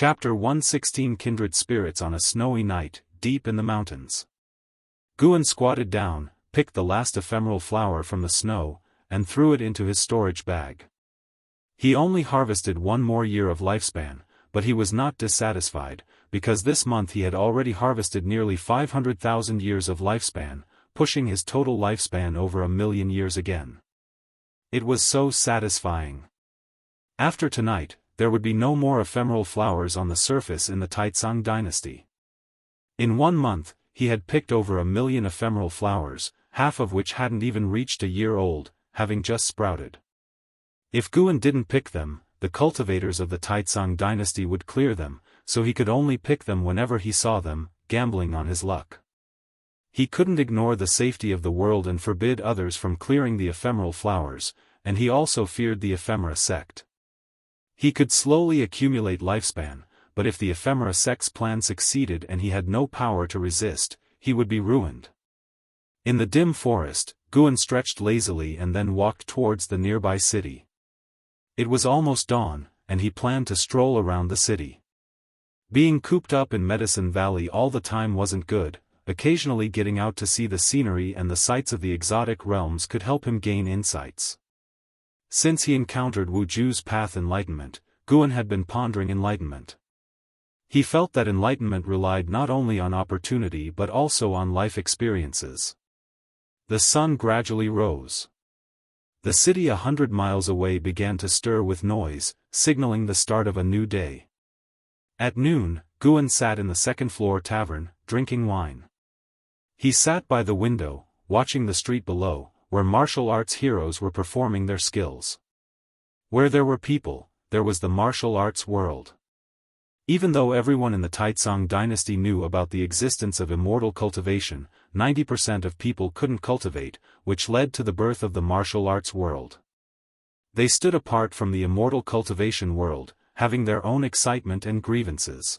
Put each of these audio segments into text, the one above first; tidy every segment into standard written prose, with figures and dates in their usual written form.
Chapter 116 Kindred Spirits on a Snowy Night, Deep in the Mountains. Guan squatted down, picked the last ephemeral flower from the snow, and threw it into his storage bag. He only harvested one more year of lifespan, but he was not dissatisfied, because this month he had already harvested nearly 500,000 years of lifespan, pushing his total lifespan over 1,000,000 years again. It was so satisfying. After tonight, there would be no more ephemeral flowers on the surface in the Taicang dynasty. In 1 month, he had picked over 1,000,000 ephemeral flowers, half of which hadn't even reached a year old, having just sprouted. If Guan didn't pick them, the cultivators of the Taicang dynasty would clear them, so he could only pick them whenever he saw them, gambling on his luck. He couldn't ignore the safety of the world and forbid others from clearing the ephemeral flowers, and he also feared the ephemera sect. He could slowly accumulate lifespan, but if the ephemera sect's plan succeeded and he had no power to resist, he would be ruined. In the dim forest, Guan stretched lazily and then walked towards the nearby city. It was almost dawn, and he planned to stroll around the city. Being cooped up in Medicine Valley all the time wasn't good. Occasionally getting out to see the scenery and the sights of the exotic realms could help him gain insights. Since he encountered Wu Ju's path enlightenment, Guan had been pondering enlightenment. He felt that enlightenment relied not only on opportunity but also on life experiences. The sun gradually rose. The city 100 miles away began to stir with noise, signaling the start of a new day. At noon, Guan sat in the second-floor tavern, drinking wine. He sat by the window, watching the street below, where martial arts heroes were performing their skills. Where there were people, there was the martial arts world. Even though everyone in the Taicang dynasty knew about the existence of immortal cultivation, 90% of people couldn't cultivate, which led to the birth of the martial arts world. They stood apart from the immortal cultivation world, having their own excitement and grievances.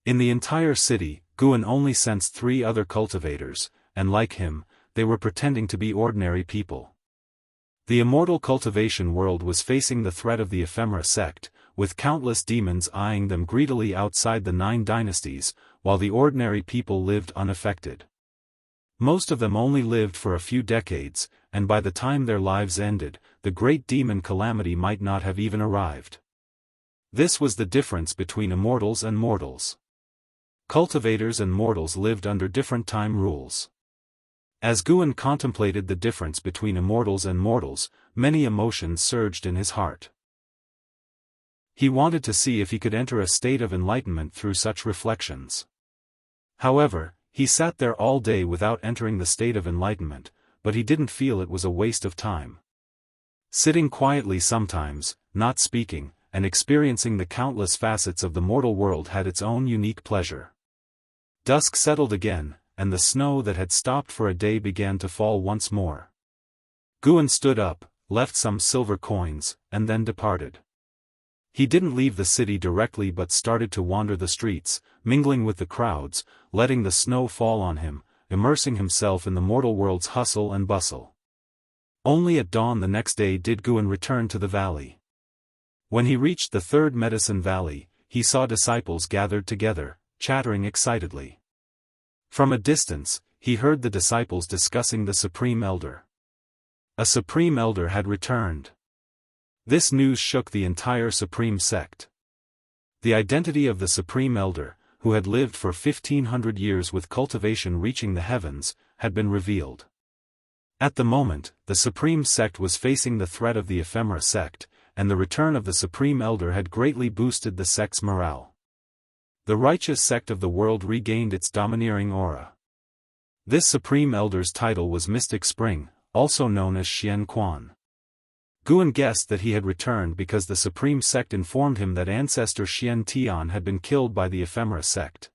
In the entire city, Guan only sensed 3 other cultivators, and like him, they were pretending to be ordinary people. The immortal cultivation world was facing the threat of the ephemera sect, with countless demons eyeing them greedily outside the 9 dynasties, while the ordinary people lived unaffected. Most of them only lived for a few decades, and by the time their lives ended, the great demon calamity might not have even arrived. This was the difference between immortals and mortals. Cultivators and mortals lived under different time rules. As Guan contemplated the difference between immortals and mortals, many emotions surged in his heart. He wanted to see if he could enter a state of enlightenment through such reflections. However, he sat there all day without entering the state of enlightenment, but he didn't feel it was a waste of time. Sitting quietly sometimes, not speaking, and experiencing the countless facets of the mortal world had its own unique pleasure. Dusk settled again, and the snow that had stopped for a day began to fall once more. Guan stood up, left some silver coins, and then departed. He didn't leave the city directly but started to wander the streets, mingling with the crowds, letting the snow fall on him, immersing himself in the mortal world's hustle and bustle. Only at dawn the next day did Guan return to the valley. When he reached the 3rd Medicine Valley, he saw disciples gathered together, chattering excitedly. From a distance, he heard the disciples discussing the Supreme Elder. A Supreme Elder had returned. This news shook the entire Supreme sect. The identity of the Supreme Elder, who had lived for 1,500 years with cultivation reaching the heavens, had been revealed. At the moment, the Supreme sect was facing the threat of the ephemera sect, and the return of the Supreme Elder had greatly boosted the sect's morale. The righteous sect of the world regained its domineering aura. This Supreme Elder's title was Mystic Spring, also known as Xian Quan. Guan guessed that he had returned because the Supreme sect informed him that ancestor Xian Tian had been killed by the ephemera sect.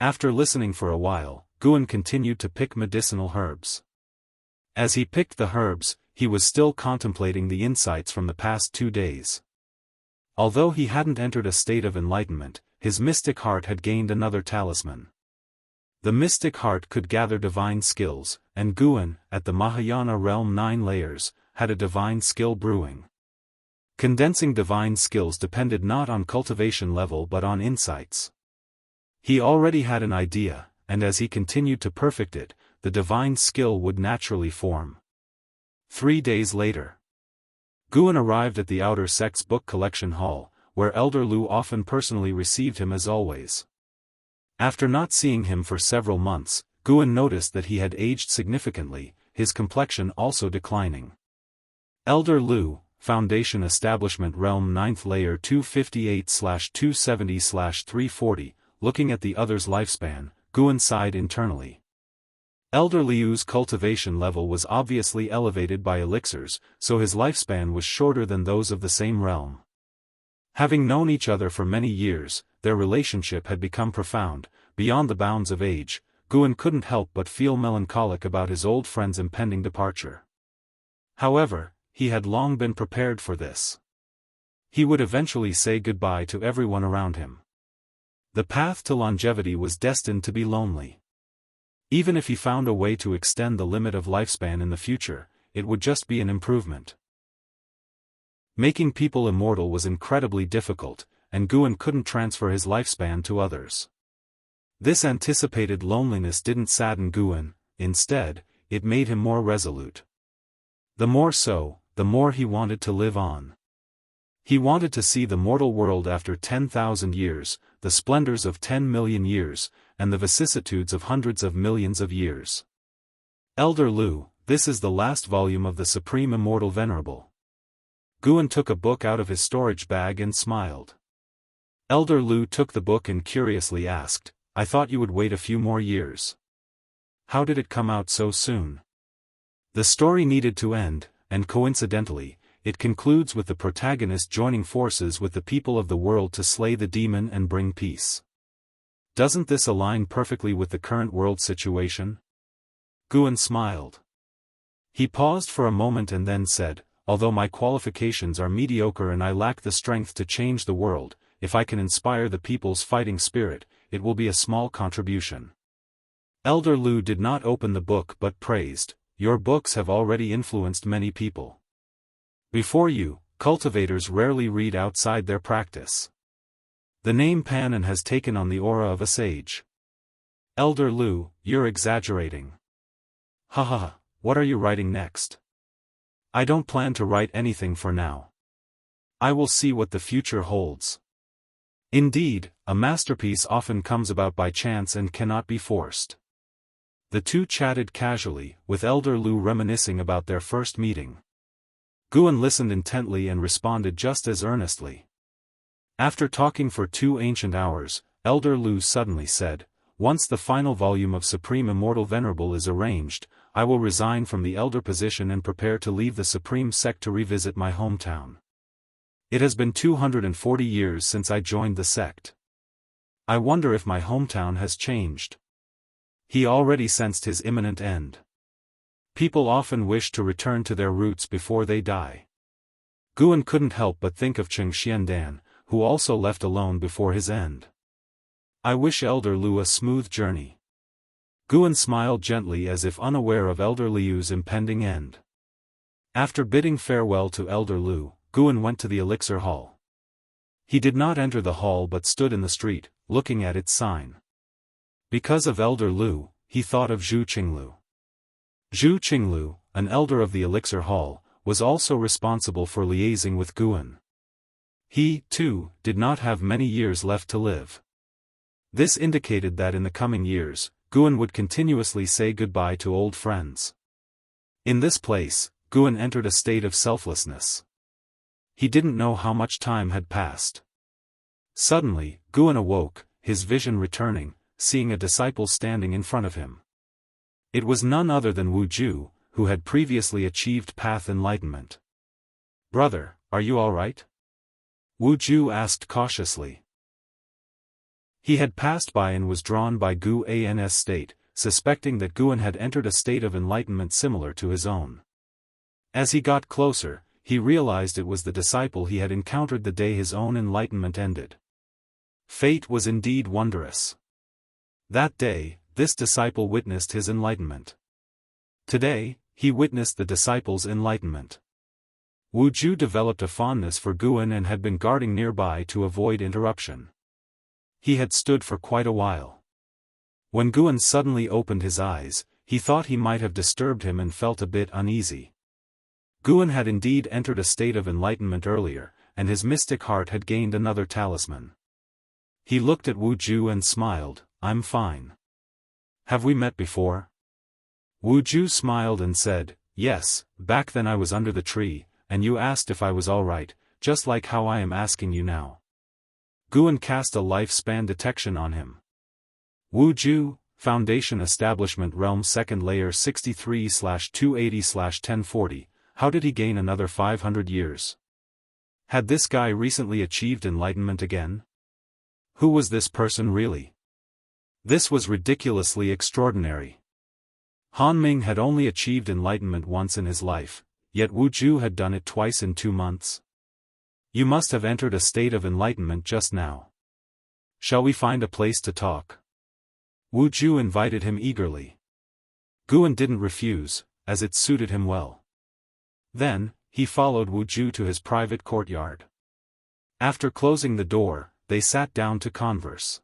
After listening for a while, Guan continued to pick medicinal herbs. As he picked the herbs, he was still contemplating the insights from the past 2 days. Although he hadn't entered a state of enlightenment, his mystic heart had gained another talisman. The mystic heart could gather divine skills, and Guan, at the Mahayana realm 9 layers, had a divine skill brewing. Condensing divine skills depended not on cultivation level but on insights. He already had an idea, and as he continued to perfect it, the divine skill would naturally form. 3 days later, Guan arrived at the outer sects book collection hall, where Elder Lu often personally received him as always. After not seeing him for several months, Guan noticed that he had aged significantly, his complexion also declining. Elder Lu, Foundation Establishment Realm 9th Layer 258/270/340, looking at the other's lifespan, Guan sighed internally. Elder Liu's cultivation level was obviously elevated by elixirs, so his lifespan was shorter than those of the same realm. Having known each other for many years, their relationship had become profound, beyond the bounds of age. Guan couldn't help but feel melancholic about his old friend's impending departure. However, he had long been prepared for this. He would eventually say goodbye to everyone around him. The path to longevity was destined to be lonely. Even if he found a way to extend the limit of lifespan in the future, it would just be an improvement. Making people immortal was incredibly difficult, and Guan couldn't transfer his lifespan to others. This anticipated loneliness didn't sadden Guan, instead, it made him more resolute. The more so, the more he wanted to live on. He wanted to see the mortal world after 10,000 years, the splendors of 10 million years, and the vicissitudes of hundreds of millions of years. Elder Lu, this is the last volume of the Supreme Immortal Venerable. Guan took a book out of his storage bag and smiled. Elder Lu took the book and curiously asked, "I thought you would wait a few more years. How did it come out so soon?" The story needed to end, and coincidentally, it concludes with the protagonist joining forces with the people of the world to slay the demon and bring peace. Doesn't this align perfectly with the current world situation? Guan smiled. He paused for a moment and then said, "Although my qualifications are mediocre and I lack the strength to change the world, if I can inspire the people's fighting spirit, it will be a small contribution." Elder Lu did not open the book but praised, "Your books have already influenced many people. Before you, cultivators rarely read outside their practice. The name Panan has taken on the aura of a sage." Elder Lu, "You're exaggerating." "Ha ha ha, what are you writing next?" "I don't plan to write anything for now. I will see what the future holds." Indeed, a masterpiece often comes about by chance and cannot be forced. The two chatted casually, with Elder Lu reminiscing about their first meeting. Guan listened intently and responded just as earnestly. After talking for 2 ancient hours, Elder Lu suddenly said, "Once the final volume of Supreme Immortal Venerable is arranged, I will resign from the elder position and prepare to leave the Supreme Sect to revisit my hometown. It has been 240 years since I joined the sect. I wonder if my hometown has changed." He already sensed his imminent end. People often wish to return to their roots before they die. Guan couldn't help but think of Cheng Xiandan, who also left alone before his end. "I wish Elder Lu a smooth journey." Guan smiled gently as if unaware of Elder Liu's impending end. After bidding farewell to Elder Lu, Guan went to the elixir hall. He did not enter the hall but stood in the street, looking at its sign. Because of Elder Lu, he thought of Zhu Qinglu. Zhu Qinglu, an elder of the elixir hall, was also responsible for liaising with Guan. He, too, did not have many years left to live. This indicated that in the coming years, Guan would continuously say goodbye to old friends. In this place, Guan entered a state of selflessness. He didn't know how much time had passed. Suddenly, Guan awoke, his vision returning, seeing a disciple standing in front of him. It was none other than Wu Ju, who had previously achieved path enlightenment. "Brother, are you all right?" Wu Ju asked cautiously. He had passed by and was drawn by Gu An's state, suspecting that Guan had entered a state of enlightenment similar to his own. As he got closer, he realized it was the disciple he had encountered the day his own enlightenment ended. Fate was indeed wondrous. That day, this disciple witnessed his enlightenment. Today, he witnessed the disciple's enlightenment. Wu Ju developed a fondness for Guan and had been guarding nearby to avoid interruption. He had stood for quite a while. When Guan suddenly opened his eyes, he thought he might have disturbed him and felt a bit uneasy. Guan had indeed entered a state of enlightenment earlier, and his mystic heart had gained another talisman. He looked at Wu Ju and smiled. "I'm fine. Have we met before?" Wu Ju smiled and said, "Yes, back then I was under the tree, and you asked if I was alright, just like how I am asking you now." Guan cast a lifespan detection on him. Wu Ju, Foundation Establishment Realm 2nd Layer 63/280/1040, how did he gain another 500 years? Had this guy recently achieved enlightenment again? Who was this person really? This was ridiculously extraordinary. Han Ming had only achieved enlightenment once in his life, yet Wu Ju had done it twice in 2 months. You must have entered a state of enlightenment just now. Shall we find a place to talk? Wu Ju invited him eagerly. Guan didn't refuse, as it suited him well. Then, he followed Wu Ju to his private courtyard. After closing the door, they sat down to converse.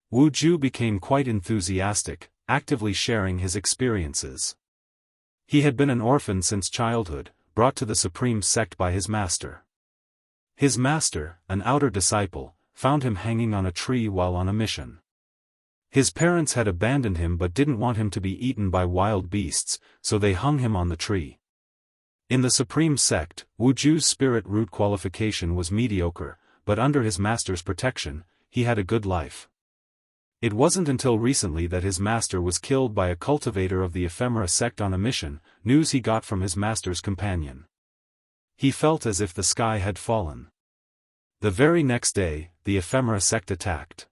Wu Ju became quite enthusiastic, actively sharing his experiences. He had been an orphan since childhood, brought to the supreme sect by his master. His master, an outer disciple, found him hanging on a tree while on a mission. His parents had abandoned him but didn't want him to be eaten by wild beasts, so they hung him on the tree. In the supreme sect, Wu Ju's spirit root qualification was mediocre, but under his master's protection, he had a good life. It wasn't until recently that his master was killed by a cultivator of the ephemera sect on a mission, news he got from his master's companion. He felt as if the sky had fallen. The very next day, the ephemera sect attacked.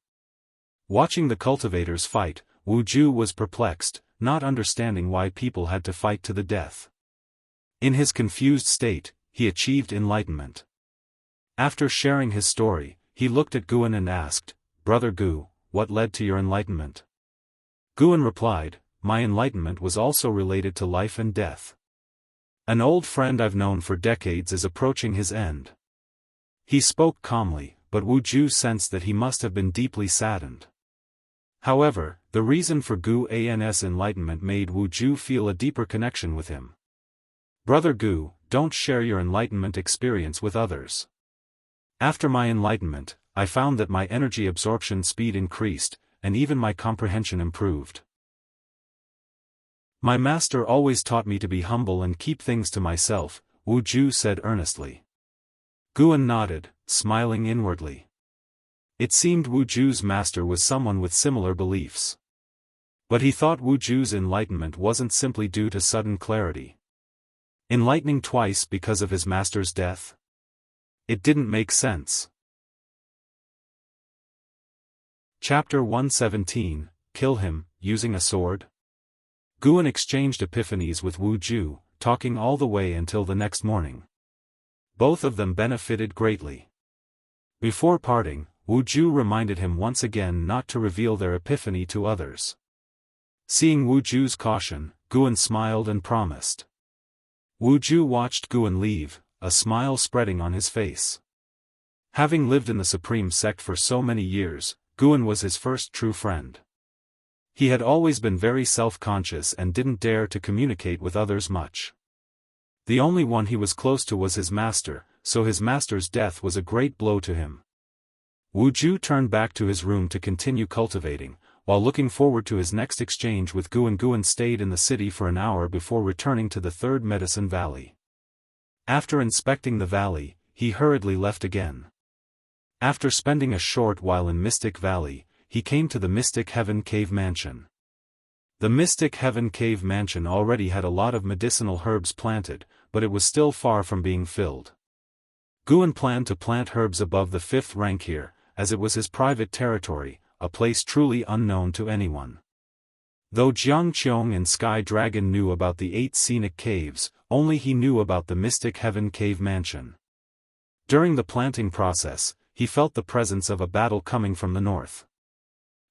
Watching the cultivators fight, Wu Ju was perplexed, not understanding why people had to fight to the death. In his confused state, he achieved enlightenment. After sharing his story, he looked at Guan and asked, "Brother Gu, what led to your enlightenment?" Guan replied, "My enlightenment was also related to life and death. An old friend I've known for decades is approaching his end." He spoke calmly, but Wu Ju sensed that he must have been deeply saddened. However, the reason for Guan's enlightenment made Wu Ju feel a deeper connection with him. "Brother Gu, don't share your enlightenment experience with others. After my enlightenment, I found that my energy absorption speed increased, and even my comprehension improved. My master always taught me to be humble and keep things to myself," Wu Ju said earnestly. Guan nodded, smiling inwardly. It seemed Wu Ju's master was someone with similar beliefs. But he thought Wu Ju's enlightenment wasn't simply due to sudden clarity. Enlightening twice because of his master's death? It didn't make sense. Chapter 117, Kill Him, Using a Sword? Guan exchanged epiphanies with Wu Ju, talking all the way until the next morning. Both of them benefited greatly. Before parting, Wu Ju reminded him once again not to reveal their epiphany to others. Seeing Wu Ju's caution, Guan smiled and promised. Wu Ju watched Guan leave, a smile spreading on his face. Having lived in the supreme sect for so many years, Guan was his first true friend. He had always been very self-conscious and didn't dare to communicate with others much. The only one he was close to was his master, so his master's death was a great blow to him. Wu Ju turned back to his room to continue cultivating, while looking forward to his next exchange with Guan. Guan stayed in the city for an hour before returning to the third medicine valley. After inspecting the valley, he hurriedly left again. After spending a short while in Mystic Valley, he came to the Mystic Heaven Cave Mansion. The Mystic Heaven Cave Mansion already had a lot of medicinal herbs planted, but it was still far from being filled. Guan planned to plant herbs above the 5th rank here, as it was his private territory, a place truly unknown to anyone. Though Jianghu and Sky Dragon knew about the 8 scenic caves, only he knew about the Mystic Heaven Cave Mansion. During the planting process, he felt the presence of a battle coming from the north.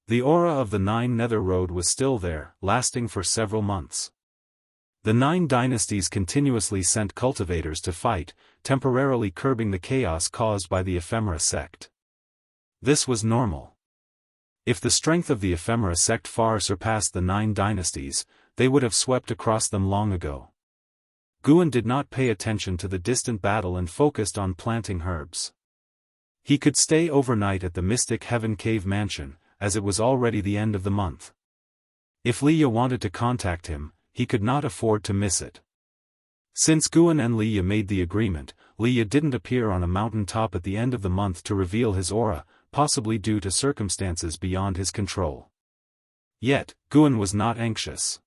The aura of the 9 Nether Road was still there, lasting for several months. The 9 dynasties continuously sent cultivators to fight, temporarily curbing the chaos caused by the ephemera sect. This was normal. If the strength of the ephemera sect far surpassed the 9 dynasties, they would have swept across them long ago. Guan did not pay attention to the distant battle and focused on planting herbs. He could stay overnight at the Mystic Heaven Cave mansion, as it was already the end of the month. If Liya wanted to contact him, he could not afford to miss it. Since Guan and Liya made the agreement, Liya didn't appear on a mountain top at the end of the month to reveal his aura, possibly due to circumstances beyond his control. Yet, Guan was not anxious.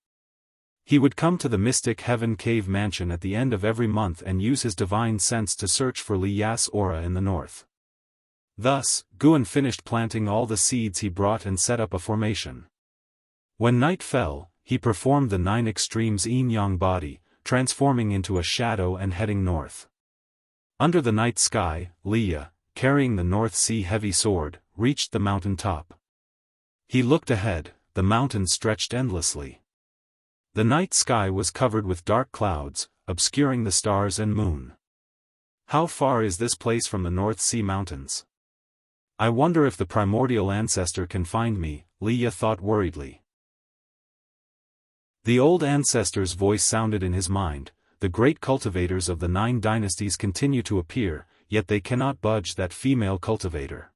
He would come to the Mystic Heaven Cave mansion at the end of every month and use his divine sense to search for Liya's aura in the north. Thus, Guan finished planting all the seeds he brought and set up a formation. When night fell, he performed the 9 extremes yin-yang body, transforming into a shadow and heading north. Under the night sky, Liya, carrying the North Sea heavy sword, reached the mountain top. He looked ahead, the mountains stretched endlessly. The night sky was covered with dark clouds, obscuring the stars and moon. How far is this place from the North Sea mountains? I wonder if the primordial ancestor can find me, Liya thought worriedly. The old ancestor's voice sounded in his mind. The great cultivators of the 9 dynasties continue to appear, yet they cannot budge that female cultivator.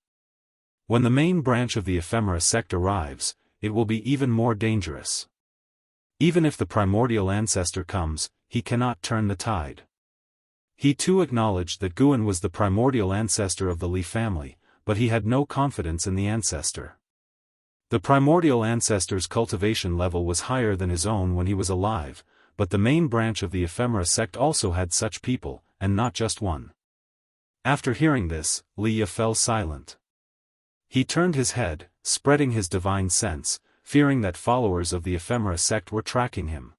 When the main branch of the ephemera sect arrives, it will be even more dangerous. Even if the primordial ancestor comes, he cannot turn the tide. He too acknowledged that Guan was the primordial ancestor of the Li family, but he had no confidence in the ancestor. The primordial ancestor's cultivation level was higher than his own when he was alive, but the main branch of the ephemera sect also had such people, and not just one. After hearing this, Liya fell silent. He turned his head, spreading his divine sense, fearing that followers of the ephemera sect were tracking him.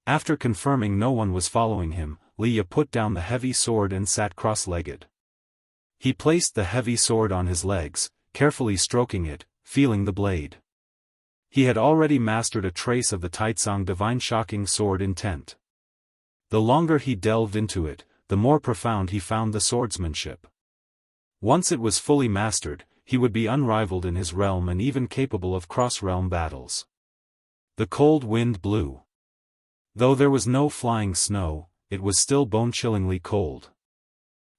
After confirming no one was following him, Liya put down the heavy sword and sat cross-legged. He placed the heavy sword on his legs, carefully stroking it, feeling the blade. He had already mastered a trace of the Taicang Divine shocking sword intent. The longer he delved into it, the more profound he found the swordsmanship. Once it was fully mastered, he would be unrivaled in his realm and even capable of cross-realm battles. The cold wind blew. Though there was no flying snow, it was still bone-chillingly cold.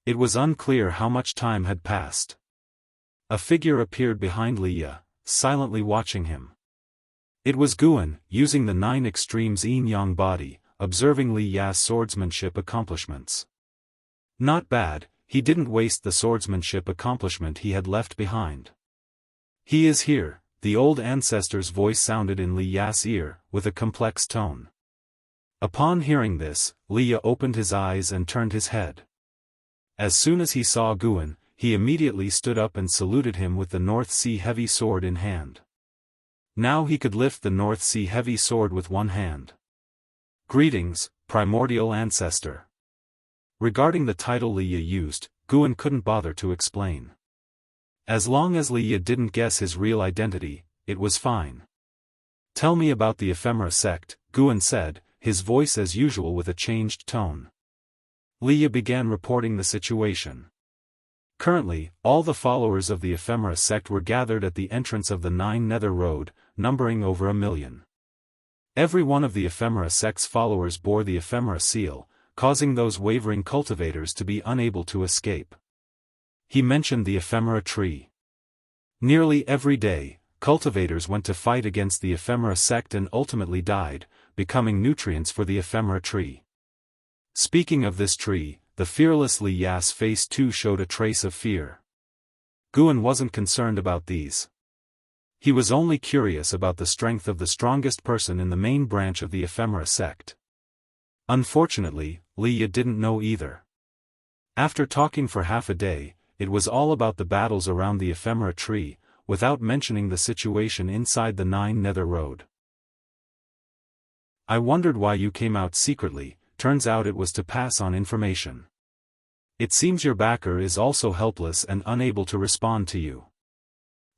It was unclear how much time had passed. A figure appeared behind Liya, silently watching him. It was Guan, using the 9 extremes yin-yang body, observing Liya's swordsmanship accomplishments. Not bad, he didn't waste the swordsmanship accomplishment he had left behind. He is here, the old ancestor's voice sounded in Liya's ear, with a complex tone. Upon hearing this, Liya opened his eyes and turned his head. As soon as he saw Guan, he immediately stood up and saluted him with the North Sea heavy sword in hand. Now he could lift the North Sea heavy sword with one hand. Greetings, primordial ancestor. Regarding the title Liya used, Guan couldn't bother to explain. As long as Liya didn't guess his real identity, it was fine. Tell me about the ephemera sect, Guan said, his voice as usual with a changed tone. Liya began reporting the situation. Currently, all the followers of the ephemera sect were gathered at the entrance of the 9 Nether Road, numbering over 1 million. Every one of the ephemera sect's followers bore the ephemera seal, causing those wavering cultivators to be unable to escape. He mentioned the ephemera tree. Nearly every day, cultivators went to fight against the ephemera sect and ultimately died, becoming nutrients for the ephemera tree. Speaking of this tree, the fearless Liya's face too showed a trace of fear. Guan wasn't concerned about these. He was only curious about the strength of the strongest person in the main branch of the ephemera sect. Unfortunately, Liya didn't know either. After talking for half a day, it was all about the battles around the ephemera tree, without mentioning the situation inside the 9 Nether Road. I wondered why you came out secretly. Turns out it was to pass on information. It seems your backer is also helpless and unable to respond to you.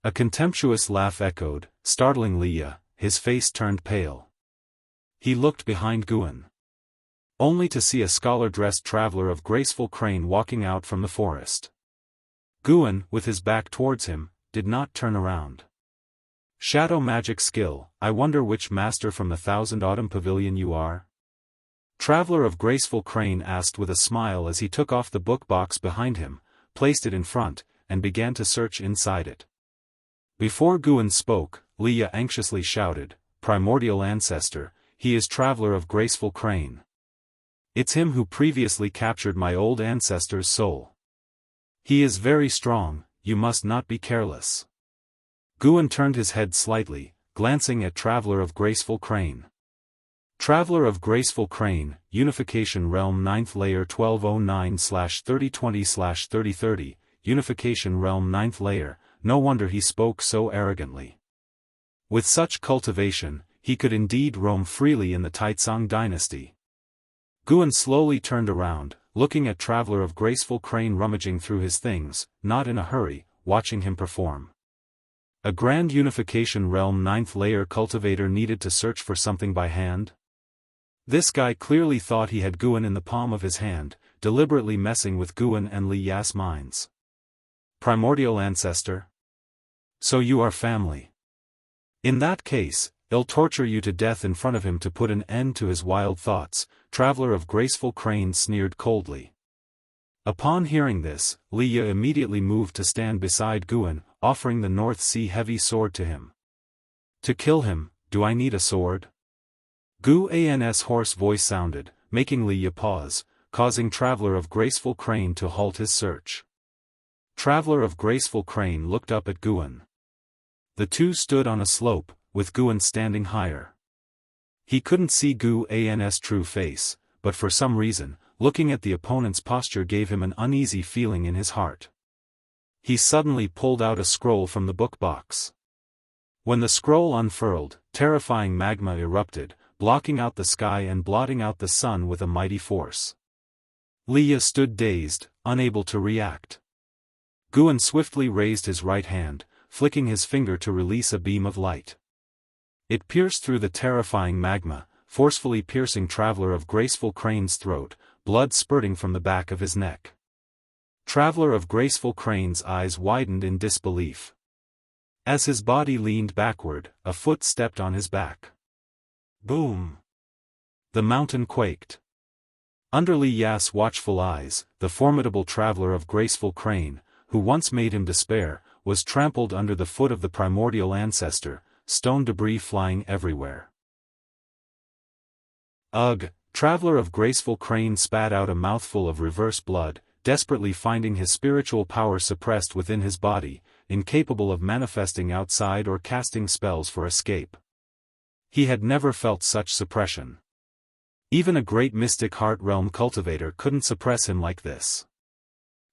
A contemptuous laugh echoed, startling Liya, his face turned pale. he looked behind Guan. Only to see a scholar-dressed traveler of graceful crane walking out from the forest. Guan, with his back towards him, did not turn around. Shadow magic skill, I wonder which master from the Thousand Autumn Pavilion you are? Traveler of graceful crane asked with a smile as he took off the book box behind him, placed it in front, and began to search inside it. Before Guan spoke, Leia anxiously shouted, "Primordial ancestor, he is Traveler of graceful crane. It's him who previously captured my old ancestor's soul. He is very strong, you must not be careless." Guan turned his head slightly, glancing at Traveler of graceful crane. Traveler of graceful crane, Unification Realm 9th Layer 1209/3020/3030, Unification Realm 9th Layer, no wonder he spoke so arrogantly. With such cultivation, he could indeed roam freely in the Taicang dynasty. Guan slowly turned around, looking at Traveler of graceful crane rummaging through his things, not in a hurry, watching him perform. A grand Unification Realm 9th Layer cultivator needed to search for something by hand? This guy clearly thought he had Guan in the palm of his hand, deliberately messing with Guan and Li Ya's minds. Primordial ancestor? So you are family. In that case, I'll torture you to death in front of him to put an end to his wild thoughts, Traveler of graceful crane sneered coldly. Upon hearing this, Li Ya immediately moved to stand beside Guan, offering the North Sea heavy sword to him. To kill him, do I need a sword? Guan's hoarse voice sounded, making Li Ya pause, causing Traveler of graceful crane to halt his search. Traveler of graceful crane looked up at Guan. The two stood on a slope, with Guan standing higher. He couldn't see Guan's true face, but for some reason, looking at the opponent's posture gave him an uneasy feeling in his heart. He suddenly pulled out a scroll from the book box. When the scroll unfurled, terrifying magma erupted, blocking out the sky and blotting out the sun with a mighty force. Li Ya stood dazed, unable to react. Guan swiftly raised his right hand, flicking his finger to release a beam of light. It pierced through the terrifying magma, forcefully piercing Traveler of graceful crane's throat, blood spurting from the back of his neck. Traveler of graceful crane's eyes widened in disbelief. As his body leaned backward, a foot stepped on his back. Boom! The mountain quaked. Under Li Ya's watchful eyes, the formidable Traveler of graceful crane, who once made him despair, was trampled under the foot of the primordial ancestor, stone debris flying everywhere. Ugh! Traveler of graceful crane spat out a mouthful of reverse blood, desperately finding his spiritual power suppressed within his body, incapable of manifesting outside or casting spells for escape. He had never felt such suppression. Even a great mystic heart realm cultivator couldn't suppress him like this.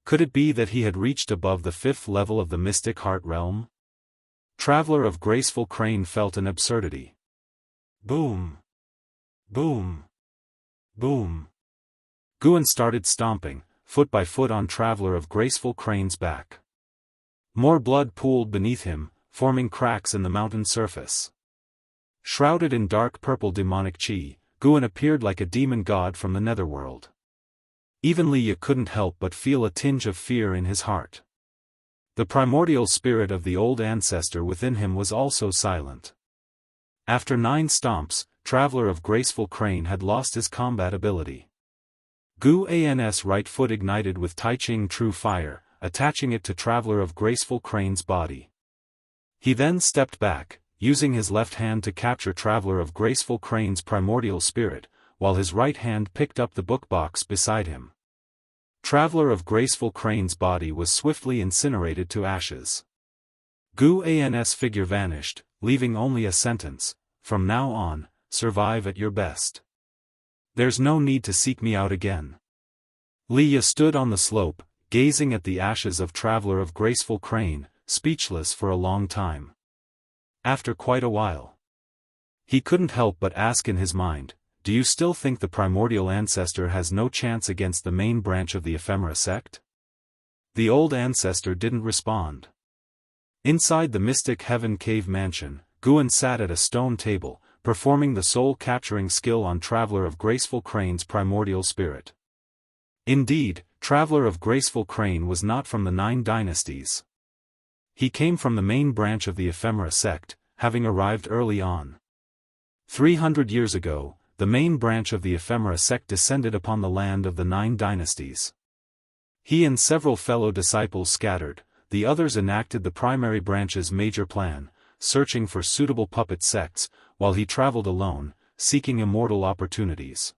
Could it be that he had reached above the 5th level of the mystic heart realm? Traveler of graceful crane felt an absurdity. Boom! Boom! Boom! Guan started stomping, foot by foot on Traveler of graceful crane's back. More blood pooled beneath him, forming cracks in the mountain surface. Shrouded in dark purple demonic chi, Guan appeared like a demon god from the netherworld. Even Li Ya couldn't help but feel a tinge of fear in his heart. The primordial spirit of the old ancestor within him was also silent. After 9 stomps, Traveler of graceful crane had lost his combat ability. Guan's right foot ignited with Taicang true fire, attaching it to Traveler of graceful crane's body. He then stepped back, using his left hand to capture Traveler of graceful crane's primordial spirit, while his right hand picked up the book box beside him. Traveler of graceful crane's body was swiftly incinerated to ashes. Guan's figure vanished, leaving only a sentence, "From now on, survive at your best. There's no need to seek me out again." Li Ya stood on the slope, gazing at the ashes of Traveler of graceful crane, speechless for a long time. After quite a while, he couldn't help but ask in his mind, "Do you still think the primordial ancestor has no chance against the main branch of the ephemera sect?" The old ancestor didn't respond. Inside the mystic heaven cave mansion, Guan sat at a stone table, performing the soul-capturing skill on Traveler of Graceful Crane's primordial spirit. Indeed, Traveler of Graceful Crane was not from the 9 dynasties. He came from the main branch of the Ephemera sect, having arrived early on. 300 years ago, the main branch of the Ephemera sect descended upon the land of the 9 dynasties. He and several fellow disciples scattered, the others enacted the primary branch's major plan, searching for suitable puppet sects, while he traveled alone, seeking immortal opportunities.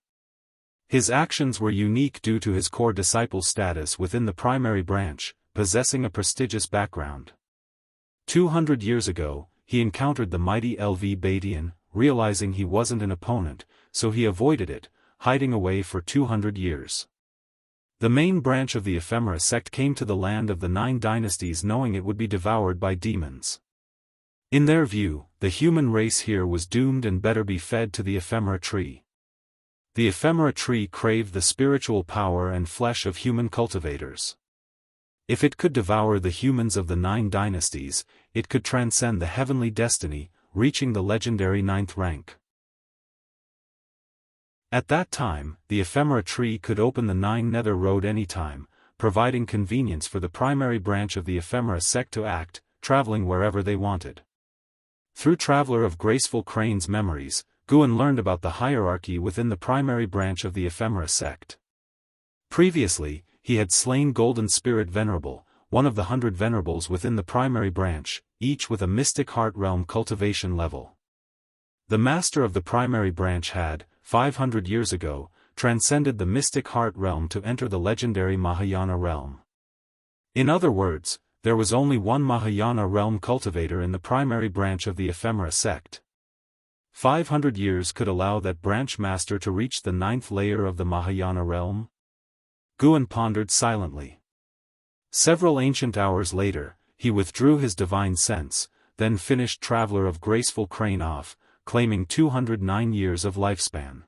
His actions were unique due to his core disciple status within the primary branch, possessing a prestigious background. 200 years ago, he encountered the mighty LV Badian, realizing he wasn't an opponent, so he avoided it, hiding away for 200 years. The main branch of the Ephemera sect came to the land of the 9 dynasties knowing it would be devoured by demons. In their view, the human race here was doomed and better be fed to the Ephemera tree. The Ephemera tree craved the spiritual power and flesh of human cultivators. If it could devour the humans of the 9 dynasties, it could transcend the heavenly destiny, reaching the legendary 9th rank. At that time, the Ephemera tree could open the 9 Nether Road anytime, providing convenience for the primary branch of the Ephemera sect to act, traveling wherever they wanted. Through Traveler of Graceful Crane's memories, Guan learned about the hierarchy within the primary branch of the Ephemera sect. Previously, he had slain Golden Spirit Venerable, one of the 100 venerables within the primary branch, each with a mystic heart realm cultivation level. The master of the primary branch had, 500 years ago, transcended the mystic heart realm to enter the legendary Mahayana realm. In other words, there was only one Mahayana realm cultivator in the primary branch of the Ephemera sect. 500 years could allow that branch master to reach the 9th layer of the Mahayana realm? Guan pondered silently. Several ancient hours later, he withdrew his divine sense, then finished Traveler of Graceful Crane off, claiming 209 years of lifespan.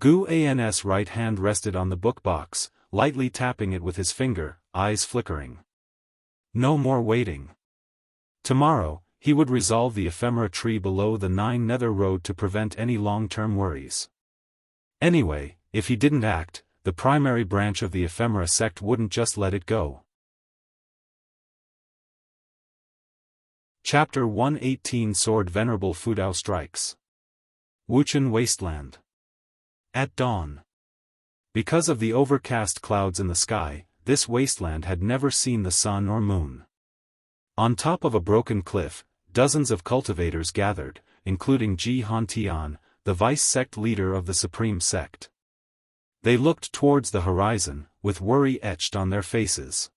Guan's right hand rested on the book box, lightly tapping it with his finger, eyes flickering. No more waiting. Tomorrow, he would resolve the Ephemera tree below the 9 Nether Road to prevent any long-term worries. Anyway, if he didn't act, the primary branch of the Ephemera sect wouldn't just let it go. Chapter 118 Sword Venerable Fudao Strikes. Wuxian Wasteland. At dawn. Because of the overcast clouds in the sky, this wasteland had never seen the sun or moon. On top of a broken cliff, dozens of cultivators gathered, including Jianghu, the vice-sect leader of the supreme sect. They looked towards the horizon, with worry etched on their faces.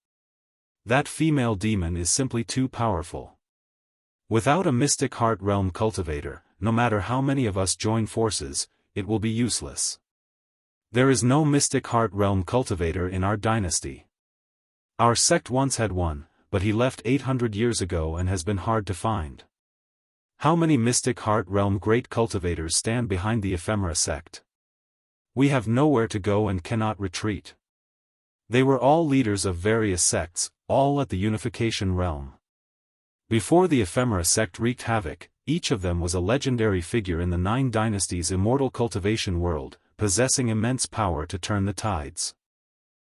That female demon is simply too powerful. Without a mystic heart realm cultivator, no matter how many of us join forces, it will be useless. There is no mystic heart realm cultivator in our dynasty. Our sect once had one, but he left 800 years ago and has been hard to find. How many mystic heart realm great cultivators stand behind the Ephemera sect? We have nowhere to go and cannot retreat. They were all leaders of various sects, all at the unification realm. Before the Ephemera sect wreaked havoc, each of them was a legendary figure in the 9 dynasties' immortal cultivation world, possessing immense power to turn the tides.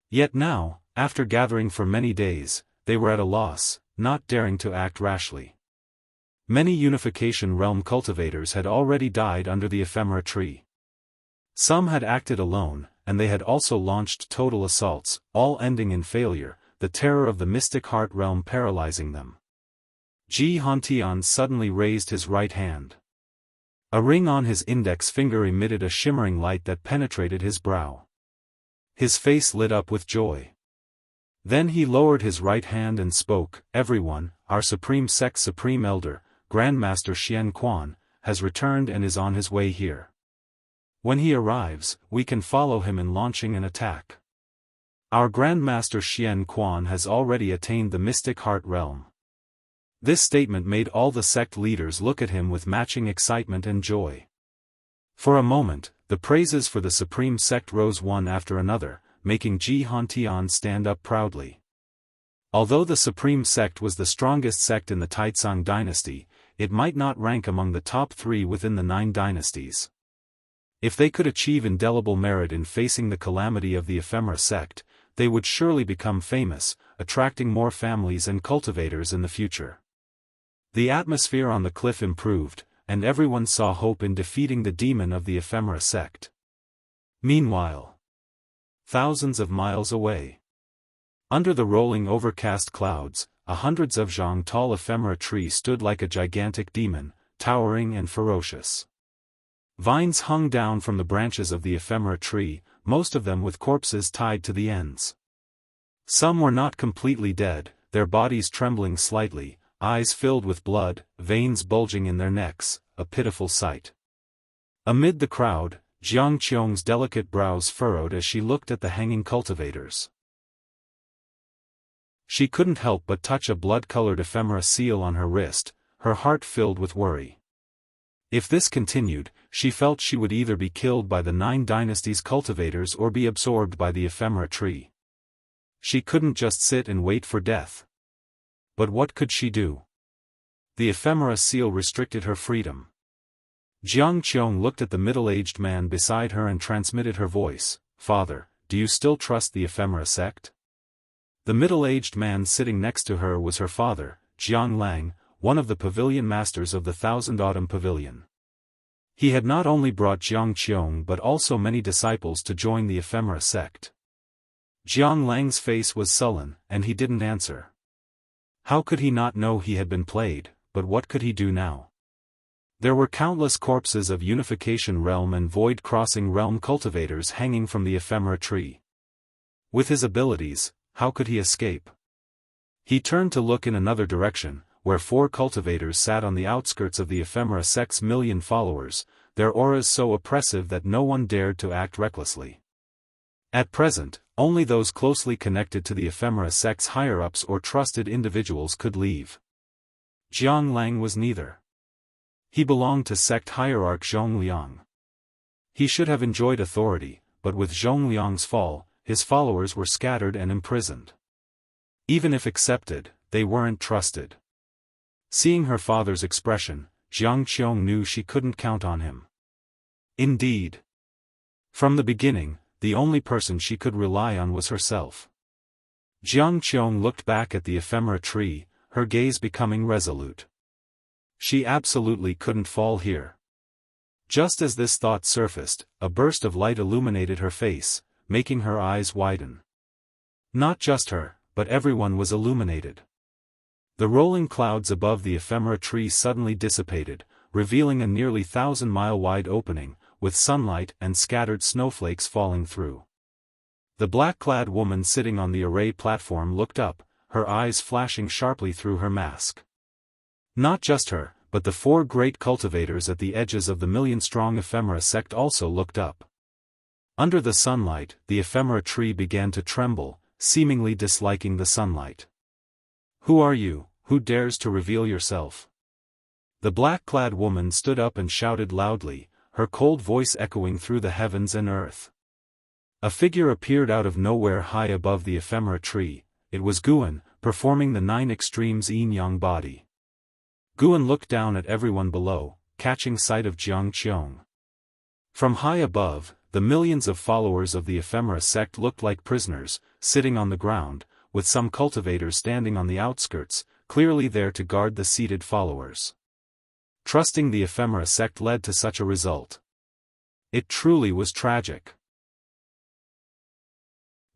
Yet now, after gathering for many days, they were at a loss, not daring to act rashly. Many unification realm cultivators had already died under the Ephemera tree. Some had acted alone, and they had also launched total assaults, all ending in failure, the terror of the mystic heart realm paralyzing them. Jianghu suddenly raised his right hand. A ring on his index finger emitted a shimmering light that penetrated his brow. His face lit up with joy. Then he lowered his right hand and spoke, "Everyone, our supreme sect's supreme elder, Grandmaster Xianxia, has returned and is on his way here. When he arrives, we can follow him in launching an attack. Our Grandmaster Xianxia has already attained the mystic heart realm." This statement made all the sect leaders look at him with matching excitement and joy. For a moment, the praises for the supreme sect rose one after another, making Jianghu stand up proudly. Although the supreme sect was the strongest sect in the Taicang dynasty, it might not rank among the top 3 within the 9 dynasties. If they could achieve indelible merit in facing the calamity of the ephemera sect, they would surely become famous, attracting more families and cultivators in the future. The atmosphere on the cliff improved, and everyone saw hope in defeating the demon of the ephemera sect. Meanwhile, thousands of miles away, under the rolling overcast clouds, hundreds of Jianghu tall ephemera tree stood like a gigantic demon, towering and ferocious. Vines hung down from the branches of the ephemera tree, most of them with corpses tied to the ends. Some were not completely dead, their bodies trembling slightly, eyes filled with blood, veins bulging in their necks, a pitiful sight. Amid the crowd, Jiang Qiong's delicate brows furrowed as she looked at the hanging cultivators. She couldn't help but touch a blood-colored ephemera seal on her wrist, her heart filled with worry. If this continued, she felt she would either be killed by the 9 dynasties' cultivators or be absorbed by the ephemera tree. She couldn't just sit and wait for death. But what could she do? The ephemera seal restricted her freedom. Jiang Qiong looked at the middle-aged man beside her and transmitted her voice, "Father, do you still trust the ephemera sect?" The middle-aged man sitting next to her was her father, Jiang Lang, one of the pavilion masters of the Thousand Autumn Pavilion. He had not only brought Jiang Qiong but also many disciples to join the ephemera sect. Jiang Lang's face was sullen, and he didn't answer. How could he not know he had been played, but what could he do now? There were countless corpses of Unification Realm and Void Crossing Realm cultivators hanging from the ephemera tree. With his abilities, how could he escape? He turned to look in another direction, where 4 cultivators sat on the outskirts of the ephemera sect's million followers, their auras so oppressive that no one dared to act recklessly. At present, only those closely connected to the ephemera sect's higher-ups or trusted individuals could leave. Jiang Lang was neither. He belonged to sect hierarch Zhongliang. He should have enjoyed authority, but with Zhongliang's fall, his followers were scattered and imprisoned. Even if accepted, they weren't trusted. Seeing her father's expression, Jiang Qiong knew she couldn't count on him. Indeed. From the beginning, the only person she could rely on was herself. Jiang Qiong looked back at the ephemera tree, her gaze becoming resolute. She absolutely couldn't fall here. Just as this thought surfaced, a burst of light illuminated her face, making her eyes widen. Not just her, but everyone was illuminated. The rolling clouds above the ephemera tree suddenly dissipated, revealing a nearly 1,000-mile-wide opening, with sunlight and scattered snowflakes falling through. The black-clad woman sitting on the array platform looked up, her eyes flashing sharply through her mask. Not just her, but the 4 great cultivators at the edges of the million-strong ephemera sect also looked up. Under the sunlight, the ephemera tree began to tremble, seemingly disliking the sunlight. "Who are you, who dares to reveal yourself?" The black-clad woman stood up and shouted loudly, her cold voice echoing through the heavens and earth. A figure appeared out of nowhere high above the ephemera tree. It was Guan, performing the 9 extremes yin-yang body. Guan looked down at everyone below, catching sight of Jiang Qiong. From high above, the millions of followers of the ephemera sect looked like prisoners, sitting on the ground, with some cultivators standing on the outskirts, clearly there to guard the seated followers. Trusting the ephemera sect led to such a result. It truly was tragic.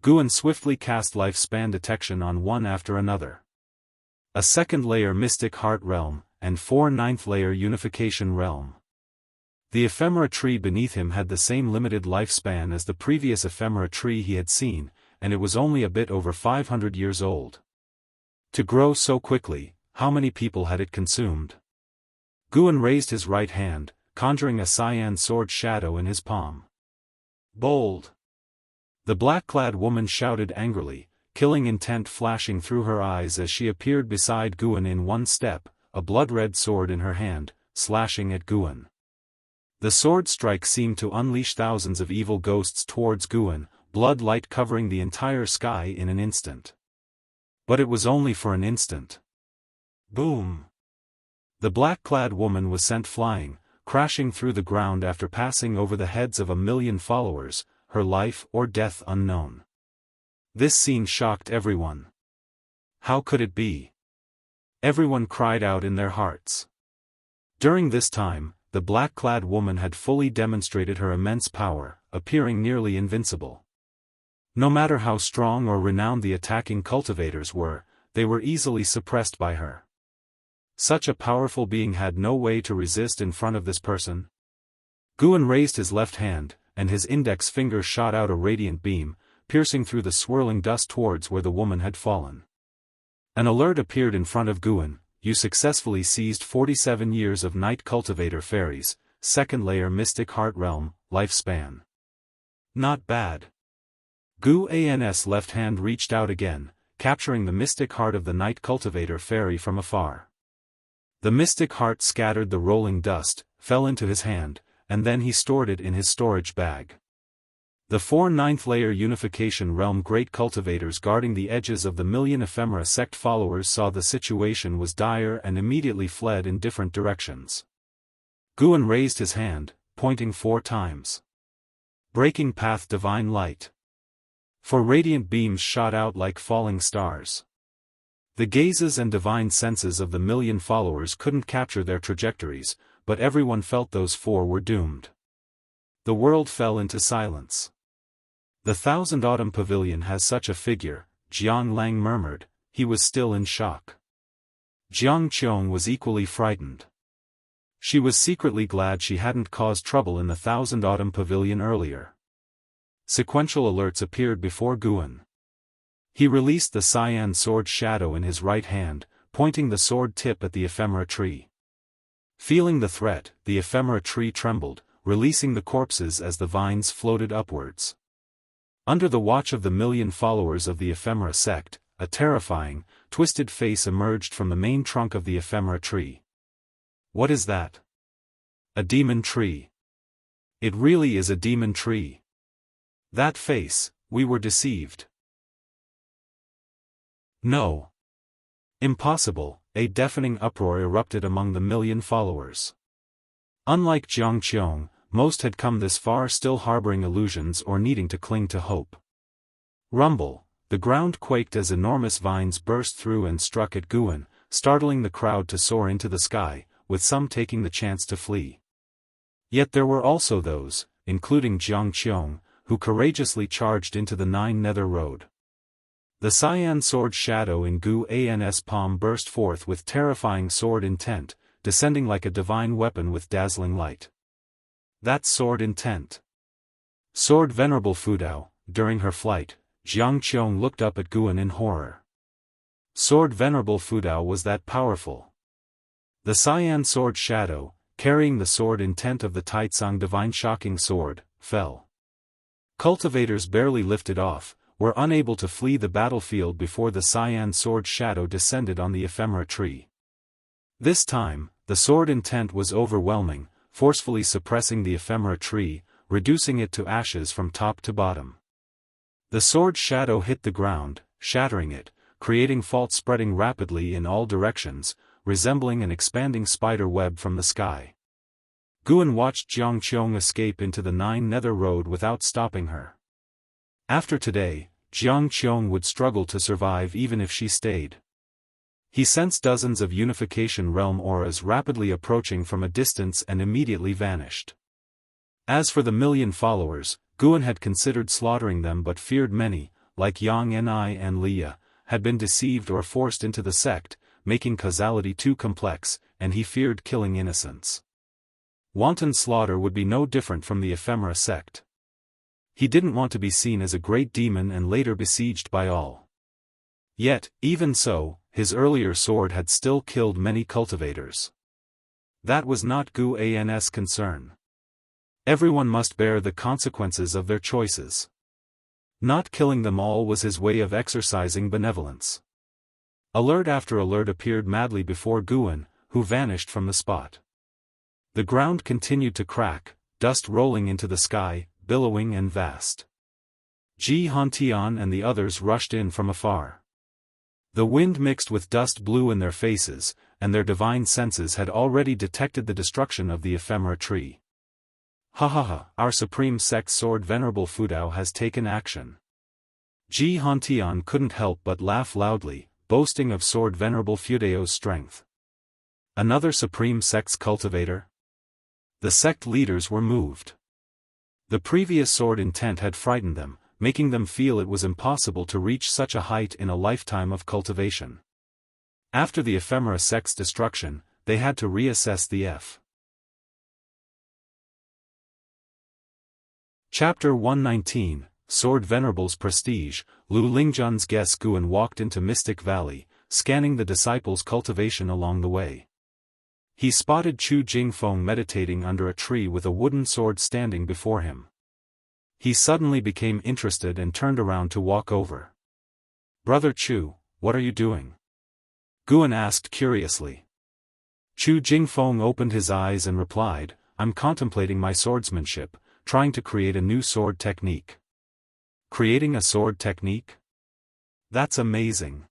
Guan swiftly cast lifespan detection on one after another. A 2nd layer Mystic Heart Realm, and 4 9th layer Unification Realm. The ephemera tree beneath him had the same limited lifespan as the previous ephemera tree he had seen, and it was only a bit over 500 years old. To grow so quickly, how many people had it consumed? Guan raised his right hand, conjuring a cyan sword shadow in his palm. "Bold!" The black-clad woman shouted angrily, killing intent flashing through her eyes as she appeared beside Guan in one step, a blood-red sword in her hand, slashing at Guan. The sword strike seemed to unleash thousands of evil ghosts towards Guan, blood light covering the entire sky in an instant. But it was only for an instant. Boom! The black-clad woman was sent flying, crashing through the ground after passing over the heads of 1,000,000 followers, her life or death unknown. This scene shocked everyone. How could it be? Everyone cried out in their hearts. During this time, the black-clad woman had fully demonstrated her immense power, appearing nearly invincible. No matter how strong or renowned the attacking cultivators were, they were easily suppressed by her. Such a powerful being had no way to resist in front of this person. Guan raised his left hand, and his index finger shot out a radiant beam, piercing through the swirling dust towards where the woman had fallen. An alert appeared in front of Guan. You successfully seized 47 years of Night Cultivator Fairies, second layer Mystic Heart Realm, lifespan. Not bad. Guan's left hand reached out again, capturing the mystic heart of the Night Cultivator Fairy from afar. The mystic heart scattered the rolling dust, fell into his hand, and then he stored it in his storage bag. The 4 ninth layer Unification Realm Great Cultivators guarding the edges of the 1,000,000 ephemera sect followers saw the situation was dire and immediately fled in different directions. Guan raised his hand, pointing 4 times. Breaking path divine light. 4 radiant beams shot out like falling stars. The gazes and divine senses of the 1,000,000 followers couldn't capture their trajectories, but everyone felt those 4 were doomed. The world fell into silence. The Thousand Autumn Pavilion has such a figure, Jiang Lang murmured. He was still in shock. Jiang Qiong was equally frightened. She was secretly glad she hadn't caused trouble in the Thousand Autumn Pavilion earlier. Sequential alerts appeared before Guan. He released the cyan sword shadow in his right hand, pointing the sword tip at the ephemera tree. Feeling the threat, the ephemera tree trembled, releasing the corpses as the vines floated upwards. Under the watch of the 1,000,000 followers of the ephemera sect, a terrifying, twisted face emerged from the main trunk of the ephemera tree. What is that? A demon tree. It really is a demon tree. That face, we were deceived. No. Impossible, a deafening uproar erupted among the 1,000,000 followers. Unlike Jiang Qiong, most had come this far still harboring illusions or needing to cling to hope. Rumble, the ground quaked as enormous vines burst through and struck at Guan, startling the crowd to soar into the sky, with some taking the chance to flee. Yet there were also those, including Jiang Qiong, who courageously charged into the 9 nether road. The cyan sword shadow in Guan's palm burst forth with terrifying sword intent, descending like a divine weapon with dazzling light. That's sword intent. Sword Venerable Fudao. During her flight, Jiang Qiong looked up at Guan in horror. Sword Venerable Fudao was that powerful. The cyan sword shadow, carrying the sword intent of the Taicang Divine shocking sword, fell. Cultivators barely lifted off, were unable to flee the battlefield before the cyan sword shadow descended on the ephemera tree. This time, the sword intent was overwhelming, forcefully suppressing the ephemera tree, reducing it to ashes from top to bottom. The sword shadow hit the ground, shattering it, creating faults spreading rapidly in all directions, resembling an expanding spider web from the sky. Guan watched Jiang Qiong escape into the 9 nether road without stopping her. After today, Jiang Qiong would struggle to survive even if she stayed. He sensed dozens of Unification Realm auras rapidly approaching from a distance and immediately vanished. As for the 1,000,000 followers, Guan had considered slaughtering them but feared many, like Yang Ni and Leah, had been deceived or forced into the sect, making causality too complex, and he feared killing innocents. Wanton slaughter would be no different from the ephemera sect. He didn't want to be seen as a great demon and later besieged by all. Yet, even so, his earlier sword had still killed many cultivators. That was not Guan's concern. Everyone must bear the consequences of their choices. Not killing them all was his way of exercising benevolence. Alert after alert appeared madly before Guan, who vanished from the spot. The ground continued to crack, dust rolling into the sky, billowing and vast. Ji Hantian and the others rushed in from afar. The wind mixed with dust blew in their faces, and their divine senses had already detected the destruction of the ephemera tree. Ha ha ha, our supreme sect sword Venerable Fudao has taken action. Ji Hantian couldn't help but laugh loudly, boasting of sword Venerable Fudao's strength. Another supreme sect's cultivator? The sect leaders were moved. The previous sword intent had frightened them, making them feel it was impossible to reach such a height in a lifetime of cultivation. After the ephemera sect's destruction, they had to reassess the F. Chapter 119, Sword Venerable's Prestige. Lu Lingjun's guest Guan walked into Mystic Valley, scanning the disciples' cultivation along the way. He spotted Chu Jingfeng meditating under a tree with a wooden sword standing before him. He suddenly became interested and turned around to walk over. "Brother Chu, what are you doing?" Guan asked curiously. Chu Jingfeng opened his eyes and replied, "I'm contemplating my swordsmanship, trying to create a new sword technique." "Creating a sword technique? That's amazing.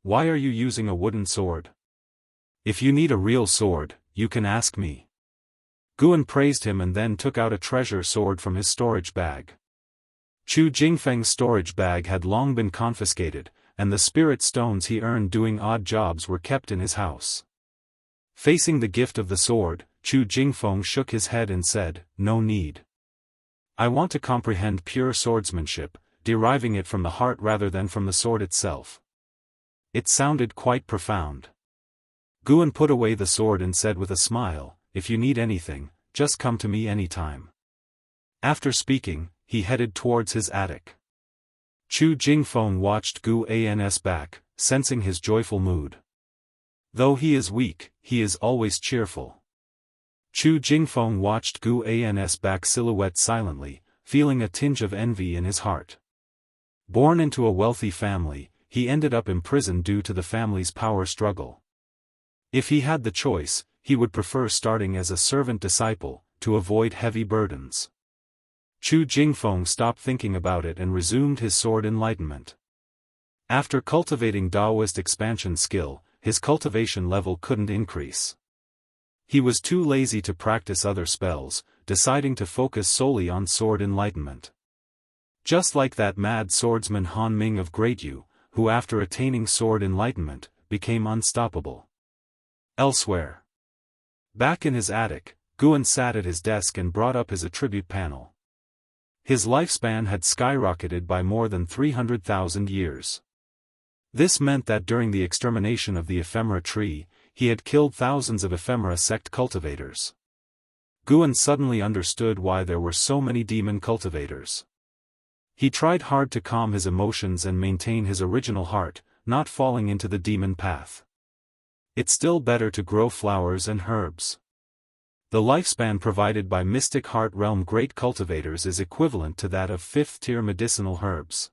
Why are you using a wooden sword? If you need a real sword, you can ask me." Guan praised him and then took out a treasure sword from his storage bag. Chu Jingfeng's storage bag had long been confiscated, and the spirit stones he earned doing odd jobs were kept in his house. Facing the gift of the sword, Chu Jingfeng shook his head and said, "No need. I want to comprehend pure swordsmanship, deriving it from the heart rather than from the sword itself." It sounded quite profound. Guan put away the sword and said with a smile, "If you need anything, just come to me anytime." After speaking, he headed towards his attic. Chu Jingfeng watched Guan's back, sensing his joyful mood. Though he is weak, he is always cheerful. Chu Jingfeng watched Guan's back silhouette silently, feeling a tinge of envy in his heart. Born into a wealthy family, he ended up imprisoned due to the family's power struggle. If he had the choice, he would prefer starting as a servant disciple, to avoid heavy burdens. Chu Jingfeng stopped thinking about it and resumed his sword enlightenment. After cultivating Daoist expansion skill, his cultivation level couldn't increase. He was too lazy to practice other spells, deciding to focus solely on sword enlightenment. Just like that mad swordsman Han Ming of Great Yu, who after attaining sword enlightenment, became unstoppable. Elsewhere. Back in his attic, Guan sat at his desk and brought up his attribute panel. His lifespan had skyrocketed by more than 300,000 years. This meant that during the extermination of the ephemera tree, he had killed thousands of ephemera sect cultivators. Guan suddenly understood why there were so many demon cultivators. He tried hard to calm his emotions and maintain his original heart, not falling into the demon path. It's still better to grow flowers and herbs. The lifespan provided by Mystic Heart Realm great cultivators is equivalent to that of 5th-tier medicinal herbs.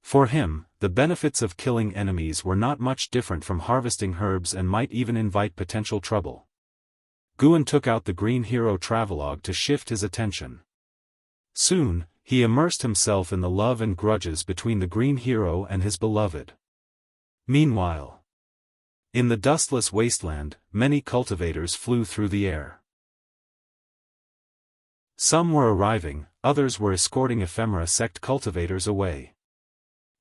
For him, the benefits of killing enemies were not much different from harvesting herbs and might even invite potential trouble. Guan took out the Green Hero Travelogue to shift his attention. Soon, he immersed himself in the love and grudges between the Green Hero and his beloved. Meanwhile, in the dustless wasteland, many cultivators flew through the air. Some were arriving, others were escorting ephemera sect cultivators away.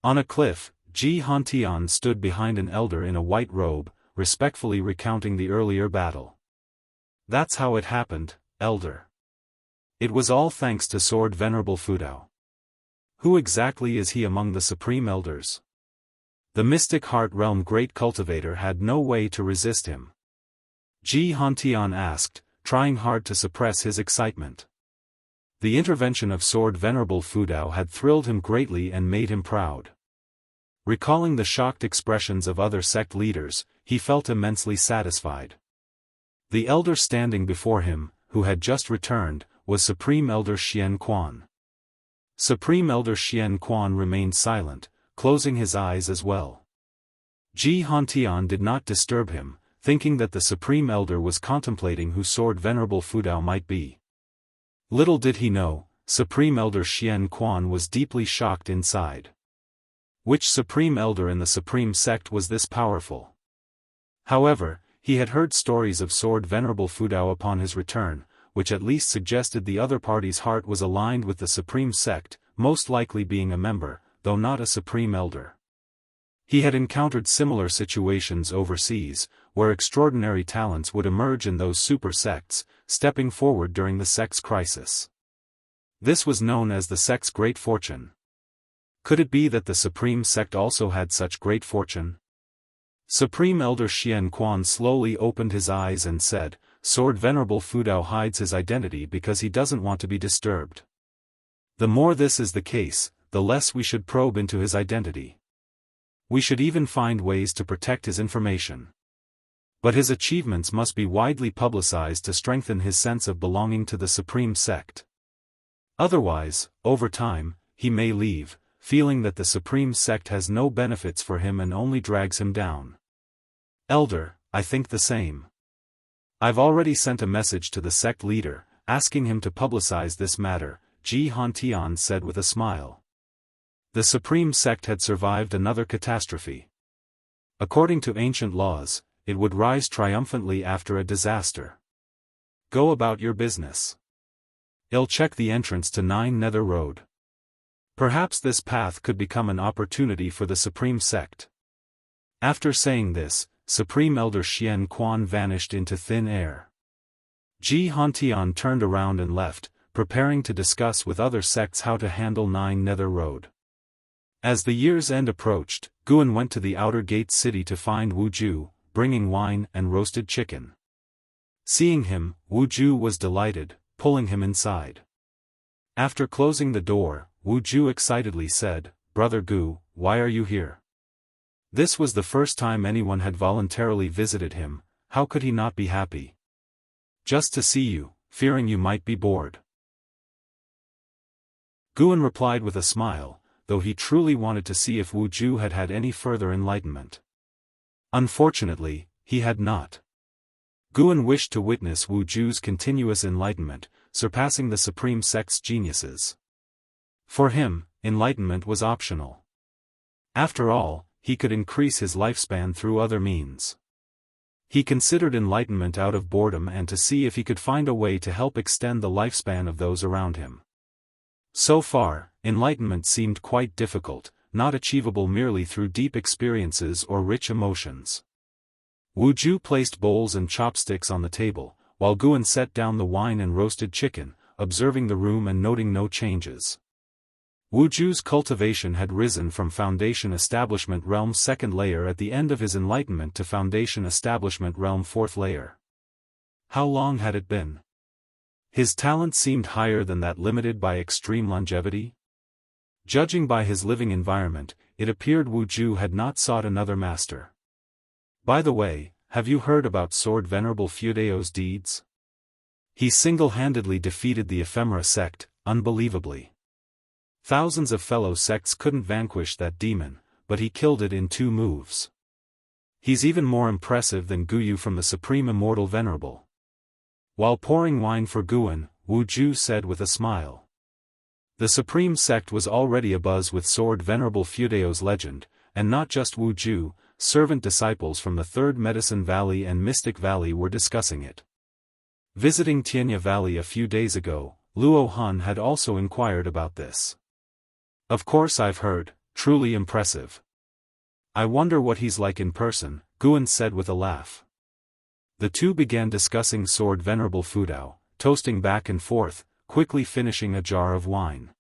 On a cliff, Ji Hantian stood behind an elder in a white robe, respectfully recounting the earlier battle. "That's how it happened, elder. It was all thanks to Sword Venerable Fudao. Who exactly is he among the supreme elders?" The Mystic Heart Realm great cultivator had no way to resist him. Ji Hantian asked, trying hard to suppress his excitement. The intervention of Sword Venerable Fudao had thrilled him greatly and made him proud. Recalling the shocked expressions of other sect leaders, he felt immensely satisfied. The elder standing before him, who had just returned, was Supreme Elder Xian Quan. Supreme Elder Xian Quan remained silent, closing his eyes as well. Ji Hantian did not disturb him, thinking that the Supreme Elder was contemplating who Sword Venerable Fudao might be. Little did he know, Supreme Elder Xian Quan was deeply shocked inside. Which Supreme Elder in the Supreme Sect was this powerful? However, he had heard stories of Sword Venerable Fudao upon his return, which at least suggested the other party's heart was aligned with the supreme sect, most likely being a member, though not a supreme elder. He had encountered similar situations overseas, where extraordinary talents would emerge in those super sects, stepping forward during the sect's crisis. This was known as the sect's great fortune. Could it be that the supreme sect also had such great fortune? Supreme Elder Xian Quan slowly opened his eyes and said, Sword Venerable Fudao hides his identity because he doesn't want to be disturbed. The more this is the case, the less we should probe into his identity. We should even find ways to protect his information. But his achievements must be widely publicized to strengthen his sense of belonging to the supreme sect. Otherwise, over time, he may leave, feeling that the supreme sect has no benefits for him and only drags him down. Elder, I think the same. I've already sent a message to the sect leader, asking him to publicize this matter, Ji Hantian said with a smile. The supreme sect had survived another catastrophe. According to ancient laws, it would rise triumphantly after a disaster. Go about your business. I'll check the entrance to 9 Nether Road. Perhaps this path could become an opportunity for the supreme sect. After saying this, Supreme Elder Xian Quan vanished into thin air. Ji Hantian turned around and left, preparing to discuss with other sects how to handle 9 Nether Road. As the year's end approached, Guan went to the outer gate city to find Wu Ju, bringing wine and roasted chicken. Seeing him, Wu Ju was delighted, pulling him inside. After closing the door, Wu Ju excitedly said, Brother Gu, why are you here? This was the first time anyone had voluntarily visited him, how could he not be happy? Just to see you, fearing you might be bored. Guan replied with a smile, though he truly wanted to see if Wu Ju had had any further enlightenment. Unfortunately, he had not. Guan wished to witness Wu Ju's continuous enlightenment, surpassing the supreme sect's geniuses. For him, enlightenment was optional. After all, he could increase his lifespan through other means. He considered enlightenment out of boredom and to see if he could find a way to help extend the lifespan of those around him. So far, enlightenment seemed quite difficult, not achievable merely through deep experiences or rich emotions. Wu Ju placed bowls and chopsticks on the table, while Guan set down the wine and roasted chicken, observing the room and noting no changes. Wu Ju's cultivation had risen from Foundation Establishment Realm 2nd layer at the end of his enlightenment to Foundation Establishment Realm 4th layer. How long had it been? His talent seemed higher than that limited by extreme longevity. Judging by his living environment, it appeared Wu Ju had not sought another master. By the way, have you heard about Sword Venerable Fudao's deeds? He single-handedly defeated the Ephemera sect, unbelievably. Thousands of fellow sects couldn't vanquish that demon, but he killed it in 2 moves. He's even more impressive than Guyu from the Supreme Immortal Venerable. While pouring wine for Guan, Wu Ju said with a smile. The Supreme Sect was already abuzz with Sword Venerable Fudao's legend, and not just Wu Ju, servant disciples from the Third Medicine Valley and Mystic Valley were discussing it. Visiting Tianya Valley a few days ago, Luo Han had also inquired about this. Of course I've heard, truly impressive. I wonder what he's like in person, Guan said with a laugh. The two began discussing Sword Venerable Fudao, toasting back and forth, quickly finishing a jar of wine.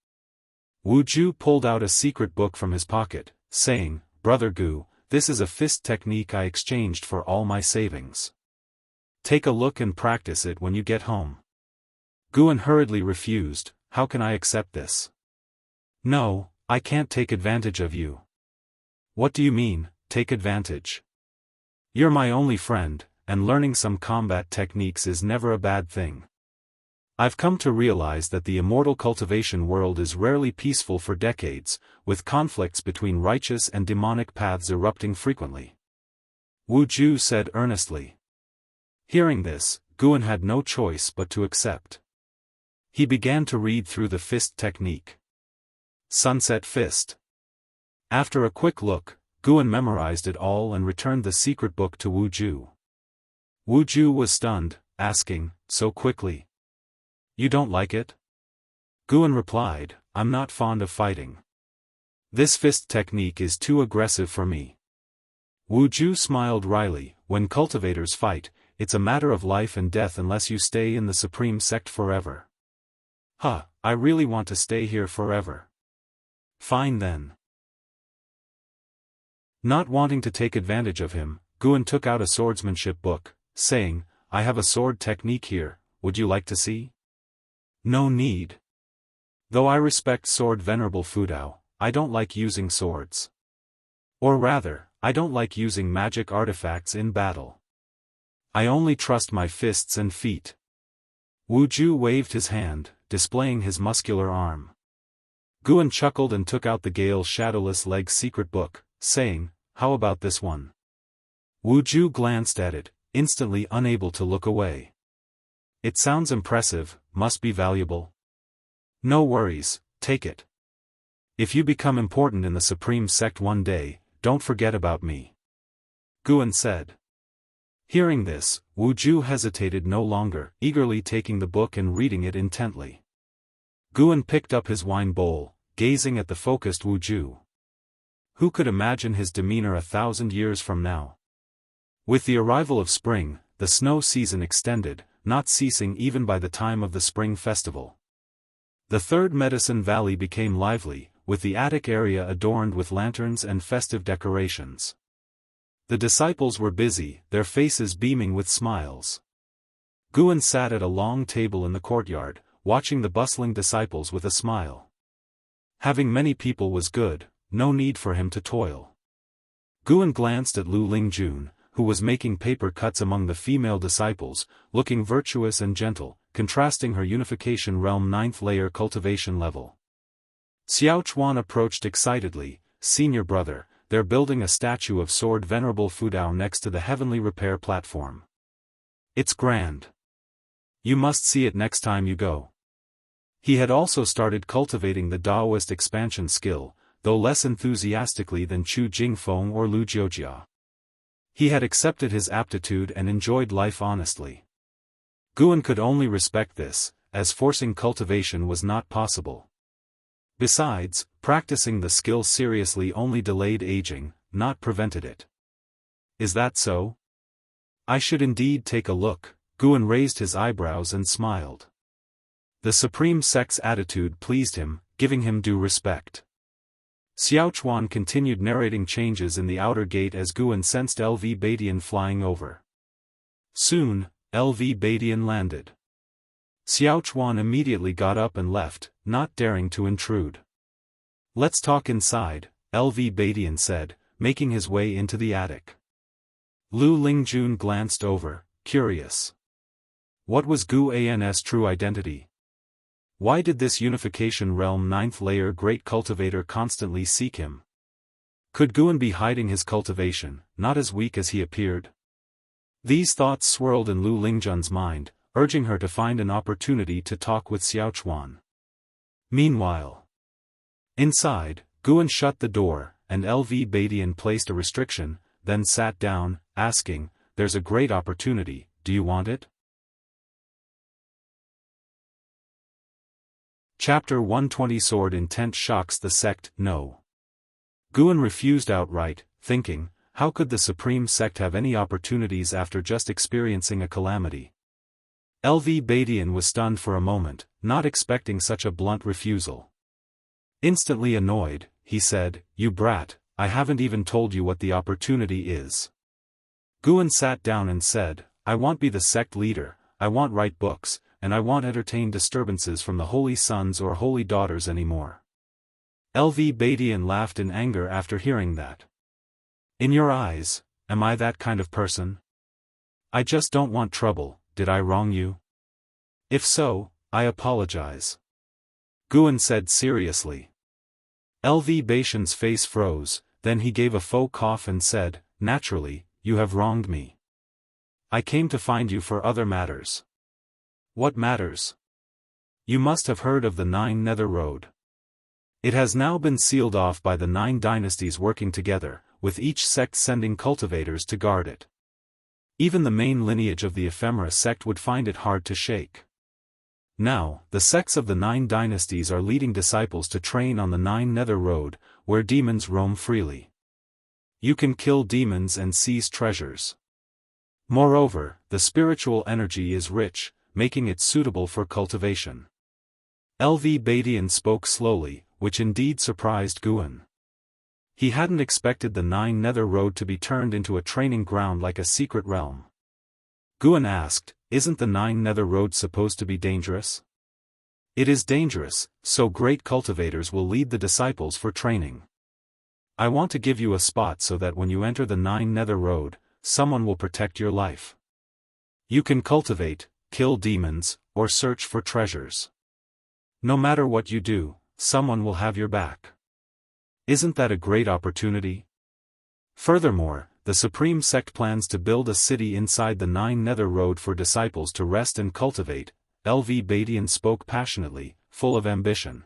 Wu Ju pulled out a secret book from his pocket, saying, Brother Gu, this is a fist technique I exchanged for all my savings. Take a look and practice it when you get home. Guan hurriedly refused, how can I accept this? No, I can't take advantage of you. What do you mean, take advantage? You're my only friend, and learning some combat techniques is never a bad thing. I've come to realize that the immortal cultivation world is rarely peaceful for decades, with conflicts between righteous and demonic paths erupting frequently. Wu Ju said earnestly. Hearing this, Guan had no choice but to accept. He began to read through the fist technique. Sunset Fist. After a quick look, Guan memorized it all and returned the secret book to Wu Ju. Wu Ju was stunned, asking, "So quickly? You don't like it?" Guan replied, "I'm not fond of fighting. This fist technique is too aggressive for me." Wu Ju smiled wryly, "When cultivators fight, it's a matter of life and death unless you stay in the supreme sect forever." "Huh, I really want to stay here forever." "Fine then." Not wanting to take advantage of him, Guan took out a swordsmanship book, saying, "I have a sword technique here, would you like to see?" "No need. Though I respect sword Venerable Fudao, I don't like using swords. Or rather, I don't like using magic artifacts in battle. I only trust my fists and feet." Wu Ju waved his hand, displaying his muscular arm. Guan chuckled and took out the Gale's Shadowless Leg's secret book, saying, "How about this one?" Wu Ju glanced at it, instantly unable to look away. "It sounds impressive, must be valuable." "No worries, take it. If you become important in the Supreme Sect one day, don't forget about me," Guan said. Hearing this, Wu Ju hesitated no longer, eagerly taking the book and reading it intently. Guan picked up his wine bowl, gazing at the focused Wu Ju. Who could imagine his demeanor 1,000 years from now? With the arrival of spring, the snow season extended, not ceasing even by the time of the spring festival. The third Medicine Valley became lively, with the attic area adorned with lanterns and festive decorations. The disciples were busy, their faces beaming with smiles. Guan sat at a long table in the courtyard, watching the bustling disciples with a smile. Having many people was good, no need for him to toil. Guan glanced at Lu Lingjun, who was making paper cuts among the female disciples, looking virtuous and gentle, contrasting her unification realm 9th layer cultivation level. Xiao Chuan approached excitedly, "Senior brother, they're building a statue of Sword Venerable Fudao next to the heavenly repair platform. It's grand. You must see it next time you go." He had also started cultivating the Daoist expansion skill, though less enthusiastically than Chu Jingfeng or Lu Jiujia. He had accepted his aptitude and enjoyed life honestly. Guan could only respect this, as forcing cultivation was not possible. Besides, practicing the skill seriously only delayed aging, not prevented it. "Is that so? I should indeed take a look." Guan raised his eyebrows and smiled. The Supreme Sect's attitude pleased him, giving him due respect. Xiao Chuan continued narrating changes in the outer gate as Guan sensed LV Badian flying over. Soon, LV Badian landed. Xiao Chuan immediately got up and left, not daring to intrude. "Let's talk inside," LV Badian said, making his way into the attic. Lu Lingjun glanced over, curious. What was Gu An's true identity? Why did this unification realm 9th layer great cultivator constantly seek him? Could Guan be hiding his cultivation, not as weak as he appeared? These thoughts swirled in Lu Lingjun's mind, urging her to find an opportunity to talk with Xiao Chuan. Meanwhile, inside, Guan shut the door, and LV Badian placed a restriction, then sat down, asking, "There's a great opportunity, do you want it?" Chapter 120 Sword Intent shocks the sect. No. Guan refused outright, thinking, how could the Supreme Sect have any opportunities after just experiencing a calamity? LV Badian was stunned for a moment, not expecting such a blunt refusal. Instantly annoyed, he said, "You brat, I haven't even told you what the opportunity is." Guan sat down and said, "I won't be the sect leader, I won't write books, and I won't entertain disturbances from the holy sons or holy daughters anymore." LV Badian laughed in anger after hearing that. "In your eyes, am I that kind of person? I just don't want trouble, did I wrong you? If so, I apologize," Guan said seriously. LV Badian's face froze, then he gave a faux cough and said, "Naturally, you have wronged me. I came to find you for other matters." "What matters?" "You must have heard of the 9 Nether Road. It has now been sealed off by the 9 dynasties working together, with each sect sending cultivators to guard it. Even the main lineage of the Ephemera sect would find it hard to shake. Now, the sects of the 9 dynasties are leading disciples to train on the 9 Nether Road, where demons roam freely. You can kill demons and seize treasures. Moreover, the spiritual energy is rich, making it suitable for cultivation. LV Badian spoke slowly, which indeed surprised Guan. He hadn't expected the 9 Nether Road to be turned into a training ground like a secret realm. Guan asked, "Isn't the 9 Nether Road supposed to be dangerous?" "It is dangerous, so great cultivators will lead the disciples for training. I want to give you a spot so that when you enter the 9 Nether Road, someone will protect your life. You can cultivate, kill demons, or search for treasures. No matter what you do, someone will have your back. Isn't that a great opportunity?" Furthermore, the Supreme Sect plans to build a city inside the 9 Nether Road for disciples to rest and cultivate. LV Badian spoke passionately, full of ambition.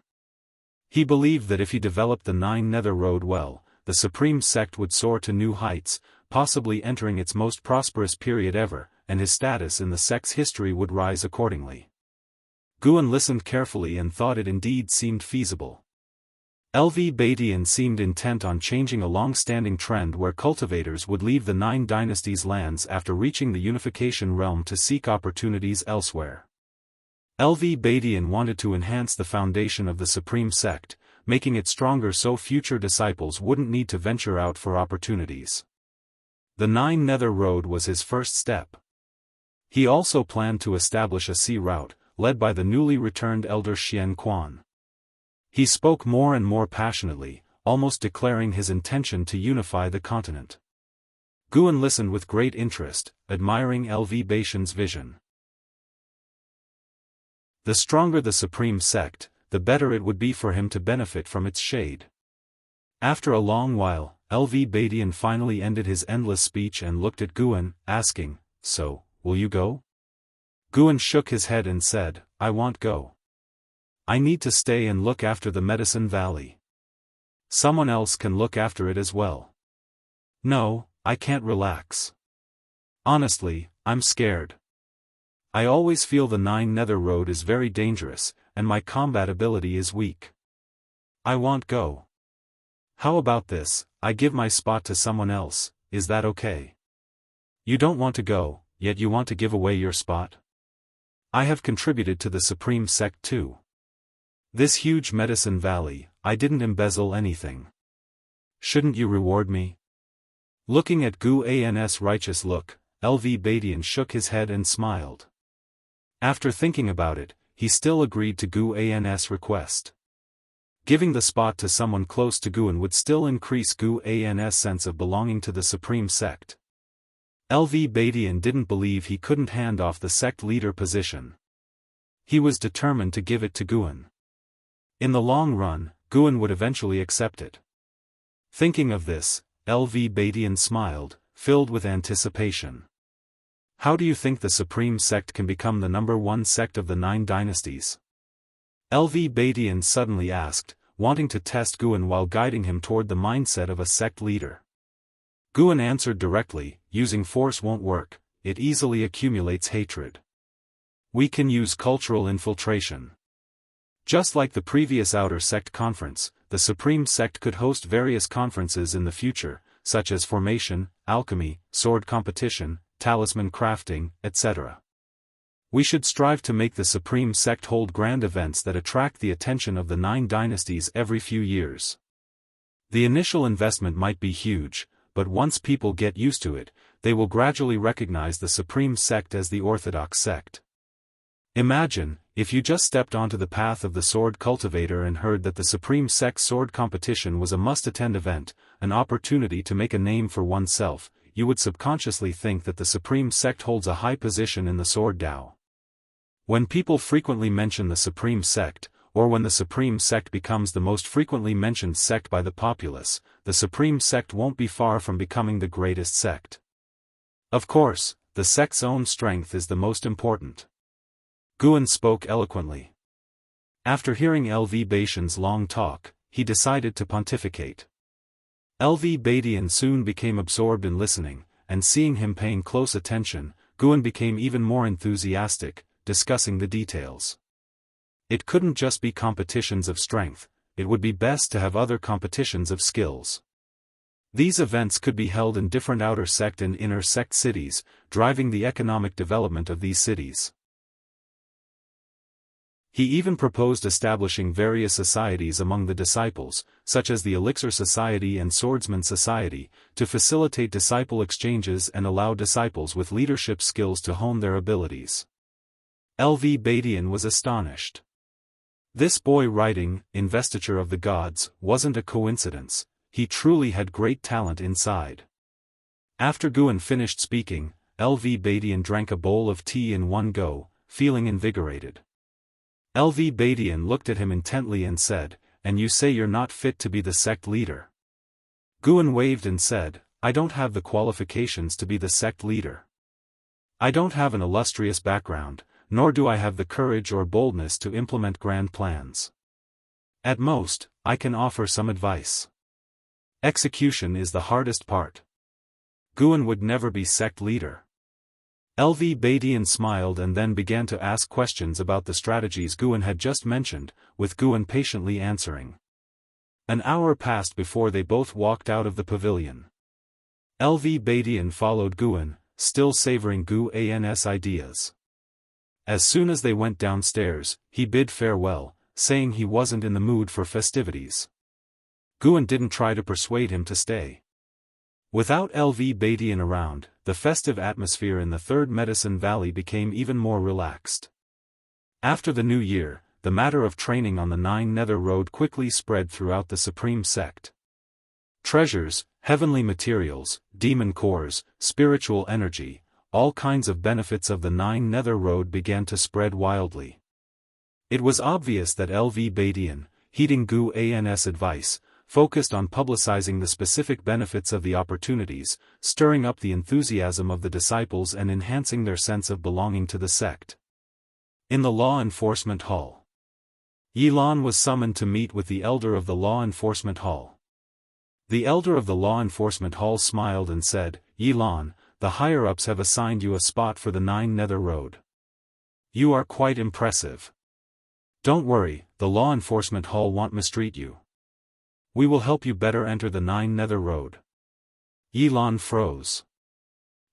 He believed that if he developed the 9 Nether Road well, the Supreme Sect would soar to new heights, possibly entering its most prosperous period ever, and his status in the sect's history would rise accordingly. Guan listened carefully and thought it indeed seemed feasible. LV Badian seemed intent on changing a long-standing trend where cultivators would leave the 9 dynasties' lands after reaching the unification realm to seek opportunities elsewhere. LV Badian wanted to enhance the foundation of the Supreme Sect, making it stronger so future disciples wouldn't need to venture out for opportunities. The 9 Nether Road was his first step. He also planned to establish a sea route, led by the newly returned elder Xian Quan. He spoke more and more passionately, almost declaring his intention to unify the continent. Guan listened with great interest, admiring LV Badian's vision. The stronger the Supreme Sect, the better it would be for him to benefit from its shade. After a long while, LV Badian finally ended his endless speech and looked at Guan, asking, "So, will you go?" Guan shook his head and said, "I won't go. I need to stay and look after the Medicine Valley. Someone else can look after it as well. No, I can't relax. Honestly, I'm scared. I always feel the 9 Nether Road is very dangerous, and my combat ability is weak. I won't go. How about this, I give my spot to someone else, is that okay? You don't want to go, yet you want to give away your spot? I have contributed to the Supreme Sect too. This huge Medicine Valley, I didn't embezzle anything. Shouldn't you reward me?" Looking at Gu An's righteous look, LV Badian shook his head and smiled. After thinking about it, he still agreed to Gu An's request. Giving the spot to someone close to Guan would still increase Gu An's sense of belonging to the Supreme Sect. LV Badian didn't believe he couldn't hand off the sect leader position. He was determined to give it to Guan. In the long run, Guan would eventually accept it. Thinking of this, LV Badian smiled, filled with anticipation. How do you think the Supreme Sect can become the #1 sect of the 9 dynasties? LV Badian suddenly asked, wanting to test Guan while guiding him toward the mindset of a sect leader. Guan answered directly, "Using force won't work, it easily accumulates hatred. We can use cultural infiltration." Just like the previous Outer Sect conference, the Supreme Sect could host various conferences in the future, such as formation, alchemy, sword competition, talisman crafting, etc. We should strive to make the Supreme Sect hold grand events that attract the attention of the 9 dynasties every few years. The initial investment might be huge, but once people get used to it, they will gradually recognize the Supreme Sect as the orthodox sect. Imagine, if you just stepped onto the path of the sword cultivator and heard that the Supreme Sect sword competition was a must-attend event, an opportunity to make a name for oneself, you would subconsciously think that the Supreme Sect holds a high position in the sword Dao. When people frequently mention the Supreme Sect, or when the Supreme Sect becomes the most frequently mentioned sect by the populace, the Supreme Sect won't be far from becoming the greatest sect. Of course, the sect's own strength is the most important. Guan spoke eloquently. After hearing LV Badian's long talk, he decided to pontificate. LV Badian soon became absorbed in listening, and seeing him paying close attention, Guan became even more enthusiastic, discussing the details. It couldn't just be competitions of strength, it would be best to have other competitions of skills. These events could be held in different outer sect and inner sect cities, driving the economic development of these cities. He even proposed establishing various societies among the disciples, such as the Elixir Society and Swordsman Society, to facilitate disciple exchanges and allow disciples with leadership skills to hone their abilities. LV Badian was astonished. This boy writing, Investiture of the Gods, wasn't a coincidence, he truly had great talent inside. After Guan finished speaking, LV Badian drank a bowl of tea in one go, feeling invigorated. LV Badian looked at him intently and said, "And you say you're not fit to be the sect leader?" Guan waved and said, "I don't have the qualifications to be the sect leader. I don't have an illustrious background, nor do I have the courage or boldness to implement grand plans. At most, I can offer some advice. Execution is the hardest part. Guan would never be sect leader." LV Badian smiled and then began to ask questions about the strategies Guan had just mentioned, with Guan patiently answering. An hour passed before they both walked out of the pavilion. LV Badian followed Guan, still savoring Guan's ideas. As soon as they went downstairs, he bid farewell, saying he wasn't in the mood for festivities. Guan didn't try to persuade him to stay. Without LV Badian around, the festive atmosphere in the Third Medicine Valley became even more relaxed. After the new year, the matter of training on the Nine Nether Road quickly spread throughout the Supreme Sect. Treasures, heavenly materials, demon cores, spiritual energy, all kinds of benefits of the Nine Nether Road began to spread wildly. It was obvious that LV Badian, heeding Guan's advice, focused on publicizing the specific benefits of the opportunities, stirring up the enthusiasm of the disciples and enhancing their sense of belonging to the sect. In the Law Enforcement Hall, Yilan was summoned to meet with the elder of the Law Enforcement Hall. The elder of the Law Enforcement Hall smiled and said, "Yilan, the higher-ups have assigned you a spot for the Nine Nether Road. You are quite impressive. Don't worry, the Law Enforcement Hall won't mistreat you. We will help you better enter the Nine Nether Road." Yilan froze.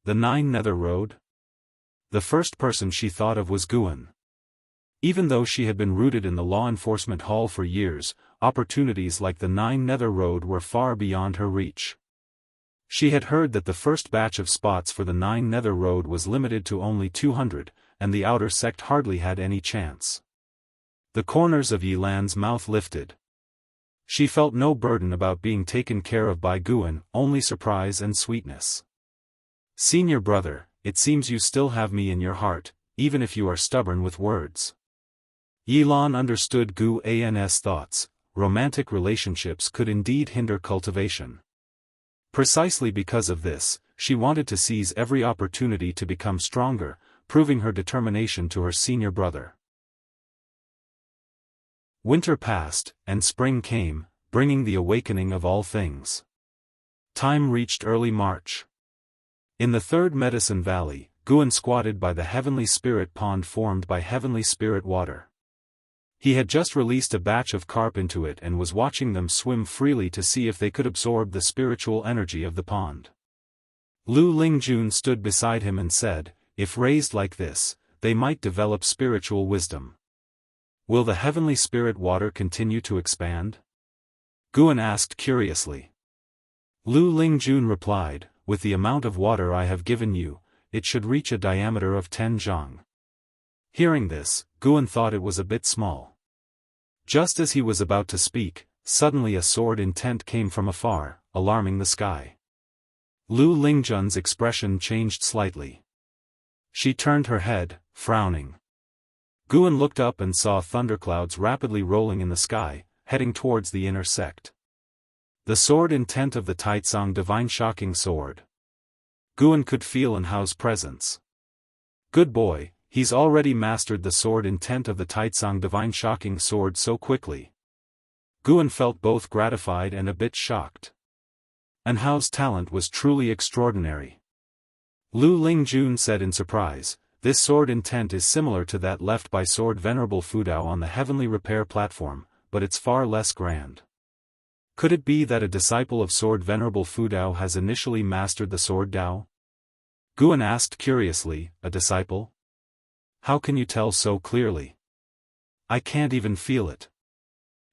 The Nine Nether Road? The first person she thought of was Guan. Even though she had been rooted in the Law Enforcement Hall for years, opportunities like the Nine Nether Road were far beyond her reach. She had heard that the first batch of spots for the Nine Nether Road was limited to only 200, and the outer sect hardly had any chance. The corners of Yilan's mouth lifted. She felt no burden about being taken care of by Guan, only surprise and sweetness. "Senior brother, it seems you still have me in your heart, even if you are stubborn with words." Yilan understood Guan's thoughts. Romantic relationships could indeed hinder cultivation. Precisely because of this, she wanted to seize every opportunity to become stronger, proving her determination to her senior brother. Winter passed, and spring came, bringing the awakening of all things. Time reached early March. In the Third Medicine Valley, Guan squatted by the Heavenly Spirit Pond formed by Heavenly Spirit water. He had just released a batch of carp into it and was watching them swim freely to see if they could absorb the spiritual energy of the pond. Lu Lingjun stood beside him and said, "If raised like this, they might develop spiritual wisdom. Will the Heavenly Spirit water continue to expand?" Guan asked curiously. Lu Lingjun replied, "With the amount of water I have given you, it should reach a diameter of 10 zhang." Hearing this, Guan thought it was a bit small. Just as he was about to speak, suddenly a sword intent came from afar, alarming the sky. Lu Lingjun's expression changed slightly. She turned her head, frowning. Guan looked up and saw thunderclouds rapidly rolling in the sky, heading towards the inner sect. The sword intent of the Taicang Divine shocking sword. Guan could feel Enhao's presence. Good boy, he's already mastered the sword intent of the Taicang Divine shocking sword so quickly. Guan felt both gratified and a bit shocked. And Hao's talent was truly extraordinary. Lu Lingjun said in surprise, "This sword intent is similar to that left by Sword Venerable Fudao on the Heavenly Repair platform, but it's far less grand. Could it be that a disciple of Sword Venerable Fudao has initially mastered the Sword Dao?" Guan asked curiously, "A disciple? How can you tell so clearly? I can't even feel it."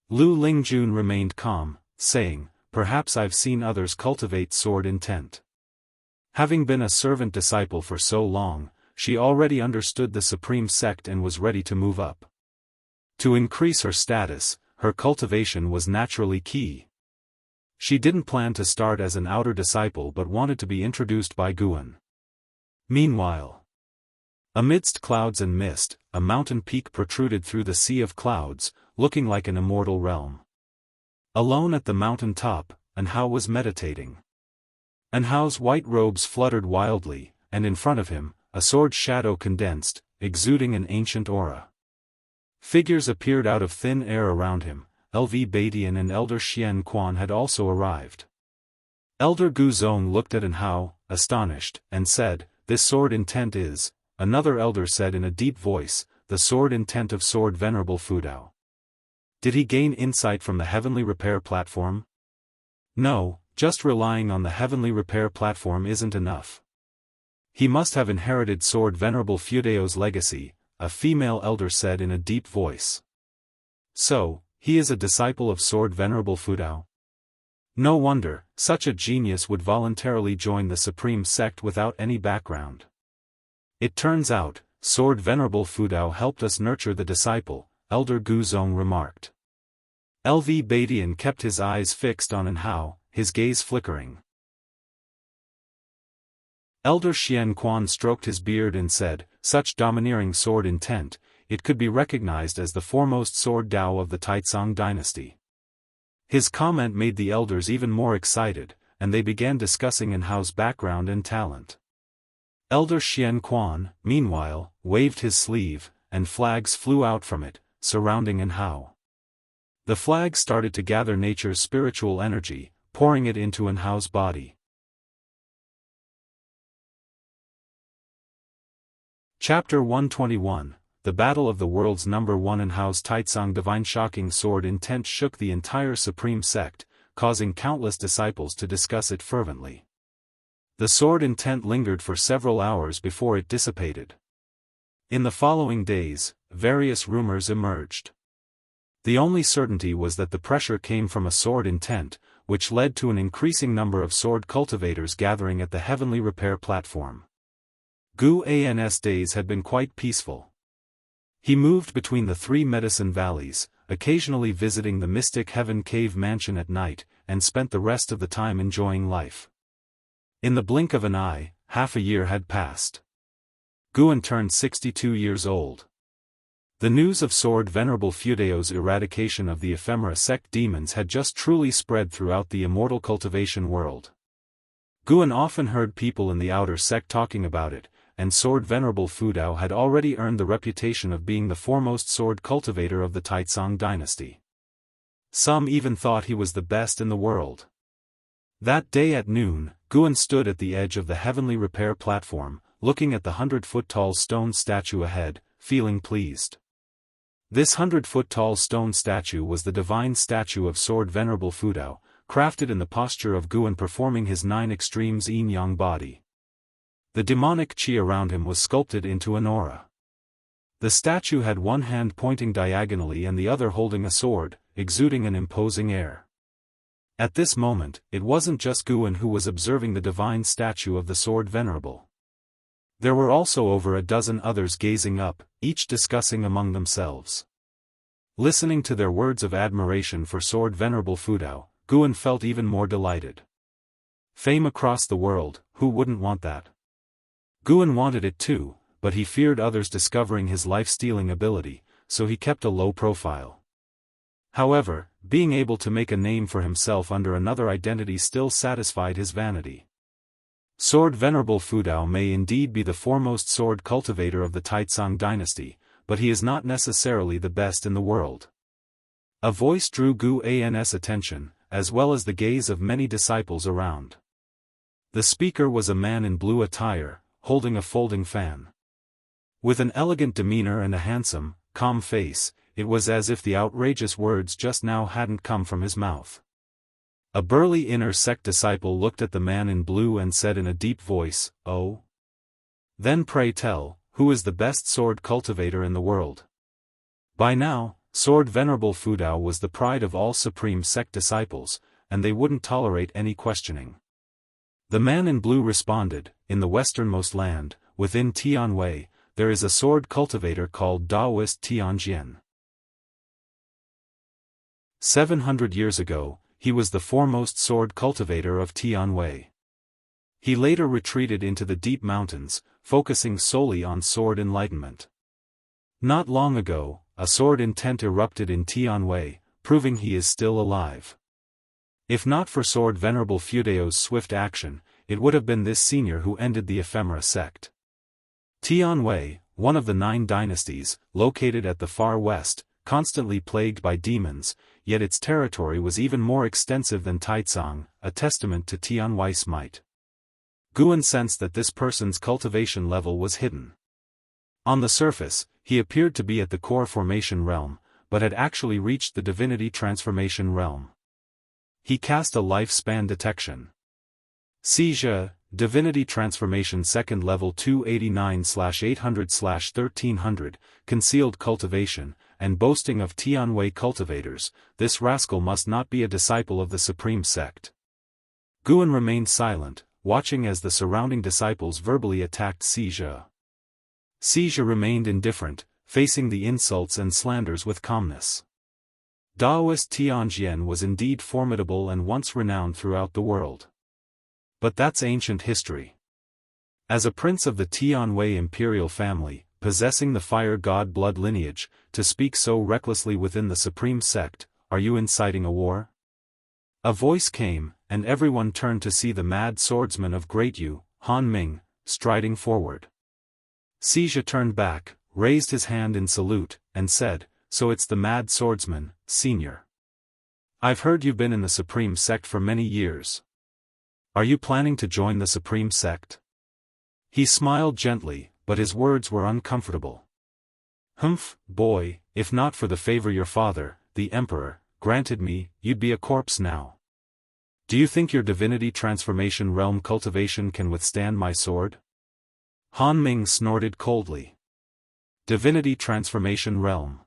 Lu Lingjun remained calm, saying, "Perhaps I've seen others cultivate sword intent." Having been a servant disciple for so long, she already understood the supreme sect and was ready to move up. To increase her status, her cultivation was naturally key. She didn't plan to start as an outer disciple but wanted to be introduced by Guan. Meanwhile, amidst clouds and mist, a mountain peak protruded through the sea of clouds, looking like an immortal realm. Alone at the mountain top, Anhao was meditating. Anhao's white robes fluttered wildly, and in front of him, a sword shadow condensed, exuding an ancient aura. Figures appeared out of thin air around him. LV Badian and Elder Xian Quan had also arrived. Elder Gu Zong looked at Anhao, astonished, and said, "This sword intent is," another elder said in a deep voice, "the sword intent of Sword Venerable Fudao. Did he gain insight from the Heavenly Repair platform? No, just relying on the Heavenly Repair platform isn't enough. He must have inherited Sword Venerable Fudao's legacy," a female elder said in a deep voice. "So, he is a disciple of Sword Venerable Fudao? No wonder, such a genius would voluntarily join the Supreme Sect without any background. It turns out, Sword Venerable Fudao helped us nurture the disciple," Elder Gu Zong remarked. LV Badian kept his eyes fixed on Anhao, his gaze flickering. Elder Xian Quan stroked his beard and said, "Such domineering sword intent, it could be recognized as the foremost sword Dao of the Taicang dynasty." His comment made the elders even more excited, and they began discussing Anhao's background and talent. Elder Xian Quan, meanwhile, waved his sleeve, and flags flew out from it, surrounding Anhao. The flag started to gather nature's spiritual energy, pouring it into Anhao's body. Chapter 121, The Battle of the World's Number 1. Anhao's Taicang Divine shocking sword intent shook the entire Supreme Sect, causing countless disciples to discuss it fervently. The sword intent lingered for several hours before it dissipated. In the following days, various rumors emerged. The only certainty was that the pressure came from a sword intent, which led to an increasing number of sword cultivators gathering at the Heavenly Repair platform. Gu An's days had been quite peaceful. He moved between the three medicine valleys, occasionally visiting the Mystic Heaven Cave mansion at night, and spent the rest of the time enjoying life. In the blink of an eye, half a year had passed. Guan turned 62 years old. The news of Sword Venerable Fudao's eradication of the ephemera sect demons had just truly spread throughout the immortal cultivation world. Guan often heard people in the outer sect talking about it, and Sword Venerable Fudao had already earned the reputation of being the foremost sword cultivator of the Taicang dynasty. Some even thought he was the best in the world. That day at noon, Guan stood at the edge of the Heavenly Repair platform, looking at the 100-foot-tall stone statue ahead, feeling pleased. This 100-foot-tall stone statue was the divine statue of Sword Venerable Fudao, crafted in the posture of Guan performing his 9 extremes yin-yang body. The demonic qi around him was sculpted into an aura. The statue had one hand pointing diagonally and the other holding a sword, exuding an imposing air. At this moment, it wasn't just Guan who was observing the divine statue of the Sword Venerable. There were also over a dozen others gazing up, each discussing among themselves. Listening to their words of admiration for Sword Venerable Fudao, Guan felt even more delighted. Fame across the world, who wouldn't want that? Guan wanted it too, but he feared others discovering his life-stealing ability, so he kept a low profile. However, being able to make a name for himself under another identity still satisfied his vanity. Sword Venerable Fudao may indeed be the foremost sword cultivator of the Taicang dynasty, but he is not necessarily the best in the world. A voice drew Gu An's attention, as well as the gaze of many disciples around. The speaker was a man in blue attire, holding a folding fan. With an elegant demeanor and a handsome, calm face, it was as if the outrageous words just now hadn't come from his mouth. A burly inner sect disciple looked at the man in blue and said in a deep voice, "Oh? Then pray tell, who is the best sword cultivator in the world?" By now, Sword Venerable Fudao was the pride of all Supreme Sect disciples, and they wouldn't tolerate any questioning. The man in blue responded, "In the westernmost land, within Tianwei, there is a sword cultivator called Daoist Tianjian. 700 years ago, he was the foremost sword cultivator of Tianwei. He later retreated into the deep mountains, focusing solely on sword enlightenment. Not long ago, a sword intent erupted in Tianwei, proving he is still alive. If not for Sword Venerable Fudao's swift action, it would have been this senior who ended the ephemera sect. Tianwei, one of the 9 dynasties, located at the far west, constantly plagued by demons, yet its territory was even more extensive than Taicang, a testament to Tianwei's might. Guan sensed that this person's cultivation level was hidden. On the surface, he appeared to be at the core formation realm, but had actually reached the divinity transformation realm. He cast a lifespan detection. Xia, Divinity Transformation 2nd Level 289/800/1300, Concealed Cultivation, and boasting of Tianwei cultivators, this rascal must not be a disciple of the Supreme Sect. Guan remained silent, watching as the surrounding disciples verbally attacked Xia. Xia remained indifferent, facing the insults and slanders with calmness. Daoist Tianjian was indeed formidable and once renowned throughout the world. But that's ancient history. As a prince of the Tianwei imperial family, possessing the fire god blood lineage, to speak so recklessly within the Supreme Sect, are you inciting a war? A voice came, and everyone turned to see the mad swordsman of Great Yu, Han Ming, striding forward. Xia turned back, raised his hand in salute, and said, "So it's the mad swordsman, senior. I've heard you've been in the Supreme Sect for many years. Are you planning to join the Supreme Sect?" He smiled gently, but his words were uncomfortable. "Humph, boy, if not for the favor your father, the Emperor, granted me, you'd be a corpse now. Do you think your divinity transformation realm cultivation can withstand my sword?" Han Ming snorted coldly. Divinity transformation realm.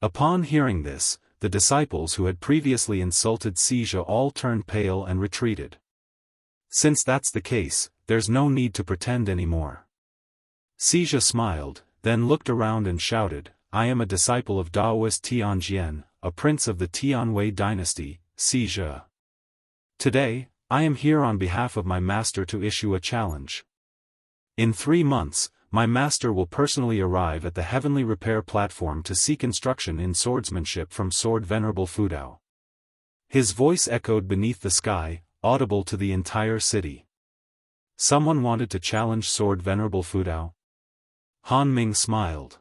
Upon hearing this, the disciples who had previously insulted Xia all turned pale and retreated. Since that's the case, there's no need to pretend anymore. Xia smiled, then looked around and shouted, "I am a disciple of Daoist Tianjian, a prince of the Tianwei dynasty, Xia. Today, I am here on behalf of my master to issue a challenge. In 3 months, my master will personally arrive at the heavenly repair platform to seek instruction in swordsmanship from Sword Venerable Fudao." His voice echoed beneath the sky, audible to the entire city. Someone wanted to challenge Sword Venerable Fudao? Han Ming smiled.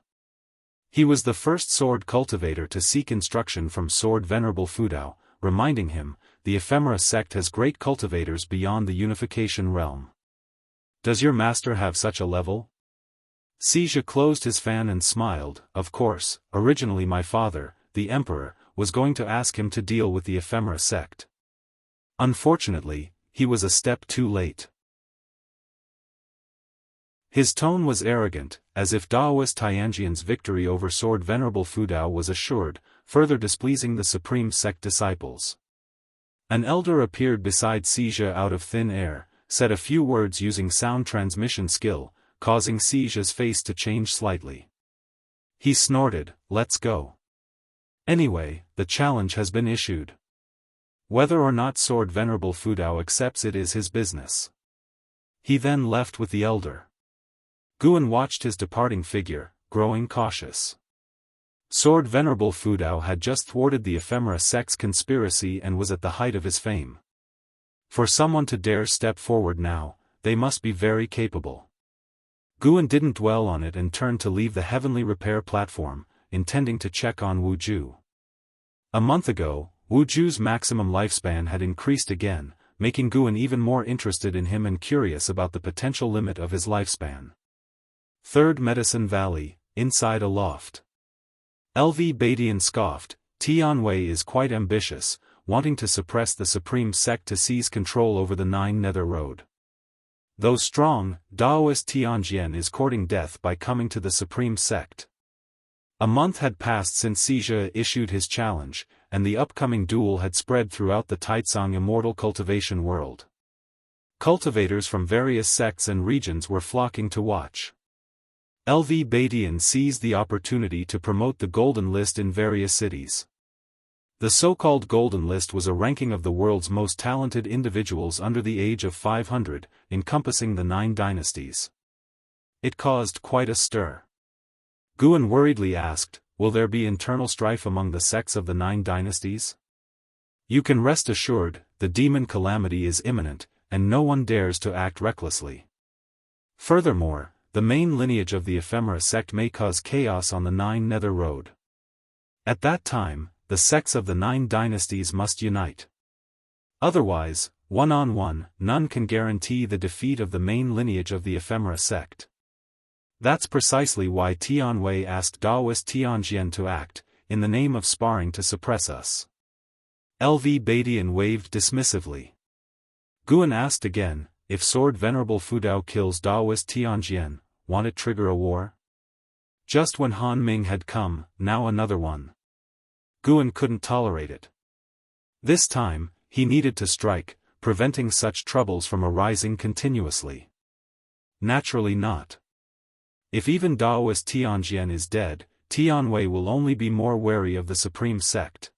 He was the first sword cultivator to seek instruction from Sword Venerable Fudao, reminding him, the ephemera sect has great cultivators beyond the unification realm. "Does your master have such a level?" Xia closed his fan and smiled. "Of course, originally my father, the Emperor, was going to ask him to deal with the ephemera sect. Unfortunately, he was a step too late." His tone was arrogant, as if Daoist Tianjian's victory over Sword Venerable Fudao was assured, further displeasing the Supreme Sect disciples. An elder appeared beside Xia out of thin air, said a few words using sound transmission skill, causing Xia's face to change slightly. He snorted, "Let's go. Anyway, the challenge has been issued. Whether or not Sword Venerable Fudao accepts it is his business." He then left with the elder. Guan watched his departing figure, growing cautious. Sword Venerable Fudao had just thwarted the ephemera sect's conspiracy and was at the height of his fame. For someone to dare step forward now, they must be very capable. Guan didn't dwell on it and turned to leave the heavenly repair platform, intending to check on Wu Ju. A month ago, Wu Ju's maximum lifespan had increased again, making Guan even more interested in him and curious about the potential limit of his lifespan. Third Medicine Valley, inside a loft. LV Badian scoffed, Tianwei is quite ambitious, wanting to suppress the supreme sect to seize control over the Nine Nether Road. Though strong, Daoist Tianjian is courting death by coming to the supreme sect. A month had passed since Xijia issued his challenge, and the upcoming duel had spread throughout the Taicang Immortal cultivation world. Cultivators from various sects and regions were flocking to watch. LV Badian seized the opportunity to promote the Golden List in various cities. The so-called Golden List was a ranking of the world's most talented individuals under the age of 500, encompassing the 9 dynasties. It caused quite a stir. Guan worriedly asked, will there be internal strife among the sects of the 9 dynasties? You can rest assured, the demon calamity is imminent, and no one dares to act recklessly. Furthermore, the main lineage of the ephemera sect may cause chaos on the Nine Nether Road. At that time, the sects of the 9 dynasties must unite. Otherwise, one-on-one, none can guarantee the defeat of the main lineage of the ephemera sect. That's precisely why Tianwei asked Daoist Tianjian to act, in the name of sparring to suppress us. LV Badian waved dismissively. Guan asked again, if Sword Venerable Fudao kills Daoist Tianjian, won't it trigger a war? Just when Han Ming had come, now another one. Guan couldn't tolerate it. This time, he needed to strike, preventing such troubles from arising continuously. Naturally not. If even Daoist Tianjian is dead, Tianwei will only be more wary of the supreme sect.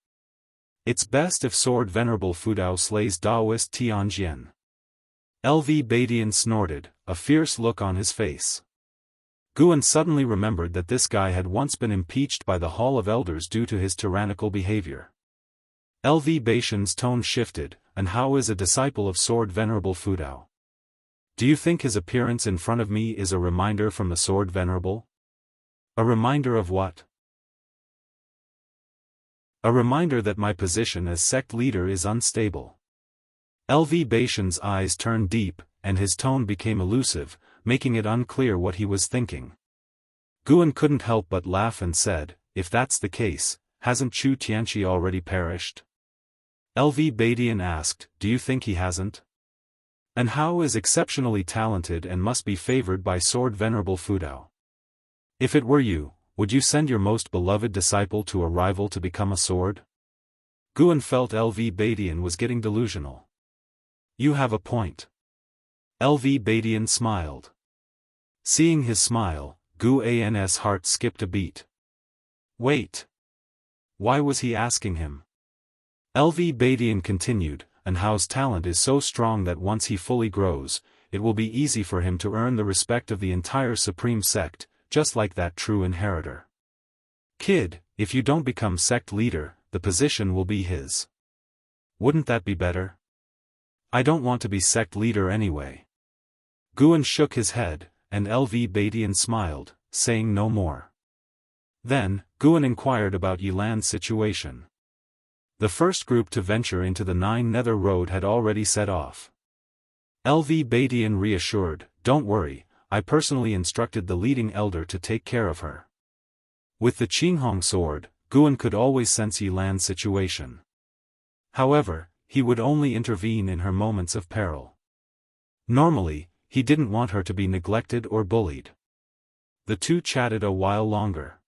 It's best if Sword Venerable Fudao slays Daoist Tianjian. LV Badian snorted, a fierce look on his face. Guan suddenly remembered that this guy had once been impeached by the Hall of Elders due to his tyrannical behavior. LV Badian's tone shifted, and how is a disciple of Sword Venerable Fudao? Do you think his appearance in front of me is a reminder from the Sword Venerable? A reminder of what? A reminder that my position as sect leader is unstable. LV Badian's eyes turned deep, and his tone became elusive, making it unclear what he was thinking. Guan couldn't help but laugh and said, if that's the case, hasn't Chu Tianqi already perished? LV Badian asked, do you think he hasn't? And Hao is exceptionally talented and must be favored by Sword Venerable Fudao. If it were you, would you send your most beloved disciple to a rival to become a sword? Guan felt LV Badian was getting delusional. You have a point. LV Badian smiled. Seeing his smile, Guan's heart skipped a beat. Wait. Why was he asking him? LV Badian continued, and Hao's talent is so strong that once he fully grows, it will be easy for him to earn the respect of the entire supreme sect, just like that true inheritor. Kid, if you don't become sect leader, the position will be his. Wouldn't that be better? I don't want to be sect leader anyway. Guan shook his head, and LV Badian smiled, saying no more. Then, Guan inquired about Yilan's situation. The first group to venture into the Nine Nether Road had already set off. LV Badian reassured, don't worry, I personally instructed the leading elder to take care of her. With the Qinghong sword, Guan could always sense Yilan's situation. However, he would only intervene in her moments of peril. Normally, he didn't want her to be neglected or bullied. The two chatted a while longer.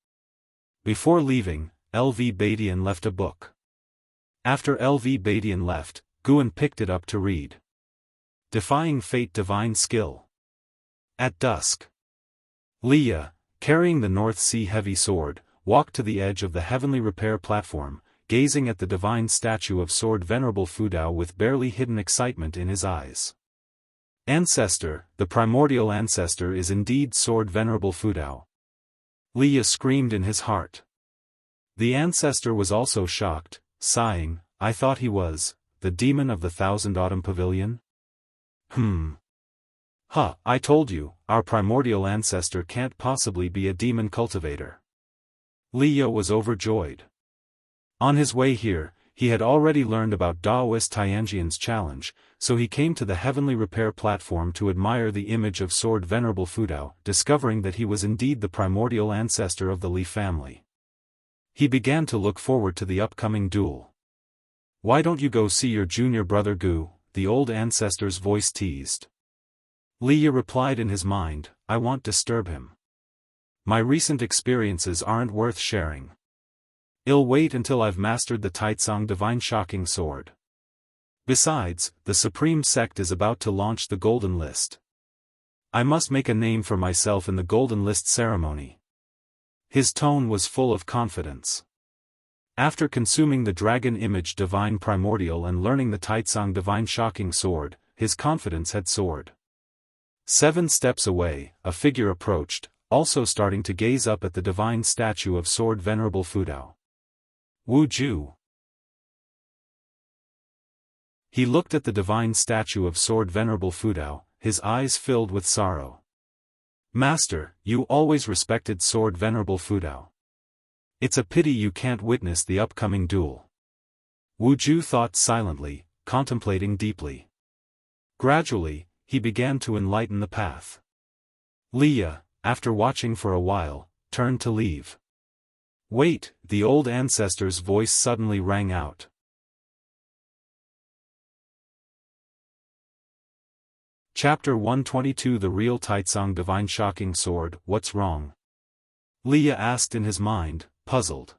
Before leaving, LV Badian left a book. After LV Badian left, Guan picked it up to read. Defying Fate Divine Skill. At dusk. Leah, carrying the North Sea heavy sword, walked to the edge of the heavenly repair platform, gazing at the divine statue of Sword Venerable Fudao with barely hidden excitement in his eyes. Ancestor, the primordial ancestor is indeed Sword Venerable Fudao. Leah screamed in his heart. The ancestor was also shocked, sighing, I thought he was, the demon of the Thousand Autumn Pavilion? I told you, our primordial ancestor can't possibly be a demon cultivator. Leah was overjoyed. On his way here, he had already learned about Daoist Tianjian's challenge, so he came to the heavenly repair platform to admire the image of sword Venerable Fudao, discovering that he was indeed the primordial ancestor of the Li family. He began to look forward to the upcoming duel. "Why don't you go see your junior brother Gu?" the old ancestor's voice teased. Li replied in his mind, "I won't disturb him. My recent experiences aren't worth sharing. I'll wait until I've mastered the Taicang Divine shocking sword. Besides, the Supreme Sect is about to launch the Golden List. I must make a name for myself in the Golden List ceremony." His tone was full of confidence. After consuming the Dragon Image Divine Primordial and learning the Taicang Divine shocking sword, his confidence had soared. 7 steps away, a figure approached, also starting to gaze up at the divine statue of sword Venerable Fudao. Wu Ju. He looked at the divine statue of sword Venerable Fudao, his eyes filled with sorrow. "Master, you always respected sword Venerable Fudao. It's a pity you can't witness the upcoming duel." Wu Ju thought silently, contemplating deeply. Gradually, he began to enlighten the path. Li, after watching for a while, turned to leave. "Wait," the old ancestor's voice suddenly rang out. Chapter 122 The Real Taicang Divine Shocking Sword, What's Wrong? Li asked in his mind, puzzled.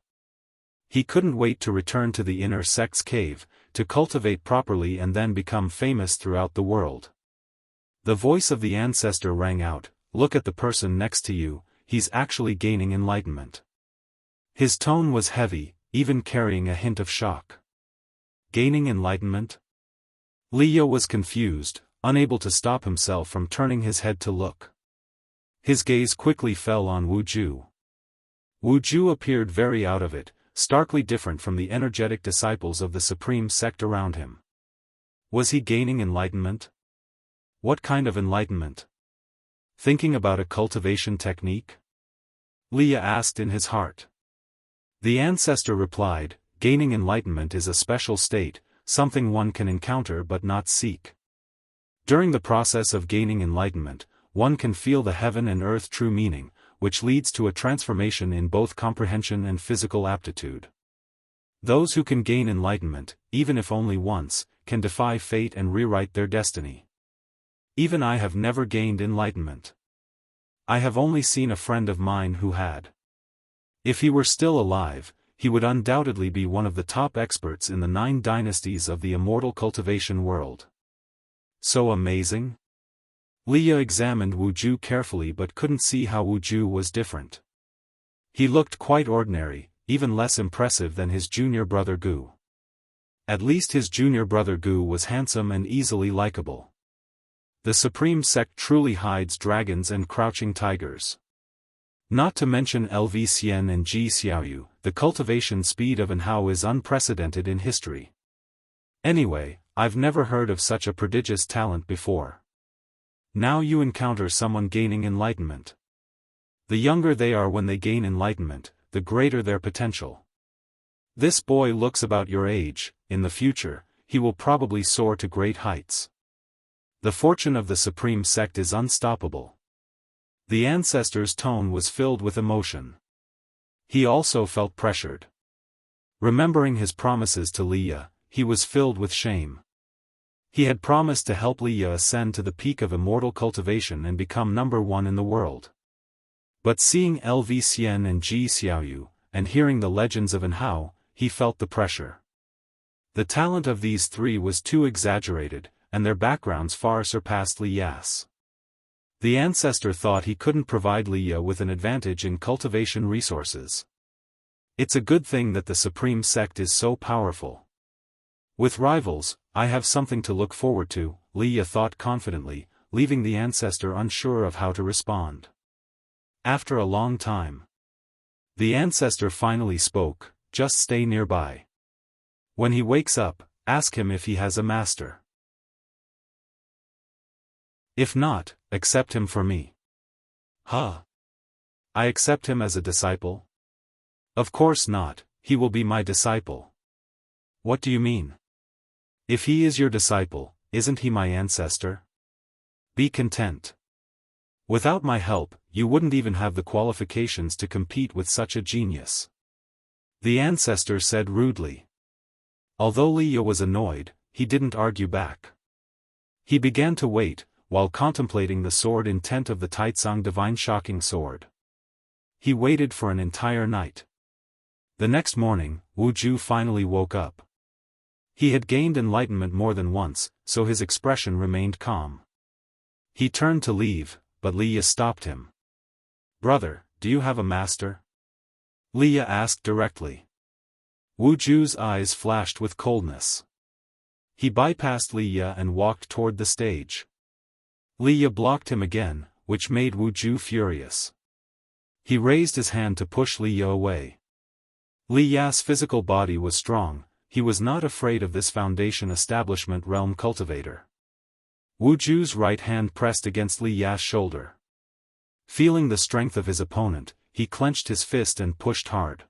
He couldn't wait to return to the inner sect's cave, to cultivate properly and then become famous throughout the world. The voice of the ancestor rang out, "Look at the person next to you, he's actually gaining enlightenment." His tone was heavy, even carrying a hint of shock. Gaining enlightenment? Li was confused, unable to stop himself from turning his head to look. His gaze quickly fell on Wu Ju. Wu Ju appeared very out of it, starkly different from the energetic disciples of the Supreme Sect around him. Was he gaining enlightenment? What kind of enlightenment? Thinking about a cultivation technique? Li asked in his heart. The ancestor replied, "Gaining enlightenment is a special state, something one can encounter but not seek. During the process of gaining enlightenment, one can feel the heaven and earth true meaning, which leads to a transformation in both comprehension and physical aptitude. Those who can gain enlightenment, even if only once, can defy fate and rewrite their destiny. Even I have never gained enlightenment. I have only seen a friend of mine who had. If he were still alive, he would undoubtedly be one of the top experts in the 9 dynasties of the immortal cultivation world." So amazing? Li examined Wu Ju carefully but couldn't see how Wu Ju was different. He looked quite ordinary, even less impressive than his junior brother Gu. At least his junior brother Gu was handsome and easily likable. The Supreme Sect truly hides dragons and crouching tigers. Not to mention LV Xian and Ji Xiaoyu, the cultivation speed of Anhao is unprecedented in history. Anyway, I've never heard of such a prodigious talent before. Now you encounter someone gaining enlightenment. The younger they are when they gain enlightenment, the greater their potential. This boy looks about your age. In the future, he will probably soar to great heights. The fortune of the Supreme Sect is unstoppable." The ancestor's tone was filled with emotion. He also felt pressured. Remembering his promises to Li, he was filled with shame. He had promised to help Li ascend to the peak of immortal cultivation and become number 1 in the world. But seeing LV Xian and Ji Xiaoyu, and hearing the legends of Anhao, he felt the pressure. The talent of these 3 was too exaggerated, and their backgrounds far surpassed Li Ya's. The ancestor thought he couldn't provide Li with an advantage in cultivation resources. It's a good thing that the Supreme Sect is so powerful. With rivals, I have something to look forward to, Li thought confidently, leaving the ancestor unsure of how to respond. After a long time, the ancestor finally spoke, "Just stay nearby. When he wakes up, ask him if he has a master. If not, accept him for me." "Huh? I accept him as a disciple?" "Of course not, he will be my disciple." What do you mean? If he is your disciple, isn't he my ancestor? Be content. Without my help, you wouldn't even have the qualifications to compete with such a genius. The ancestor said rudely. Although Liya was annoyed, he didn't argue back. He began to wait, while contemplating the sword intent of the Taicang Divine shocking sword. He waited for an entire night. The next morning, Wuju finally woke up. He had gained enlightenment more than once, so his expression remained calm. He turned to leave, but Liya stopped him. Brother, do you have a master? Liya asked directly. Wuju's eyes flashed with coldness. He bypassed Liya and walked toward the stage. Liya blocked him again, which made Wuju furious. He raised his hand to push Liya away. Liya's physical body was strong, he was not afraid of this Foundation Establishment realm cultivator. Wuju's right hand pressed against Liya's shoulder. Feeling the strength of his opponent, he clenched his fist and pushed hard.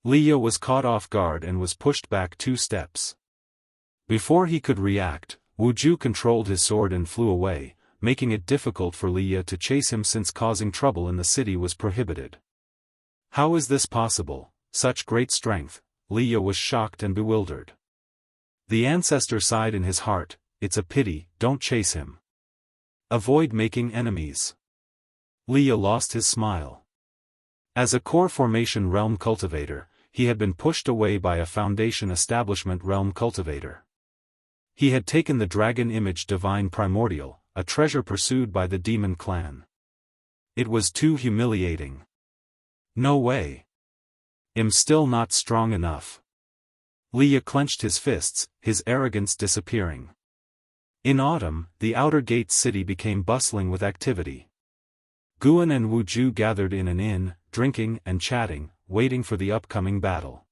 Liya was caught off guard and was pushed back 2 steps. Before he could react, Wuju controlled his sword and flew away, making it difficult for Liya to chase him since causing trouble in the city was prohibited. How is this possible, such great strength? Liya was shocked and bewildered. The ancestor sighed in his heart, it's a pity, don't chase him. Avoid making enemies. Liya lost his smile. As a core formation realm cultivator, he had been pushed away by a Foundation Establishment realm cultivator. He had taken the dragon image divine primordial, a treasure pursued by the demon clan. It was too humiliating. No way. I'm still not strong enough. Liya clenched his fists, his arrogance disappearing. In autumn, the outer gate city became bustling with activity. Guan and Wuju gathered in an inn, drinking and chatting, waiting for the upcoming battle.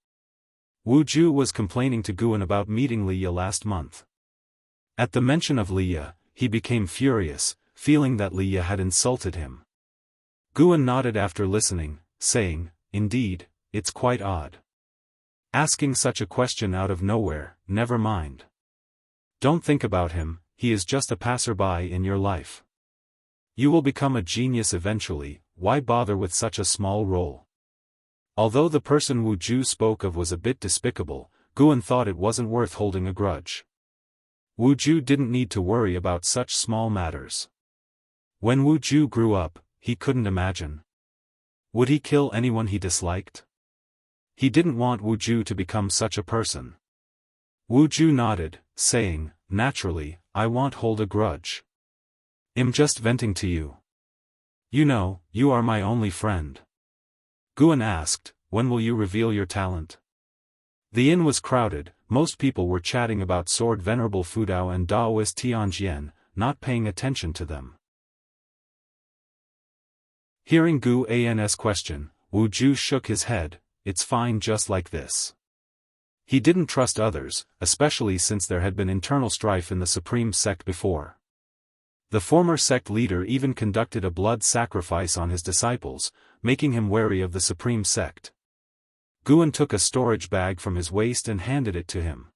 Wuju was complaining to Guan about meeting Liya last month. At the mention of Liya, he became furious, feeling that Liya had insulted him. Guan nodded after listening, saying, indeed, it's quite odd. Asking such a question out of nowhere, never mind. Don't think about him, he is just a passerby in your life. You will become a genius eventually, why bother with such a small role? Although the person Wuju spoke of was a bit despicable, Guan thought it wasn't worth holding a grudge. Wuju didn't need to worry about such small matters. When Wuju grew up, he couldn't imagine. Would he kill anyone he disliked? He didn't want Wuju to become such a person. Wuju nodded, saying, naturally, I won't hold a grudge. I'm just venting to you. You know, you are my only friend. Guan asked, when will you reveal your talent? The inn was crowded, most people were chatting about sword Venerable Fudao and Daoist Tianjian, not paying attention to them. Hearing Gu An's question, Wuju shook his head, it's fine just like this. He didn't trust others, especially since there had been internal strife in the supreme sect before. The former sect leader even conducted a blood sacrifice on his disciples, making him wary of the supreme sect. Guan took a storage bag from his waist and handed it to him.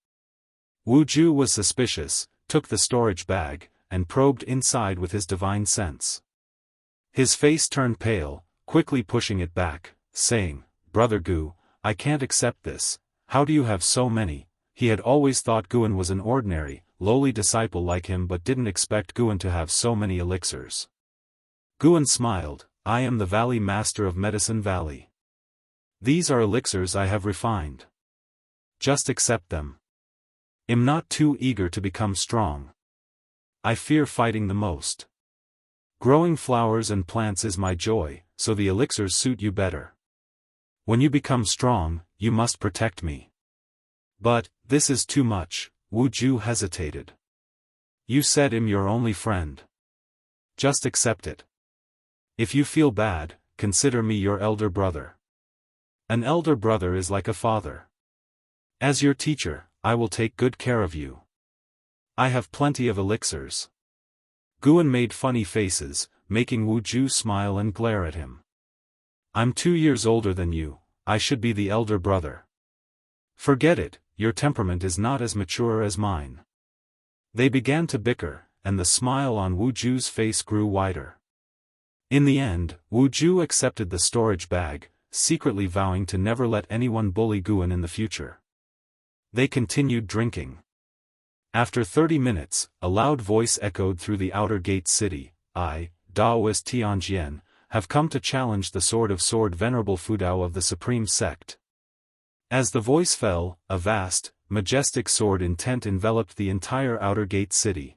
Wuju was suspicious, took the storage bag, and probed inside with his divine sense. His face turned pale, quickly pushing it back, saying, Brother Gu, I can't accept this, how do you have so many? He had always thought Guan was an ordinary, lowly disciple like him but didn't expect Guan to have so many elixirs. Guan smiled, I am the Valley Master of Medicine Valley. These are elixirs I have refined. Just accept them. I'm not too eager to become strong. I fear fighting the most. Growing flowers and plants is my joy, so the elixirs suit you better. When you become strong, you must protect me. But, this is too much, Wuju hesitated. You said I'm your only friend. Just accept it. If you feel bad, consider me your elder brother. An elder brother is like a father. As your teacher, I will take good care of you. I have plenty of elixirs. Guan made funny faces, making Wuju smile and glare at him. I'm 2 years older than you, I should be the elder brother. Forget it, your temperament is not as mature as mine." They began to bicker, and the smile on Wu Ju's face grew wider. In the end, Wu Ju accepted the storage bag, secretly vowing to never let anyone bully Guan in the future. They continued drinking. After 30 minutes, a loud voice echoed through the outer gate city. "I, Daoist Tianjian, have come to challenge the sword of sword Venerable Fudao of the Supreme Sect." As the voice fell, a vast, majestic sword intent enveloped the entire outer gate city.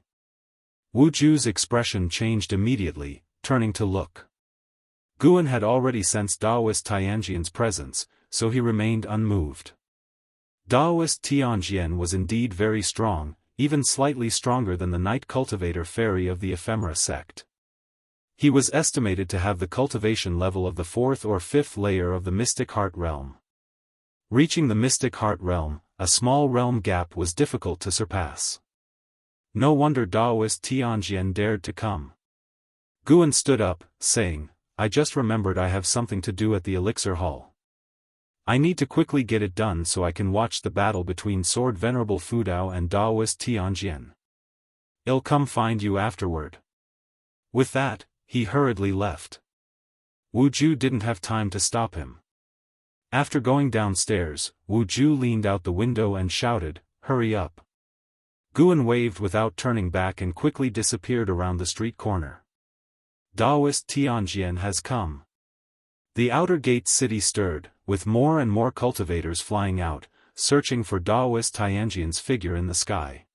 Wu Ju's expression changed immediately, turning to look. Guan had already sensed Daoist Tianjian's presence, so he remained unmoved. Daoist Tianjian was indeed very strong, even slightly stronger than the Night Cultivator Fairy of the Ephemera sect. He was estimated to have the cultivation level of the 4th or 5th layer of the Mystic Heart Realm. Reaching the Mystic Heart Realm, a small realm gap was difficult to surpass. No wonder Daoist Tianjian dared to come. Guan stood up, saying, "I just remembered I have something to do at the Elixir Hall. I need to quickly get it done so I can watch the battle between Sword Venerable Fudao and Daoist Tianjian. I'll come find you afterward." With that, he hurriedly left. Wu Ju didn't have time to stop him. After going downstairs, Wu Ju leaned out the window and shouted, "Hurry up." Guan waved without turning back and quickly disappeared around the street corner. Daoist Tianjian has come. The outer gate city stirred, with more and more cultivators flying out, searching for Daoist Tianjian's figure in the sky.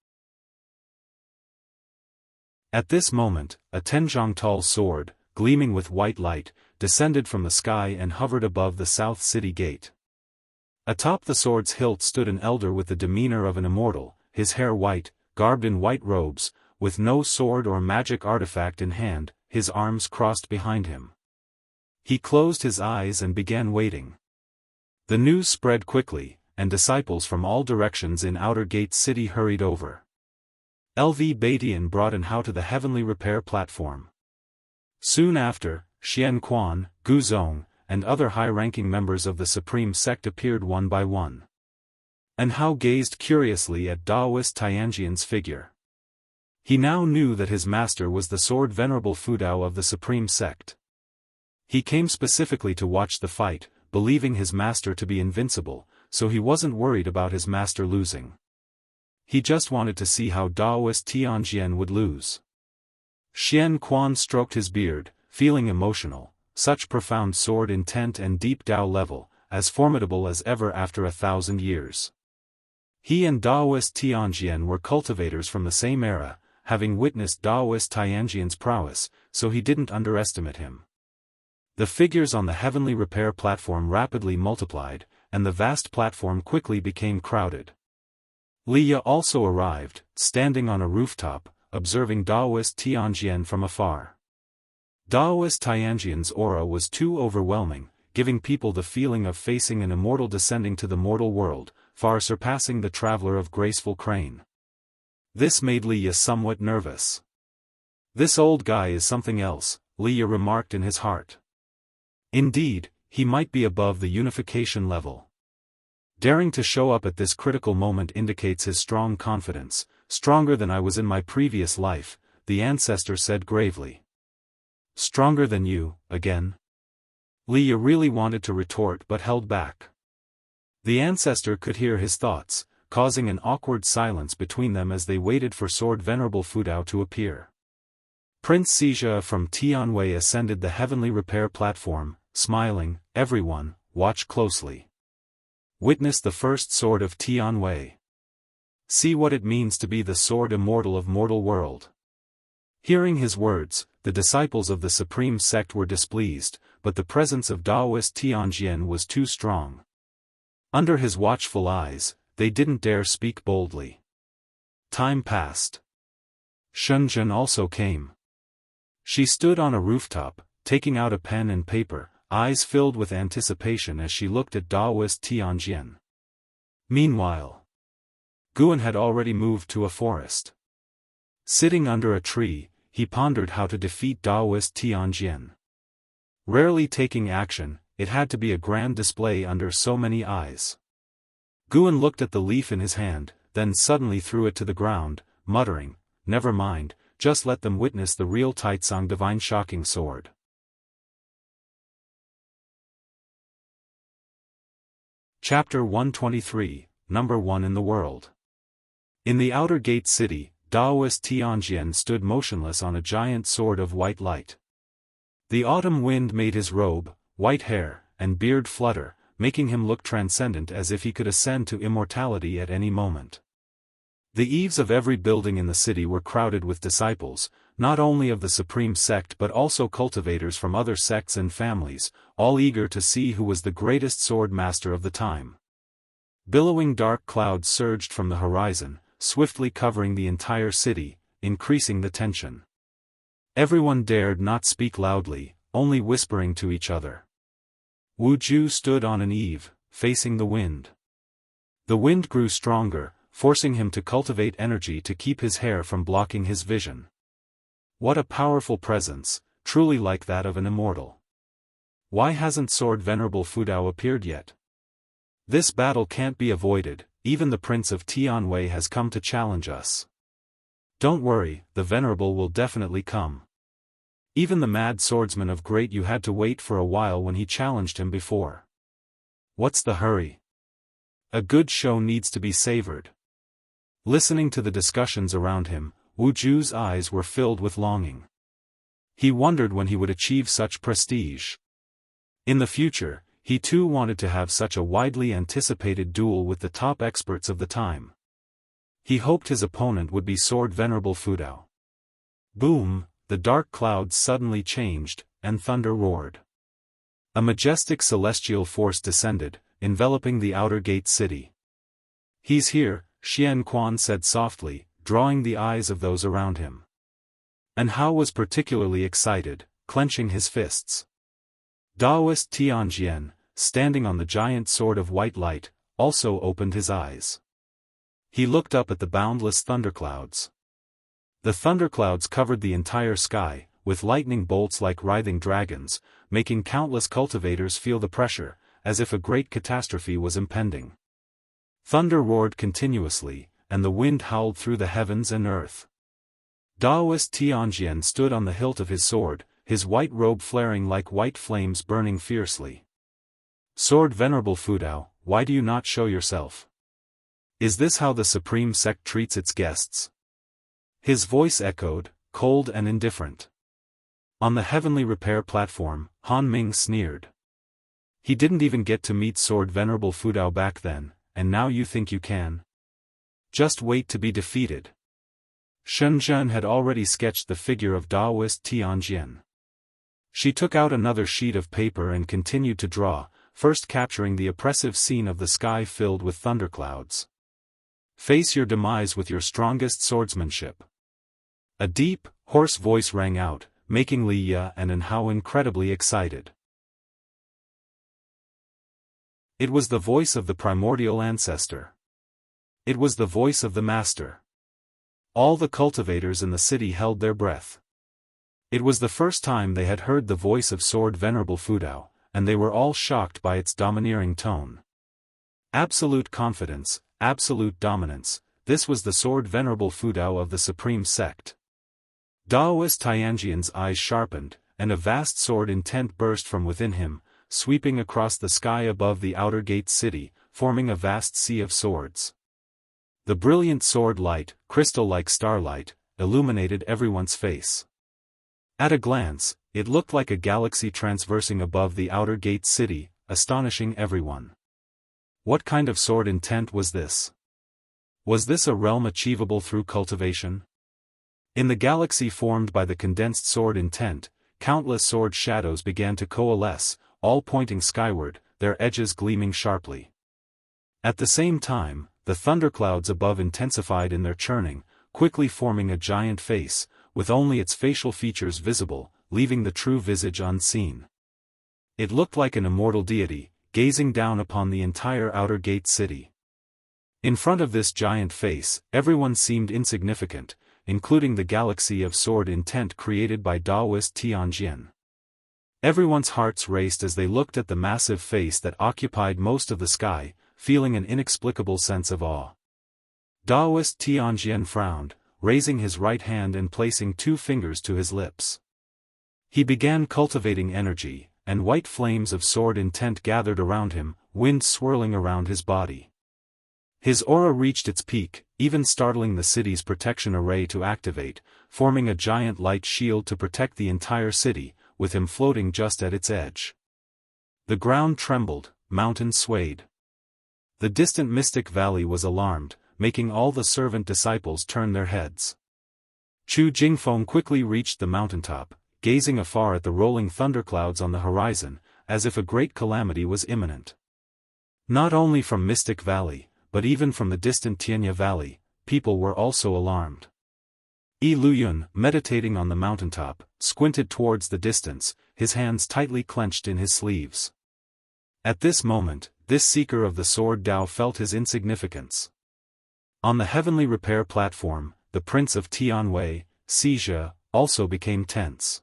At this moment, a 10-zhang tall sword, gleaming with white light, descended from the sky and hovered above the south city gate. Atop the sword's hilt stood an elder with the demeanor of an immortal, his hair white, garbed in white robes, with no sword or magic artifact in hand, his arms crossed behind him. He closed his eyes and began waiting. The news spread quickly, and disciples from all directions in Outer Gate City hurried over. LV Baidian brought An Hao to the heavenly repair platform. Soon after, Xian Quan, Gu Zong, and other high-ranking members of the Supreme Sect appeared one by one. An Hao gazed curiously at Daoist Tianjian's figure. He now knew that his master was the Sword Venerable Fudao of the Supreme Sect. He came specifically to watch the fight, believing his master to be invincible, so he wasn't worried about his master losing. He just wanted to see how Daoist Tianjian would lose. Xian Quan stroked his beard, feeling emotional, such profound sword intent and deep Dao level, as formidable as ever after 1,000 years. He and Daoist Tianjian were cultivators from the same era, having witnessed Daoist Tianjian's prowess, so he didn't underestimate him. The figures on the heavenly repair platform rapidly multiplied, and the vast platform quickly became crowded. Liya also arrived, standing on a rooftop, observing Daoist Tianjian from afar. Daoist Tianjian's aura was too overwhelming, giving people the feeling of facing an immortal descending to the mortal world, far surpassing the traveler of graceful crane. This made Liya somewhat nervous. "This old guy is something else," Liya remarked in his heart. Indeed, he might be above the unification level. Daring to show up at this critical moment indicates his strong confidence, "Stronger than I was in my previous life," the ancestor said gravely. "Stronger than you, again?" Liya really wanted to retort but held back. The ancestor could hear his thoughts, causing an awkward silence between them as they waited for Sword Venerable Fudao to appear. Prince Xijia from Tianwei ascended the heavenly repair platform, smiling, "Everyone, watch closely. Witness the first sword of Tianwei. See what it means to be the sword immortal of mortal world." Hearing his words, the disciples of the Supreme Sect were displeased, but the presence of Daoist Tianjian was too strong. Under his watchful eyes, they didn't dare speak boldly. Time passed. Shenzhen also came. She stood on a rooftop, taking out a pen and paper, eyes filled with anticipation as she looked at Daoist Tianjian. Meanwhile, Guan had already moved to a forest. Sitting under a tree, he pondered how to defeat Daoist Tianjian. Rarely taking action, it had to be a grand display under so many eyes. Guan looked at the leaf in his hand, then suddenly threw it to the ground, muttering, "Never mind, just let them witness the real Taicang Divine shocking sword." Chapter 123, Number 1 in the World. In the outer gate city, Daoist Tianjian stood motionless on a giant sword of white light. The autumn wind made his robe, white hair, and beard flutter, making him look transcendent as if he could ascend to immortality at any moment. The eaves of every building in the city were crowded with disciples, not only of the supreme sect but also cultivators from other sects and families, all eager to see who was the greatest sword master of the time. Billowing dark clouds surged from the horizon, swiftly covering the entire city, increasing the tension. Everyone dared not speak loudly, only whispering to each other. Wu Ju stood on an eave, facing the wind. The wind grew stronger, forcing him to cultivate energy to keep his hair from blocking his vision. What a powerful presence, truly like that of an immortal. Why hasn't Sword Venerable Fudao appeared yet? This battle can't be avoided, even the Prince of Tianwei has come to challenge us. Don't worry, the Venerable will definitely come. Even the mad swordsman of Great Yu had to wait for a while when he challenged him before. What's the hurry? A good show needs to be savored. Listening to the discussions around him, Wu Ju's eyes were filled with longing. He wondered when he would achieve such prestige. In the future, he too wanted to have such a widely anticipated duel with the top experts of the time. He hoped his opponent would be Sword Venerable Fudao. Boom! The dark clouds suddenly changed, and thunder roared. A majestic celestial force descended, enveloping the outer gate city. "He's here," Xian Quan said softly, drawing the eyes of those around him. And Hao was particularly excited, clenching his fists. Daoist Tianjian, standing on the giant sword of white light, also opened his eyes. He looked up at the boundless thunderclouds. The thunderclouds covered the entire sky, with lightning bolts like writhing dragons, making countless cultivators feel the pressure, as if a great catastrophe was impending. Thunder roared continuously, and the wind howled through the heavens and earth. Daoist Tianjian stood on the hilt of his sword, his white robe flaring like white flames burning fiercely. "Sword Venerable Fudao, why do you not show yourself? Is this how the Supreme Sect treats its guests?" His voice echoed, cold and indifferent. On the heavenly repair platform, Han Ming sneered. "He didn't even get to meet Sword Venerable Fudao back then, and now you think you can? Just wait to be defeated." Shenzhen had already sketched the figure of Daoist Tianjian. She took out another sheet of paper and continued to draw, first capturing the oppressive scene of the sky filled with thunderclouds. "Face your demise with your strongest swordsmanship." A deep, hoarse voice rang out, making Li Ya and An Hao incredibly excited. It was the voice of the primordial ancestor. It was the voice of the master. All the cultivators in the city held their breath. It was the first time they had heard the voice of Sword Venerable Fudao, and they were all shocked by its domineering tone. Absolute confidence, absolute dominance, this was the Sword Venerable Fudao of the Supreme Sect. Daoist Tianjian's eyes sharpened, and a vast sword intent burst from within him, sweeping across the sky above the outer gate city, forming a vast sea of swords. The brilliant sword light, crystal-like starlight, illuminated everyone's face. At a glance, it looked like a galaxy transversing above the outer gate city, astonishing everyone. What kind of sword intent was this? Was this a realm achievable through cultivation? In the galaxy formed by the condensed sword intent, countless sword shadows began to coalesce, all pointing skyward, their edges gleaming sharply. At the same time, the thunderclouds above intensified in their churning, quickly forming a giant face, with only its facial features visible, leaving the true visage unseen. It looked like an immortal deity, gazing down upon the entire outer gate city. In front of this giant face, everyone seemed insignificant, including the galaxy of sword intent created by Daoist Tianjian. Everyone's hearts raced as they looked at the massive face that occupied most of the sky, feeling an inexplicable sense of awe. Daoist Tianjian frowned, raising his right hand and placing 2 fingers to his lips. He began cultivating energy, and white flames of sword intent gathered around him, wind swirling around his body. His aura reached its peak, even startling the city's protection array to activate, forming a giant light shield to protect the entire city, with him floating just at its edge. The ground trembled, mountains swayed. The distant mystic valley was alarmed, making all the servant disciples turn their heads. Chu Jingfeng quickly reached the mountaintop, gazing afar at the rolling thunderclouds on the horizon, as if a great calamity was imminent. Not only from Mystic Valley, but even from the distant Tianya Valley, people were also alarmed. Yi Luyun, meditating on the mountaintop, squinted towards the distance, his hands tightly clenched in his sleeves. At this moment, this seeker of the sword Dao felt his insignificance. On the heavenly repair platform, the Prince of Tianwei, Xia, also became tense.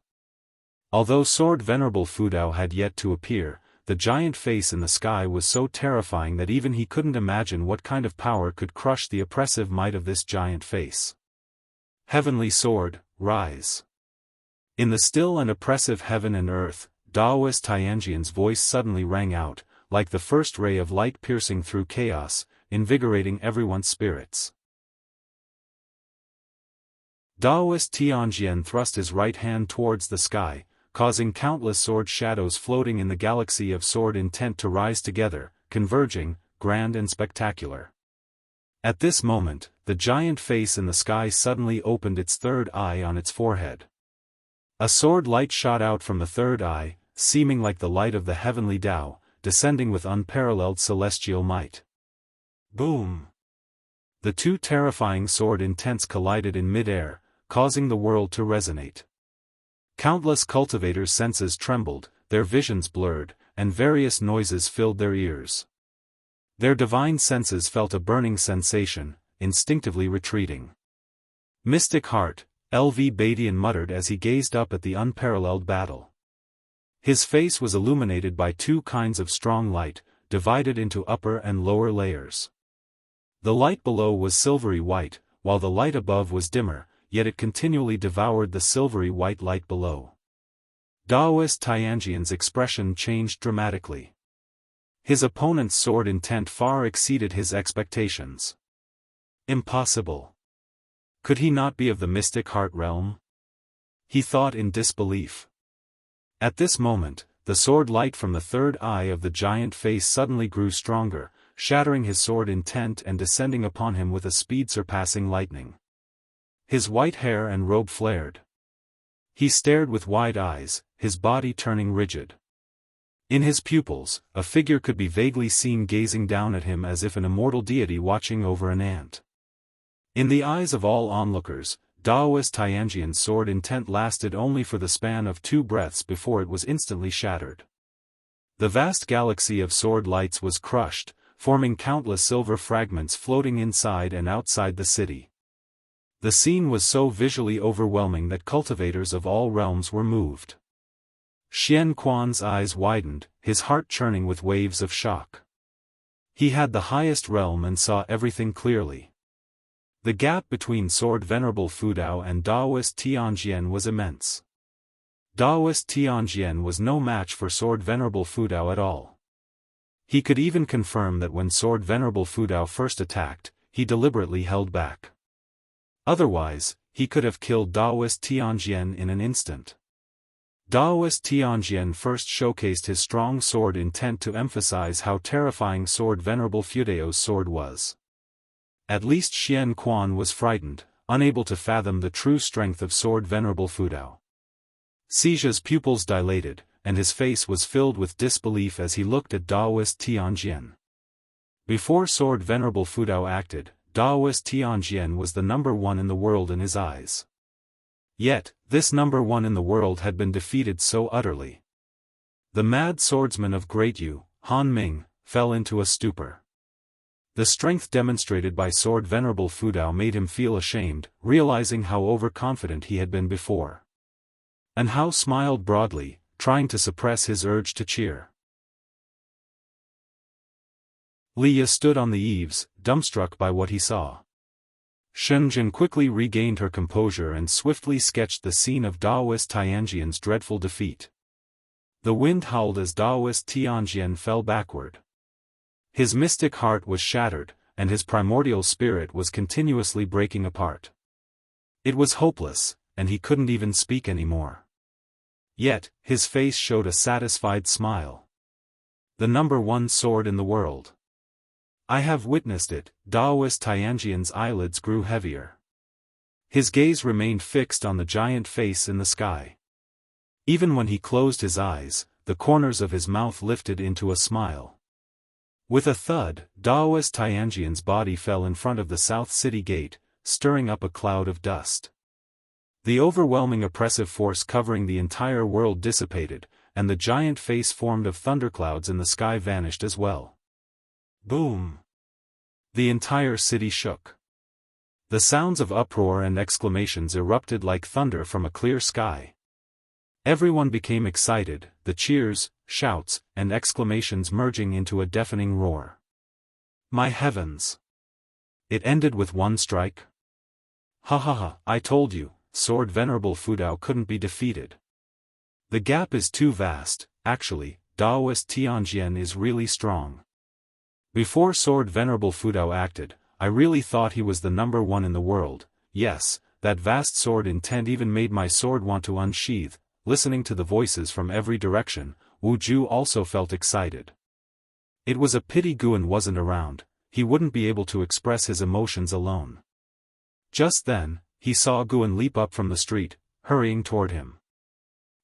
Although Sword Venerable Fudao had yet to appear, the giant face in the sky was so terrifying that even he couldn't imagine what kind of power could crush the oppressive might of this giant face. Heavenly Sword, rise. In the still and oppressive heaven and earth, Daoist Tianjian's voice suddenly rang out, like the first ray of light piercing through chaos, invigorating everyone's spirits. Daoist Tianjian thrust his right hand towards the sky, causing countless sword shadows floating in the galaxy of sword intent to rise together, converging, grand and spectacular. At this moment, the giant face in the sky suddenly opened its third eye on its forehead. A sword light shot out from the third eye, seeming like the light of the heavenly Tao, descending with unparalleled celestial might. Boom! The 2 terrifying sword intents collided in mid-air, causing the world to resonate. Countless cultivators' senses trembled, their visions blurred, and various noises filled their ears. Their divine senses felt a burning sensation, instinctively retreating. Mystic Heart, LV Badian muttered as he gazed up at the unparalleled battle. His face was illuminated by 2 kinds of strong light, divided into upper and lower layers. The light below was silvery white, while the light above was dimmer, yet it continually devoured the silvery white light below. Daoist Tianjian's expression changed dramatically. His opponent's sword intent far exceeded his expectations. Impossible. Could he not be of the Mystic Heart realm? He thought in disbelief. At this moment, the sword light from the third eye of the giant face suddenly grew stronger, shattering his sword intent and descending upon him with a speed surpassing lightning. His white hair and robe flared. He stared with wide eyes, his body turning rigid. In his pupils, a figure could be vaguely seen gazing down at him as if an immortal deity watching over an ant. In the eyes of all onlookers, Daoist Tianjian's sword intent lasted only for the span of 2 breaths before it was instantly shattered. The vast galaxy of sword lights was crushed, forming countless silver fragments floating inside and outside the city. The scene was so visually overwhelming that cultivators of all realms were moved. Xian Quan's eyes widened, his heart churning with waves of shock. He had the highest realm and saw everything clearly. The gap between Sword Venerable Fudao and Daoist Tianjian was immense. Daoist Tianjian was no match for Sword Venerable Fudao at all. He could even confirm that when Sword Venerable Fudao first attacked, he deliberately held back. Otherwise, he could have killed Daoist Tianjian in an instant. Daoist Tianjian first showcased his strong sword intent to emphasize how terrifying Sword Venerable Fudao's sword was. At least Xian Quan was frightened, unable to fathom the true strength of Sword Venerable Fudao. Xia's pupils dilated, and his face was filled with disbelief as he looked at Daoist Tianjian. Before Sword Venerable Fudao acted, Daoist Tianjian was the number 1 in the world in his eyes. Yet, this number 1 in the world had been defeated so utterly. The mad swordsman of Great Yu, Han Ming, fell into a stupor. The strength demonstrated by Sword Venerable Fudao made him feel ashamed, realizing how overconfident he had been before. And Hao smiled broadly, trying to suppress his urge to cheer. Liya stood on the eaves, dumbstruck by what he saw. Shenzhen quickly regained her composure and swiftly sketched the scene of Daoist Tianjian's dreadful defeat. The wind howled as Daoist Tianjian fell backward. His mystic heart was shattered, and his primordial spirit was continuously breaking apart. It was hopeless, and he couldn't even speak anymore. Yet, his face showed a satisfied smile. The #1 sword in the world. I have witnessed it. Daoist Tianjian's eyelids grew heavier. His gaze remained fixed on the giant face in the sky. Even when he closed his eyes, the corners of his mouth lifted into a smile. With a thud, Daoist Tianjian's body fell in front of the South City Gate, stirring up a cloud of dust. The overwhelming oppressive force covering the entire world dissipated, and the giant face formed of thunderclouds in the sky vanished as well. Boom! The entire city shook. The sounds of uproar and exclamations erupted like thunder from a clear sky. Everyone became excited, the cheers, shouts, and exclamations merging into a deafening roar. My heavens! It ended with one strike? Ha ha ha, I told you, Sword Venerable Fudao couldn't be defeated. The gap is too vast. Actually, Daoist Tianjian is really strong. Before Sword Venerable Fudao acted, I really thought he was the #1 in the world. Yes, that vast sword intent even made my sword want to unsheath. Listening to the voices from every direction, Wu Ju also felt excited. It was a pity Guan wasn't around. He wouldn't be able to express his emotions alone. Just then, he saw Guan leap up from the street, hurrying toward him.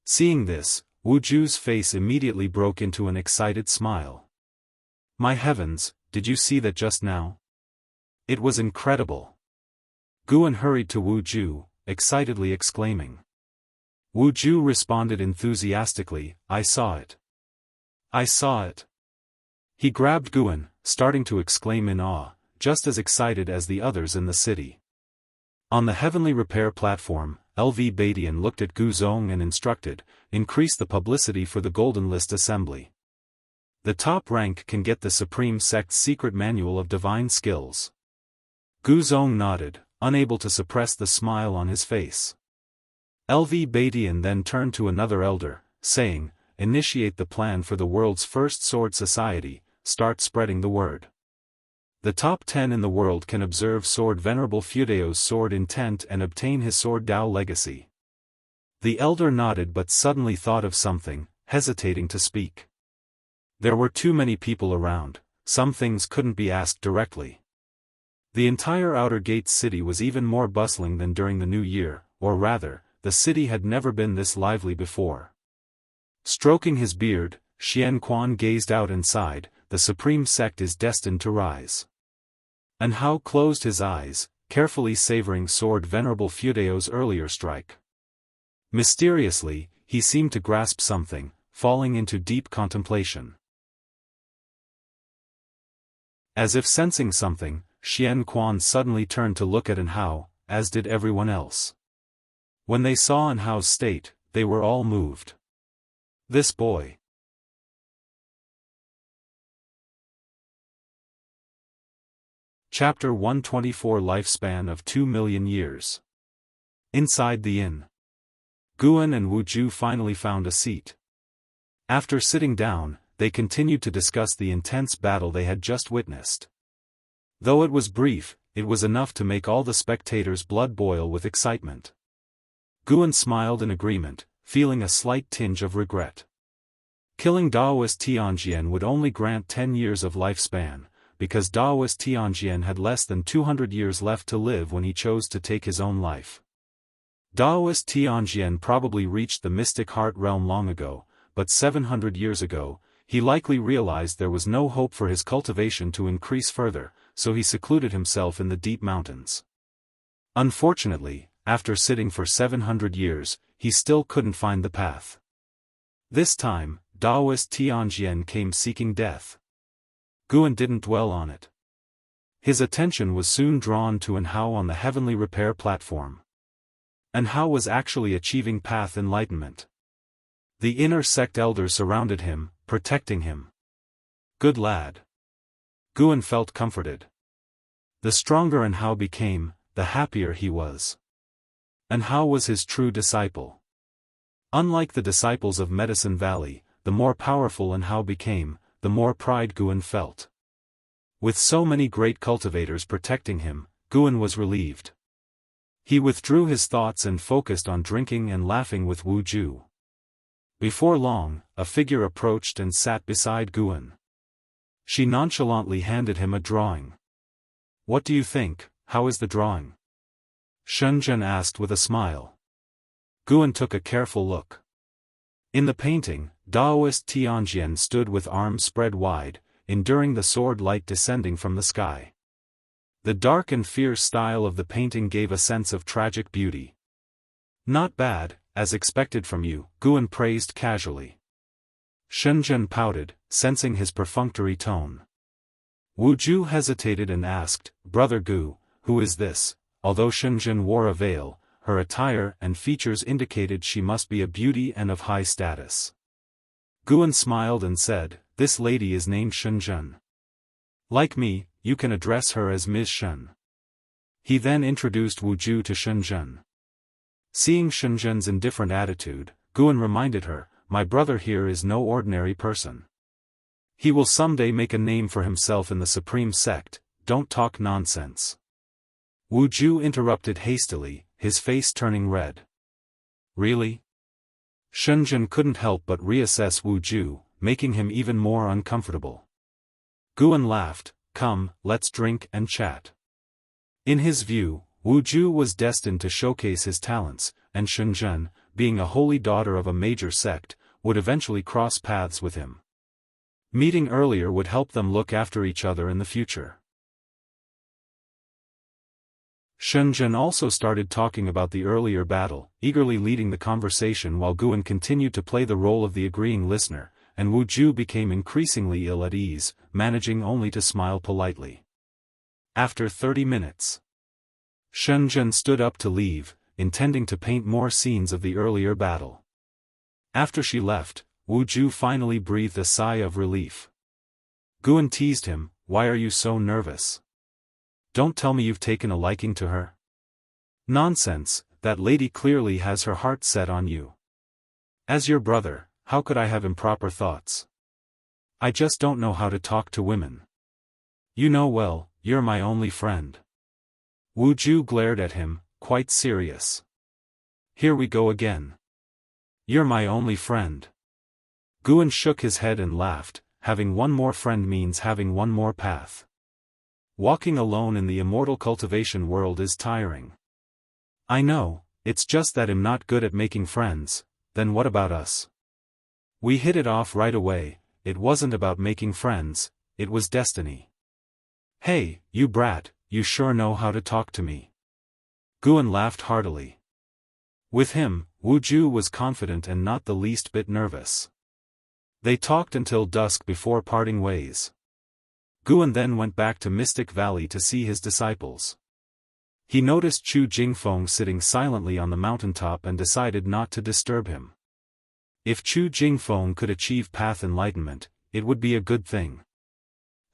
Seeing this, Wu Ju's face immediately broke into an excited smile. My heavens, did you see that just now? It was incredible. Guan hurried to Wu Ju, excitedly exclaiming. Wu Ju responded enthusiastically, I saw it. I saw it. He grabbed Guan, starting to exclaim in awe, just as excited as the others in the city. On the heavenly repair platform, LV Badian looked at Gu Zong and instructed, increase the publicity for the Golden List Assembly. The top rank can get the Supreme Sect's secret manual of divine skills. Gu Zong nodded, unable to suppress the smile on his face. LV Badian then turned to another elder, saying, initiate the plan for the world's first sword society, start spreading the word. The top 10 in the world can observe Sword Venerable Fudao's sword intent and obtain his sword Dao legacy. The elder nodded but suddenly thought of something, hesitating to speak. There were too many people around, some things couldn't be asked directly. The entire Outer Gates city was even more bustling than during the New Year, or rather, the city had never been this lively before. Stroking his beard, Xian Quan gazed out and sighed, the Supreme Sect is destined to rise. And Hao closed his eyes, carefully savoring Sword Venerable Fudao's earlier strike. Mysteriously, he seemed to grasp something, falling into deep contemplation. As if sensing something, Xian Quan suddenly turned to look at An Hao, as did everyone else. When they saw An Hao's state, they were all moved. This boy. Chapter 124 Lifespan of 2 million years. Inside the inn. Guan and Wu Ju finally found a seat. After sitting down, they continued to discuss the intense battle they had just witnessed. Though it was brief, it was enough to make all the spectators' blood boil with excitement. Guan smiled in agreement, feeling a slight tinge of regret. Killing Daoist Tianjian would only grant 10 years of lifespan, because Daoist Tianjian had less than 200 years left to live when he chose to take his own life. Daoist Tianjian probably reached the mystic heart realm long ago, but 700 years ago, he likely realized there was no hope for his cultivation to increase further, so he secluded himself in the deep mountains. Unfortunately, after sitting for 700 years, he still couldn't find the path. This time, Daoist Tianjian came seeking death. Guan didn't dwell on it. His attention was soon drawn to An Hao on the heavenly repair platform. An Hao was actually achieving path enlightenment. The inner sect elders surrounded him, protecting him. Good lad. Guan felt comforted. The stronger and Hao became, the happier he was. And Hao was his true disciple. Unlike the disciples of Medicine Valley, the more powerful and Hao became, the more pride Guan felt. With so many great cultivators protecting him, Guan was relieved. He withdrew his thoughts and focused on drinking and laughing with Wu Ju. Before long, a figure approached and sat beside Guan. She nonchalantly handed him a drawing. "What do you think? How is the drawing?" Shenzhen asked with a smile. Guan took a careful look. In the painting, Daoist Tianjian stood with arms spread wide, enduring the sword light descending from the sky. The dark and fierce style of the painting gave a sense of tragic beauty. "Not bad, as expected from you," Guan praised casually. Shenzhen pouted, sensing his perfunctory tone. Wu Ju hesitated and asked, "Brother Gu, who is this?" Although Shenzhen wore a veil, her attire and features indicated she must be a beauty and of high status. Guan smiled and said, "This lady is named Shenzhen. Like me, you can address her as Ms. Shen." He then introduced Wu Ju to Shenzhen. Seeing Shenzhen's indifferent attitude, Guan reminded her, "My brother here is no ordinary person. He will someday make a name for himself in the supreme sect, don't talk nonsense." Wu Ju interrupted hastily, his face turning red. "Really?" Shenzhen couldn't help but reassess Wu Ju, making him even more uncomfortable. Guan laughed, "Come, let's drink and chat." In his view, Wu Ju was destined to showcase his talents, and Shenzhen, being a holy daughter of a major sect, would eventually cross paths with him. Meeting earlier would help them look after each other in the future. Shenzhen also started talking about the earlier battle, eagerly leading the conversation while Guan continued to play the role of the agreeing listener, and Wu Ju became increasingly ill at ease, managing only to smile politely. After 30 minutes, Shenzhen stood up to leave, intending to paint more scenes of the earlier battle. After she left, Wu Ju finally breathed a sigh of relief. Guan teased him, "Why are you so nervous? Don't tell me you've taken a liking to her." "Nonsense, that lady clearly has her heart set on you. As your brother, how could I have improper thoughts? I just don't know how to talk to women. You know well, you're my only friend." Wu Ju glared at him, quite serious. "Here we go again. You're my only friend." Guan shook his head and laughed, having one more friend means having one more path. Walking alone in the immortal cultivation world is tiring. "I know, it's just that I'm not good at making friends." "Then what about us? We hit it off right away." "It wasn't about making friends, it was destiny." "Hey, you brat, you sure know how to talk to me." Guan laughed heartily. With him, Wu Ju was confident and not the least bit nervous. They talked until dusk before parting ways. Guan then went back to Mystic Valley to see his disciples. He noticed Chu Jingfeng sitting silently on the mountaintop and decided not to disturb him. If Chu Jingfeng could achieve path enlightenment, it would be a good thing.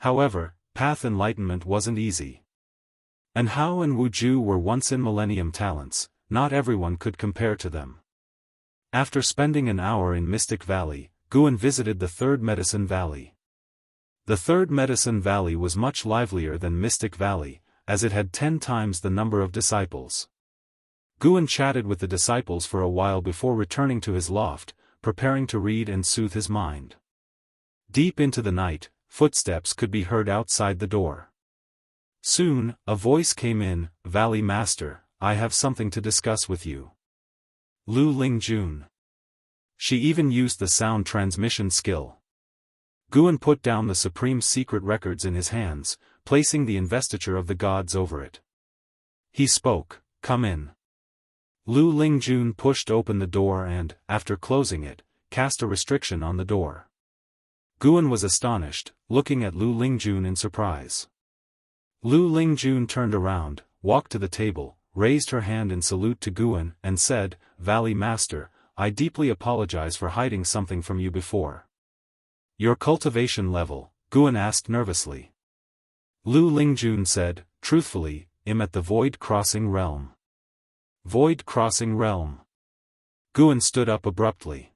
However, path enlightenment wasn't easy. And Hao and Wu Ju were once in millennium talents, not everyone could compare to them. After spending an hour in Mystic Valley, Guan visited the Third Medicine Valley. The Third Medicine Valley was much livelier than Mystic Valley, as it had 10 times the number of disciples. Guan chatted with the disciples for a while before returning to his loft, preparing to read and soothe his mind. Deep into the night, footsteps could be heard outside the door. Soon, a voice came in, "Valley Master, I have something to discuss with you." Lu Lingjun. She even used the sound transmission skill. Guan put down the supreme secret records in his hands, placing the investiture of the gods over it. He spoke, "Come in." Lu Lingjun pushed open the door and, after closing it, cast a restriction on the door. Guan was astonished, looking at Lu Lingjun in surprise. Lu Lingjun turned around, walked to the table, raised her hand in salute to Guan, and said, "Valley Master, I deeply apologize for hiding something from you before." "Your cultivation level?" Guan asked nervously. Lu Lingjun said, truthfully, I'm at the Void Crossing Realm. Void Crossing Realm. Guan stood up abruptly.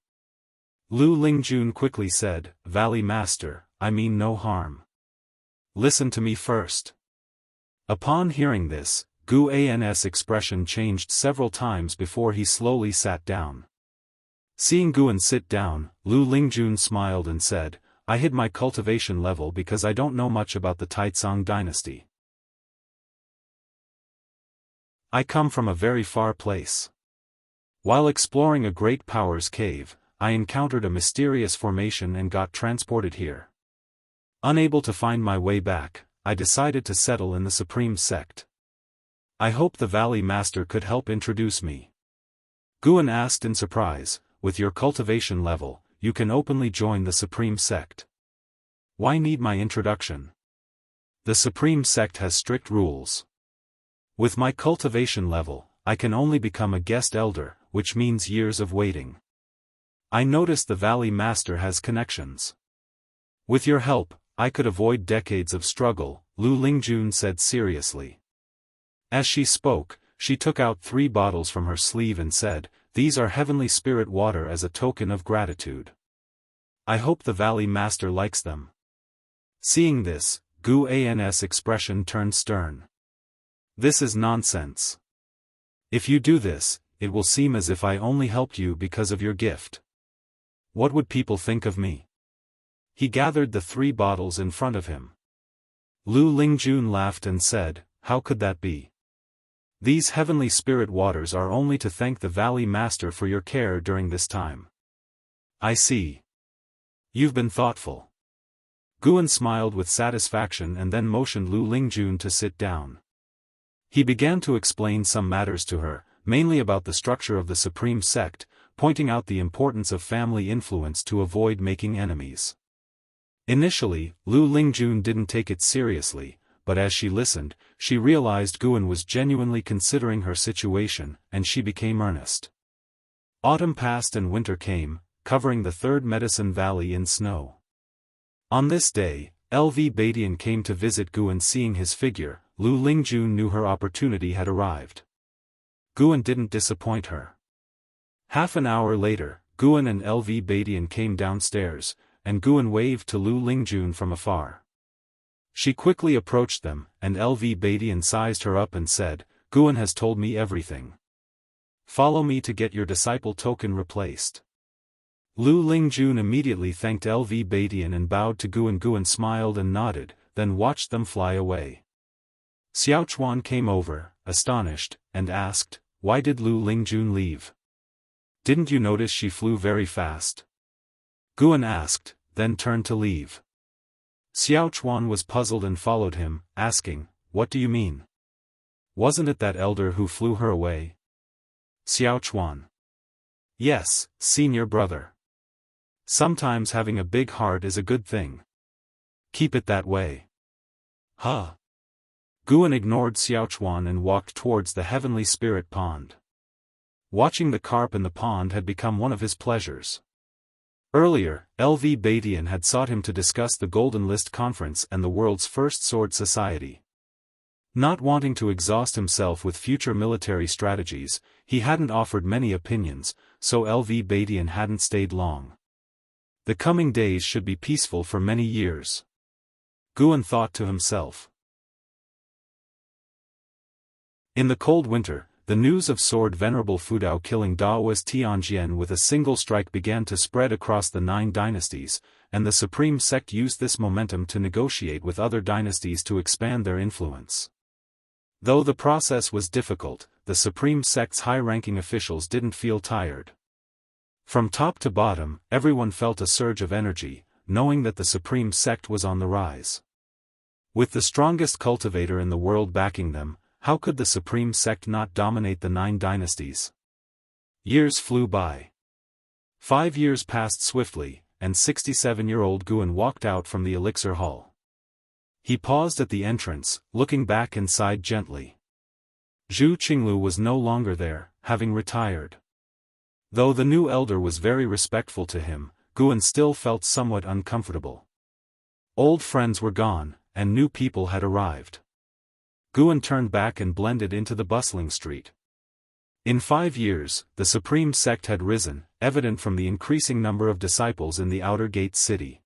Lu Lingjun quickly said, Valley Master, I mean no harm. Listen to me first. Upon hearing this, Guan's expression changed several times before he slowly sat down. Seeing Guan sit down, Lu Lingjun smiled and said, I hid my cultivation level because I don't know much about the Taicang dynasty. I come from a very far place. While exploring a great power's cave, I encountered a mysterious formation and got transported here. Unable to find my way back, I decided to settle in the Supreme Sect. I hope the Valley Master could help introduce me. Guan asked in surprise, with your cultivation level, you can openly join the Supreme Sect. Why need my introduction? The Supreme Sect has strict rules. With my cultivation level, I can only become a guest elder, which means years of waiting. I noticed the Valley Master has connections. With your help, I could avoid decades of struggle, Lu Lingjun said seriously. As she spoke, she took out 3 bottles from her sleeve and said, These are heavenly spirit water as a token of gratitude. I hope the Valley Master likes them. Seeing this, Guan's expression turned stern. This is nonsense. If you do this, it will seem as if I only helped you because of your gift. What would people think of me? He gathered the 3 bottles in front of him. Lu Lingjun laughed and said, How could that be? These heavenly spirit waters are only to thank the Valley Master for your care during this time. I see. You've been thoughtful. Guan smiled with satisfaction and then motioned Lu Lingjun to sit down. He began to explain some matters to her, mainly about the structure of the Supreme Sect, pointing out the importance of family influence to avoid making enemies. Initially, Lu Lingjun didn't take it seriously, but as she listened, she realized Guan was genuinely considering her situation, and she became earnest. Autumn passed and winter came, covering the 3rd Medicine Valley in snow. On this day, LV Badian came to visit Guan. Seeing his figure, Lu Lingjun knew her opportunity had arrived. Guan didn't disappoint her. Half an hour later, Guan and LV Badian came downstairs, and Guan waved to Lu Lingjun from afar. She quickly approached them, and LV Badian sized her up and said, Guan has told me everything. Follow me to get your disciple token replaced. Lu Lingjun immediately thanked LV Badian and bowed to Guan. Guan smiled and nodded, then watched them fly away. Xiaochuan came over, astonished, and asked, Why did Lu Lingjun leave? Didn't you notice she flew very fast? Guan asked, then turned to leave. Xiaochuan was puzzled and followed him, asking, What do you mean? Wasn't it that elder who flew her away? Xiaochuan. Yes, senior brother. Sometimes having a big heart is a good thing. Keep it that way. Huh. Guan ignored Xiaochuan and walked towards the heavenly spirit pond. Watching the carp in the pond had become one of his pleasures. Earlier, LV Badian had sought him to discuss the Golden List Conference and the world's first sword society. Not wanting to exhaust himself with future military strategies, he hadn't offered many opinions, so LV Badian hadn't stayed long. The coming days should be peaceful for many years. Guan thought to himself. In the cold winter, the news of Sword Venerable Fudao killing Daoist Tianjian with a single strike began to spread across the 9 dynasties, and the Supreme Sect used this momentum to negotiate with other dynasties to expand their influence. Though the process was difficult, the Supreme Sect's high-ranking officials didn't feel tired. From top to bottom, everyone felt a surge of energy, knowing that the Supreme Sect was on the rise. With the strongest cultivator in the world backing them, how could the Supreme Sect not dominate the 9 dynasties? Years flew by. 5 years passed swiftly, and 67-year-old Guan walked out from the elixir hall. He paused at the entrance, looking back inside gently. Zhu Qinglu was no longer there, having retired. Though the new elder was very respectful to him, Guan still felt somewhat uncomfortable. Old friends were gone, and new people had arrived. Guan turned back and blended into the bustling street. In 5 years, the supreme sect had risen, evident from the increasing number of disciples in the outer gate city.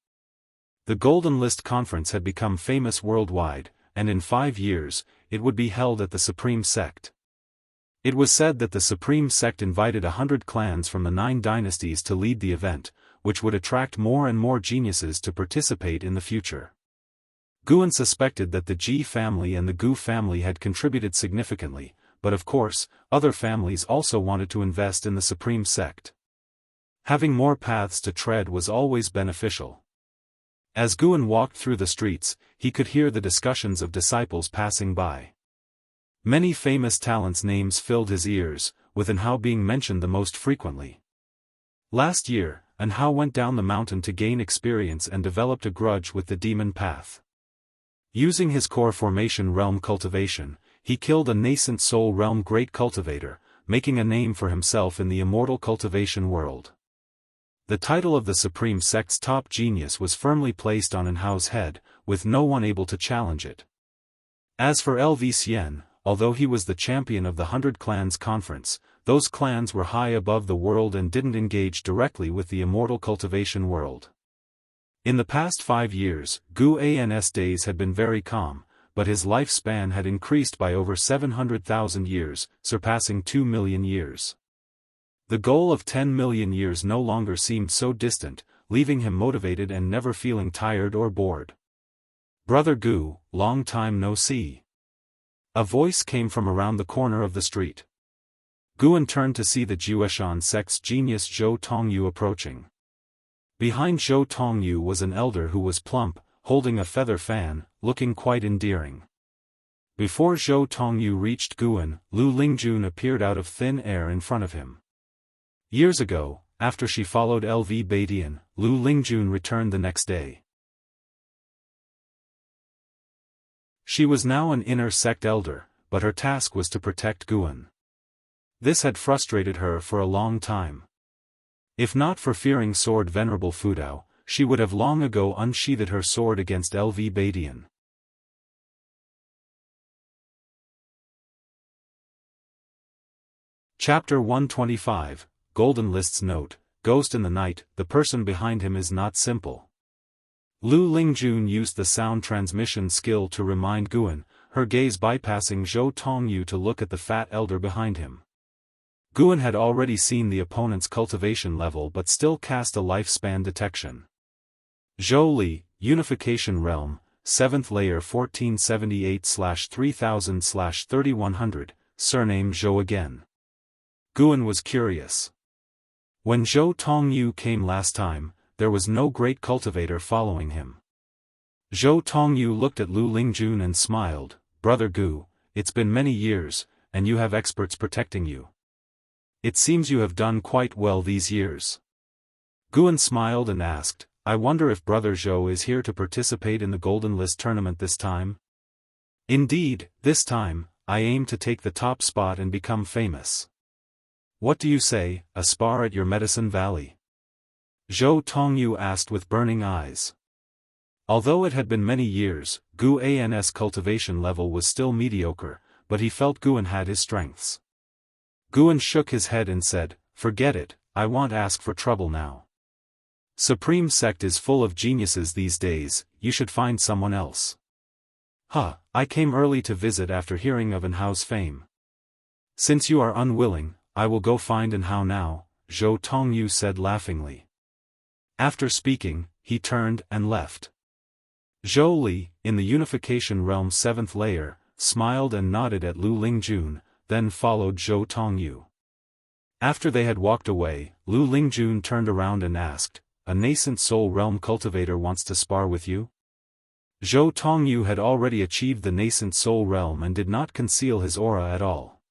The Golden List Conference had become famous worldwide, and in 5 years, it would be held at the supreme sect. It was said that the supreme sect invited 100 clans from the 9 dynasties to lead the event, which would attract more and more geniuses to participate in the future. Guan suspected that the Ji family and the Gu family had contributed significantly, but of course, other families also wanted to invest in the supreme sect. Having more paths to tread was always beneficial. As Guan walked through the streets, he could hear the discussions of disciples passing by. Many famous talents' names filled his ears, with Anhao being mentioned the most frequently. Last year, Anhao went down the mountain to gain experience and developed a grudge with the demon path. Using his core formation realm cultivation, he killed a nascent soul realm great cultivator, making a name for himself in the immortal cultivation world. The title of the supreme sect's top genius was firmly placed on Anhao's head, with no one able to challenge it. As for LV Xian, although he was the champion of the 100 Clans Conference, those clans were high above the world and didn't engage directly with the immortal cultivation world. In the past 5 years, Gu An's days had been very calm, but his lifespan had increased by over 700,000 years, surpassing 2 million years. The goal of 10 million years no longer seemed so distant, leaving him motivated and never feeling tired or bored. "Brother Gu, long time no see." A voice came from around the corner of the street. Guan turned to see the Jueshan sect's genius Zhou Tongyu approaching. Behind Zhou Tongyu was an elder who was plump, holding a feather fan, looking quite endearing. Before Zhou Tongyu reached Guan, Lu Lingjun appeared out of thin air in front of him. Years ago, after she followed LV Badian, Lu Lingjun returned the next day. She was now an inner sect elder, but her task was to protect Guan. This had frustrated her for a long time. If not for fearing sword Venerable Fudao, she would have long ago unsheathed her sword against LV Badian. Chapter 125, Golden List's Note, Ghost in the Night, the person behind him is not simple. Lu Lingjun used the sound transmission skill to remind Guan, her gaze bypassing Zhou Tongyu to look at the fat elder behind him. Guan had already seen the opponent's cultivation level but still cast a lifespan detection. Zhou Li, Unification Realm, 7th Layer 1478/3000/3100, surname Zhou again. Guan was curious. When Zhou Tongyu came last time, there was no great cultivator following him. Zhou Tongyu looked at Lu Lingjun and smiled, "Brother Gu, it's been many years, and you have experts protecting you. It seems you have done quite well these years." Guan smiled and asked, "I wonder if Brother Zhou is here to participate in the Golden List tournament this time?" "Indeed, this time, I aim to take the top spot and become famous." "What do you say, a spar at your Medicine Valley?" Zhou Tongyu asked with burning eyes. Although it had been many years, Gu An's cultivation level was still mediocre, but he felt Guan had his strengths. Guan shook his head and said, "Forget it, I won't ask for trouble now. Supreme Sect is full of geniuses these days, you should find someone else." "Huh, I came early to visit after hearing of Anhao's fame." "Since you are unwilling, I will go find Anhao now," Zhou Tongyu said laughingly. After speaking, he turned and left. Zhou Li, in the Unification Realm 7th Layer, smiled and nodded at Lu Lingjun, then followed Zhou Tongyu. After they had walked away, Lu Lingjun turned around and asked, "A nascent soul realm cultivator wants to spar with you?" Zhou Tongyu had already achieved the nascent soul realm and did not conceal his aura at all.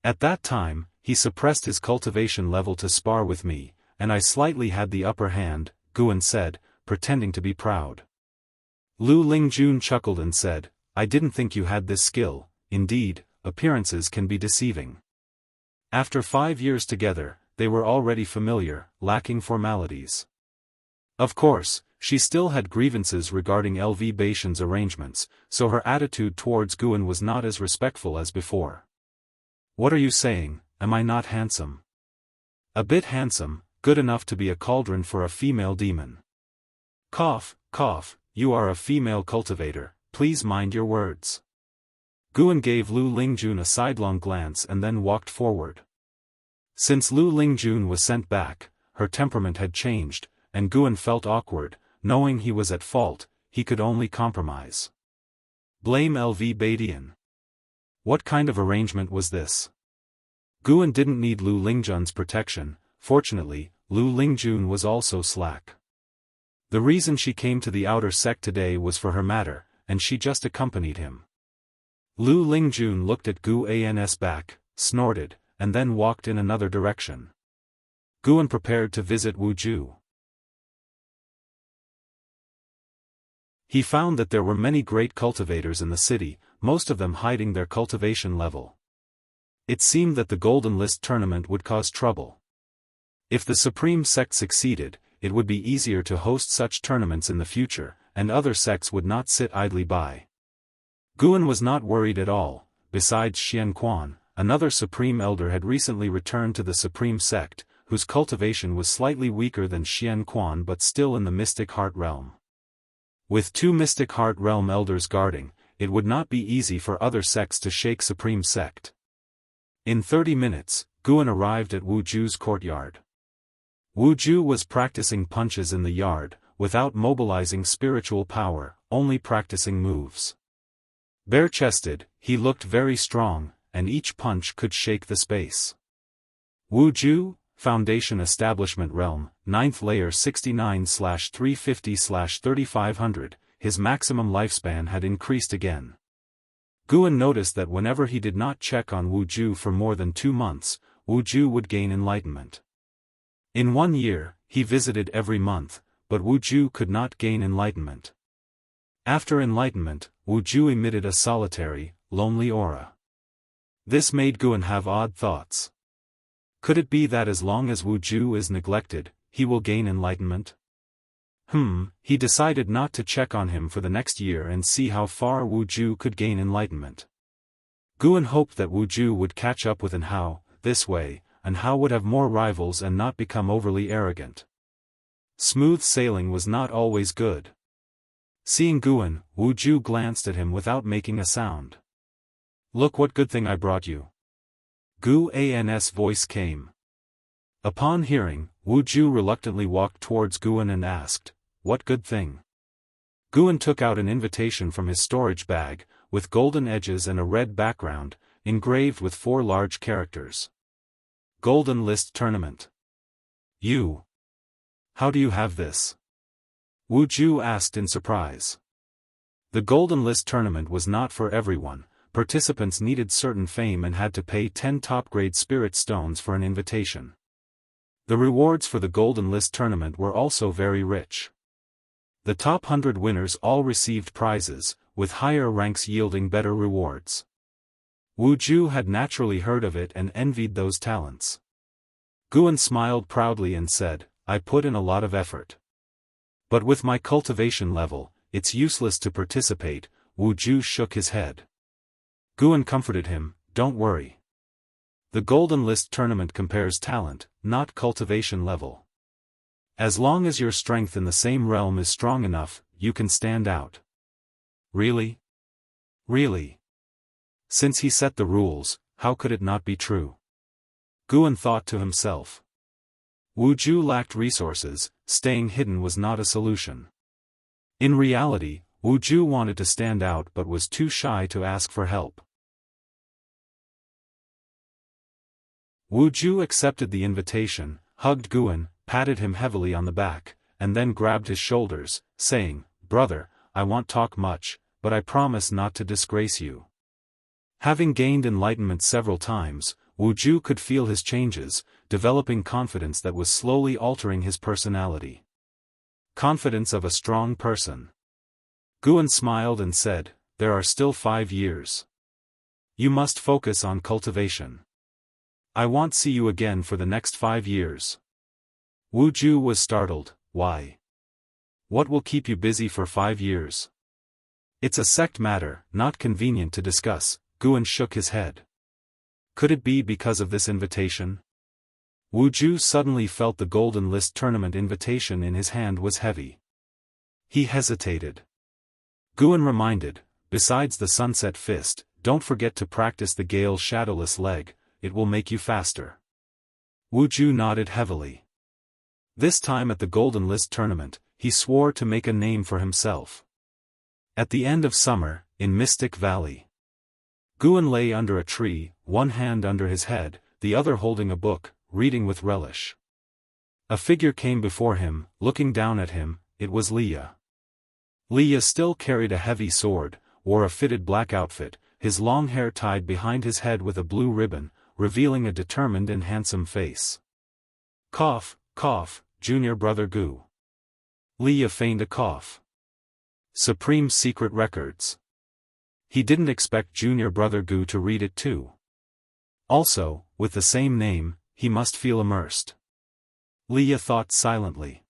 "At that time, he suppressed his cultivation level to spar with me, and I slightly had the upper hand," Guan said, pretending to be proud. Lu Lingjun chuckled and said, "I didn't think you had this skill. Indeed, appearances can be deceiving." After 5 years together, they were already familiar, lacking formalities. Of course, she still had grievances regarding LV Baishan's arrangements, so her attitude towards Guan was not as respectful as before. "What are you saying, am I not handsome?" "A bit handsome, good enough to be a cauldron for a female demon." "Cough, cough, you are a female cultivator, please mind your words." Guan gave Lu Lingjun a sidelong glance and then walked forward. Since Lu Lingjun was sent back, her temperament had changed, and Guan felt awkward. Knowing he was at fault, he could only compromise. Blame LV Badian. What kind of arrangement was this? Guan didn't need Lu Lingjun's protection. Fortunately, Lu Lingjun was also slack. The reason she came to the outer sect today was for her matter, and she just accompanied him. Lu Lingjun looked at Guan's back, snorted, and then walked in another direction. Guan prepared to visit Wuju. He found that there were many great cultivators in the city, most of them hiding their cultivation level. It seemed that the Golden List tournament would cause trouble. If the Supreme Sect succeeded, it would be easier to host such tournaments in the future, and other sects would not sit idly by. Guan was not worried at all. Besides Xian Quan, another Supreme Elder had recently returned to the Supreme Sect, whose cultivation was slightly weaker than Xian Quan but still in the Mystic Heart Realm. With 2 Mystic Heart Realm Elders guarding, it would not be easy for other sects to shake Supreme Sect. In 30 minutes, Guan arrived at Wuju's courtyard. Wuju was practicing punches in the yard, without mobilizing spiritual power, only practicing moves. Bare-chested, he looked very strong, and each punch could shake the space. Wuju, Foundation Establishment Realm, 9th Layer 69/350/3500, his maximum lifespan had increased again. Guan noticed that whenever he did not check on Wuju for more than 2 months, Wuju would gain enlightenment. In 1 year, he visited every month, but Wuju could not gain enlightenment. After enlightenment, Wuju emitted a solitary, lonely aura. This made Guan have odd thoughts. Could it be that as long as Wuju is neglected, he will gain enlightenment? He decided not to check on him for the next year and see how far Wuju could gain enlightenment. Guan hoped that Wuju would catch up with Anhao, this way, Anhao would have more rivals and not become overly arrogant. Smooth sailing was not always good. Seeing Guan, Wuju glanced at him without making a sound. "Look what good thing I brought you." Guan's voice came. Upon hearing, Wuju reluctantly walked towards Guan and asked, "What good thing?" Guan took out an invitation from his storage bag, with golden edges and a red background, engraved with 4 large characters. Golden List Tournament. "You? How do you have this?" Wuju asked in surprise. The Golden List Tournament was not for everyone. Participants needed certain fame and had to pay 10 top-grade spirit stones for an invitation. The rewards for the Golden List Tournament were also very rich. The top 100 winners all received prizes, with higher ranks yielding better rewards. Wuju had naturally heard of it and envied those talents. Guan smiled proudly and said, "I put in a lot of effort. But with my cultivation level, it's useless to participate." Wuju shook his head. Guan comforted him, "Don't worry. The Golden List Tournament compares talent, not cultivation level. As long as your strength in the same realm is strong enough, you can stand out." Really? Really? Since he set the rules, how could it not be true? Guan thought to himself. Wuju lacked resources, staying hidden was not a solution. In reality, Wuju wanted to stand out but was too shy to ask for help. Wuju accepted the invitation, hugged Guan, patted him heavily on the back, and then grabbed his shoulders, saying, "Brother, I won't talk much, but I promise not to disgrace you." Having gained enlightenment several times, Wuju could feel his changes, developing confidence that was slowly altering his personality. Confidence of a strong person. Guan smiled and said, "There are still 5 years. You must focus on cultivation. I won't see you again for the next 5 years." Wuju was startled. "Why?" What will keep you busy for 5 years? It's a sect matter, not convenient to discuss. Guan shook his head. Could it be because of this invitation? Wu Ju suddenly felt the Golden List tournament invitation in his hand was heavy. He hesitated. Guan reminded, besides the sunset fist, don't forget to practice the Gale's shadowless leg, it will make you faster. Wu Ju nodded heavily. This time at the Golden List tournament, he swore to make a name for himself. At the end of summer, in Mystic Valley. Guan lay under a tree, one hand under his head, the other holding a book, reading with relish. A figure came before him, looking down at him. It was Leah. Leah still carried a heavy sword, wore a fitted black outfit, his long hair tied behind his head with a blue ribbon, revealing a determined and handsome face. Cough, cough, junior brother Gu. Leah feigned a cough. Supreme Secret Records. He didn't expect junior brother Gu to read it too. Also, with the same name, he must feel immersed. Leah thought silently.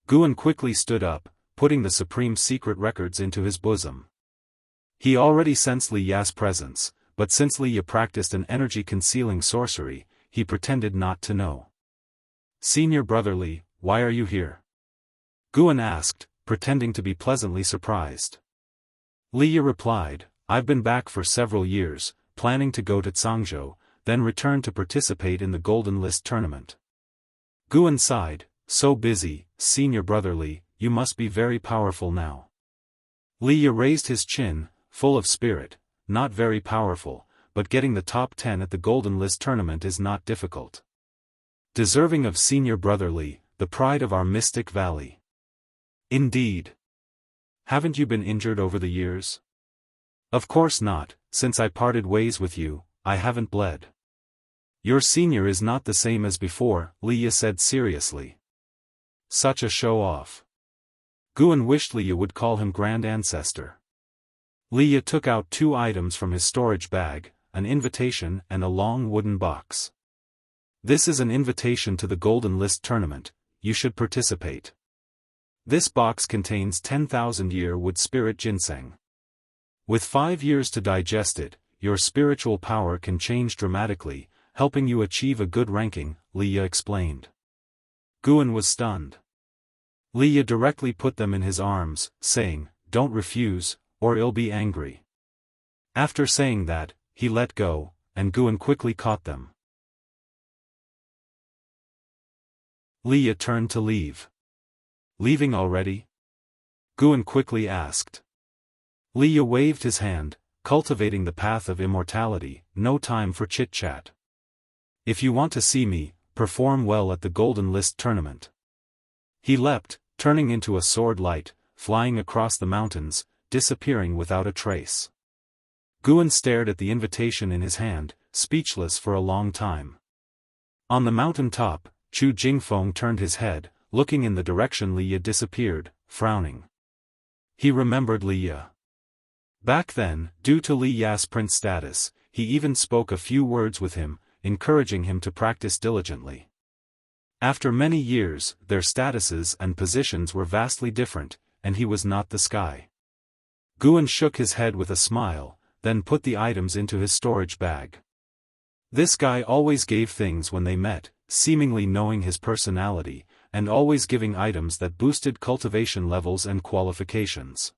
Guan quickly stood up, putting the Supreme Secret Records into his bosom. He already sensed Li Ya's presence, but since Li Ya practiced an energy-concealing sorcery, he pretended not to know. Senior brother Li, why are you here? Guan asked, pretending to be pleasantly surprised. Li Ya replied, I've been back for several years, planning to go to Jianghu, then return to participate in the Golden List tournament. Guan sighed, so busy, senior brother Li, you must be very powerful now. Li Ya raised his chin, full of spirit, not very powerful, but getting the top 10 at the Golden List tournament is not difficult. Deserving of senior brother Li, the pride of our Mystic Valley. Indeed. Haven't you been injured over the years? Of course not, since I parted ways with you, I haven't bled. Your senior is not the same as before, Li Ya said seriously. Such a show-off. Guan wished Li Ya would call him Grand Ancestor. Li Ya took out 2 items from his storage bag, an invitation and a long wooden box. This is an invitation to the Golden List tournament, you should participate. This box contains 10,000-year wood spirit ginseng. With 5 years to digest it, your spiritual power can change dramatically, helping you achieve a good ranking, Li Ya explained. Guan was stunned. Li Ya directly put them in his arms, saying, don't refuse, or I'll be angry. After saying that, he let go, and Guan quickly caught them. Li Ya turned to leave. Leaving already? Guan quickly asked. Li Ya waved his hand, cultivating the path of immortality, no time for chit-chat. If you want to see me, perform well at the Golden List tournament. He leapt, turning into a sword light, flying across the mountains, disappearing without a trace. Guan stared at the invitation in his hand, speechless for a long time. On the mountain top, Chu Jingfeng turned his head, looking in the direction Li Ya disappeared, frowning. He remembered Li Ya. Back then, due to Li Ya's prince status, he even spoke a few words with him, encouraging him to practice diligently. After many years, their statuses and positions were vastly different, and he was not the sky. Guan shook his head with a smile, then put the items into his storage bag. This guy always gave things when they met, seemingly knowing his personality, and always giving items that boosted cultivation levels and qualifications.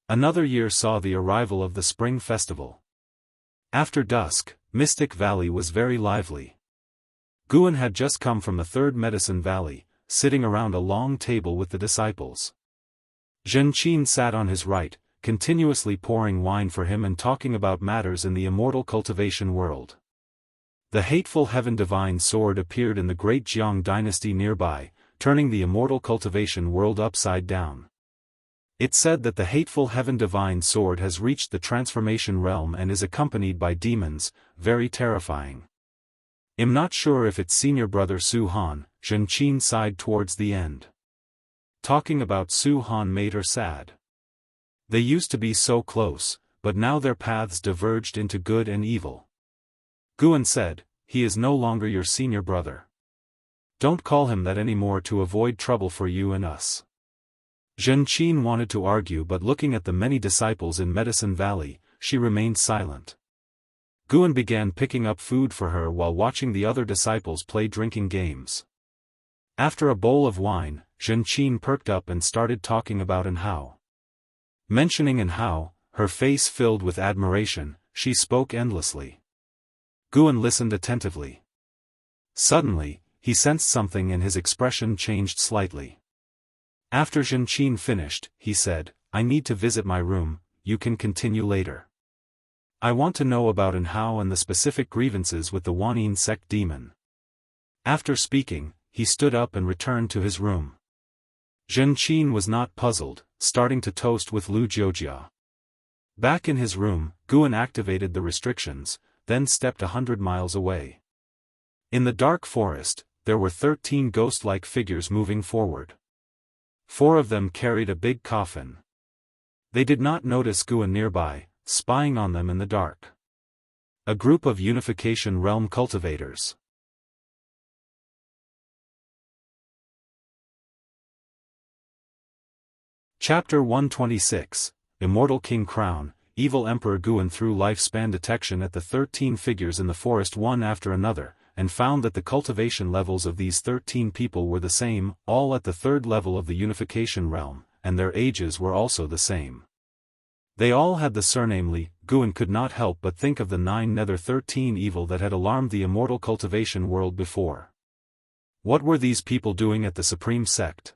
Another year saw the arrival of the Spring Festival. After dusk, Mystic Valley was very lively. Guan had just come from the Third Medicine Valley, sitting around a long table with the disciples. Zhenqin sat on his right, continuously pouring wine for him and talking about matters in the immortal cultivation world. The hateful Heaven Divine sword appeared in the great Jiang dynasty nearby, turning the immortal cultivation world upside down. It said that the hateful Heaven Divine sword has reached the transformation realm and is accompanied by demons, very terrifying. I'm not sure if it's senior brother Su Han, Zhenqin sighed towards the end. Talking about Su Han made her sad. They used to be so close, but now their paths diverged into good and evil. Guan said, he is no longer your senior brother. Don't call him that anymore to avoid trouble for you and us. Zhenqin wanted to argue, but looking at the many disciples in Medicine Valley, she remained silent. Guan began picking up food for her while watching the other disciples play drinking games. After a bowl of wine, Zhenqin perked up and started talking about Anhao. Mentioning Anhao, her face filled with admiration, she spoke endlessly. Guan listened attentively. Suddenly, he sensed something and his expression changed slightly. After Zhenqin finished, he said, "I need to visit my room, you can continue later. I want to know about Anhao and the specific grievances with the Wanyin sect demon." After speaking, he stood up and returned to his room. Zhenqin was not puzzled, starting to toast with Lu Jiujia. Back in his room, Guan activated the restrictions, then stepped 100 miles away. In the dark forest, there were 13 ghost-like figures moving forward. 4 of them carried a big coffin. They did not notice Guan nearby, spying on them in the dark. A group of Unification Realm cultivators. Chapter 126, Immortal King Crown. Evil Emperor Guan threw lifespan detection at the 13 figures in the forest one after another, and found that the cultivation levels of these 13 people were the same, all at the 3rd level of the Unification Realm, and their ages were also the same. They all had the surname Li. Guan could not help but think of the 9 Nether 13 evil that had alarmed the immortal cultivation world before. What were these people doing at the Supreme Sect?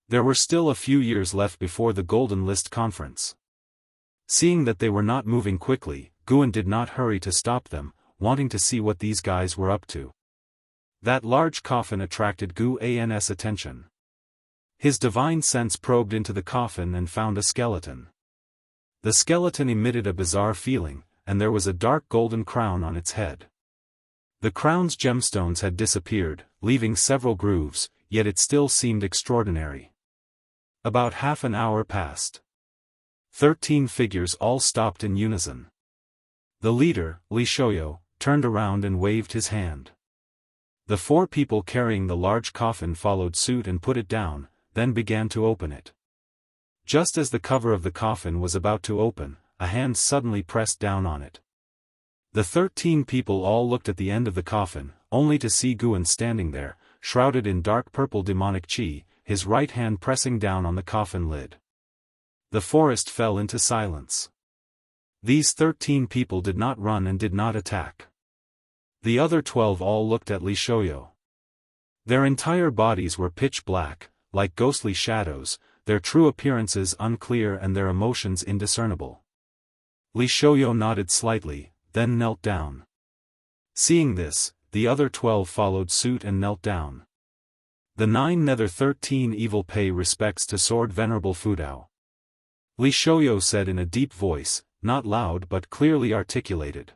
There were still a few years left before the Golden List Conference. Seeing that they were not moving quickly, Guan did not hurry to stop them, wanting to see what these guys were up to. That large coffin attracted Guan's attention. His divine sense probed into the coffin and found a skeleton. The skeleton emitted a bizarre feeling, and there was a dark golden crown on its head. The crown's gemstones had disappeared, leaving several grooves, yet it still seemed extraordinary. About half an hour passed. 13 figures all stopped in unison. The leader, Li Shoyo, turned around and waved his hand. The 4 people carrying the large coffin followed suit and put it down, then began to open it. Just as the cover of the coffin was about to open, a hand suddenly pressed down on it. The 13 people all looked at the end of the coffin, only to see Guan standing there, shrouded in dark purple demonic chi, his right hand pressing down on the coffin lid. The forest fell into silence. These 13 people did not run and did not attack. The other 12 all looked at Li Shoyo. Their entire bodies were pitch black, like ghostly shadows, their true appearances unclear and their emotions indiscernible. Li Shoyo nodded slightly, then knelt down. Seeing this, the other 12 followed suit and knelt down. The 9 Nether 13 evil pay respects to Sword Venerable Fudao. Li Shoyo said in a deep voice, not loud but clearly articulated.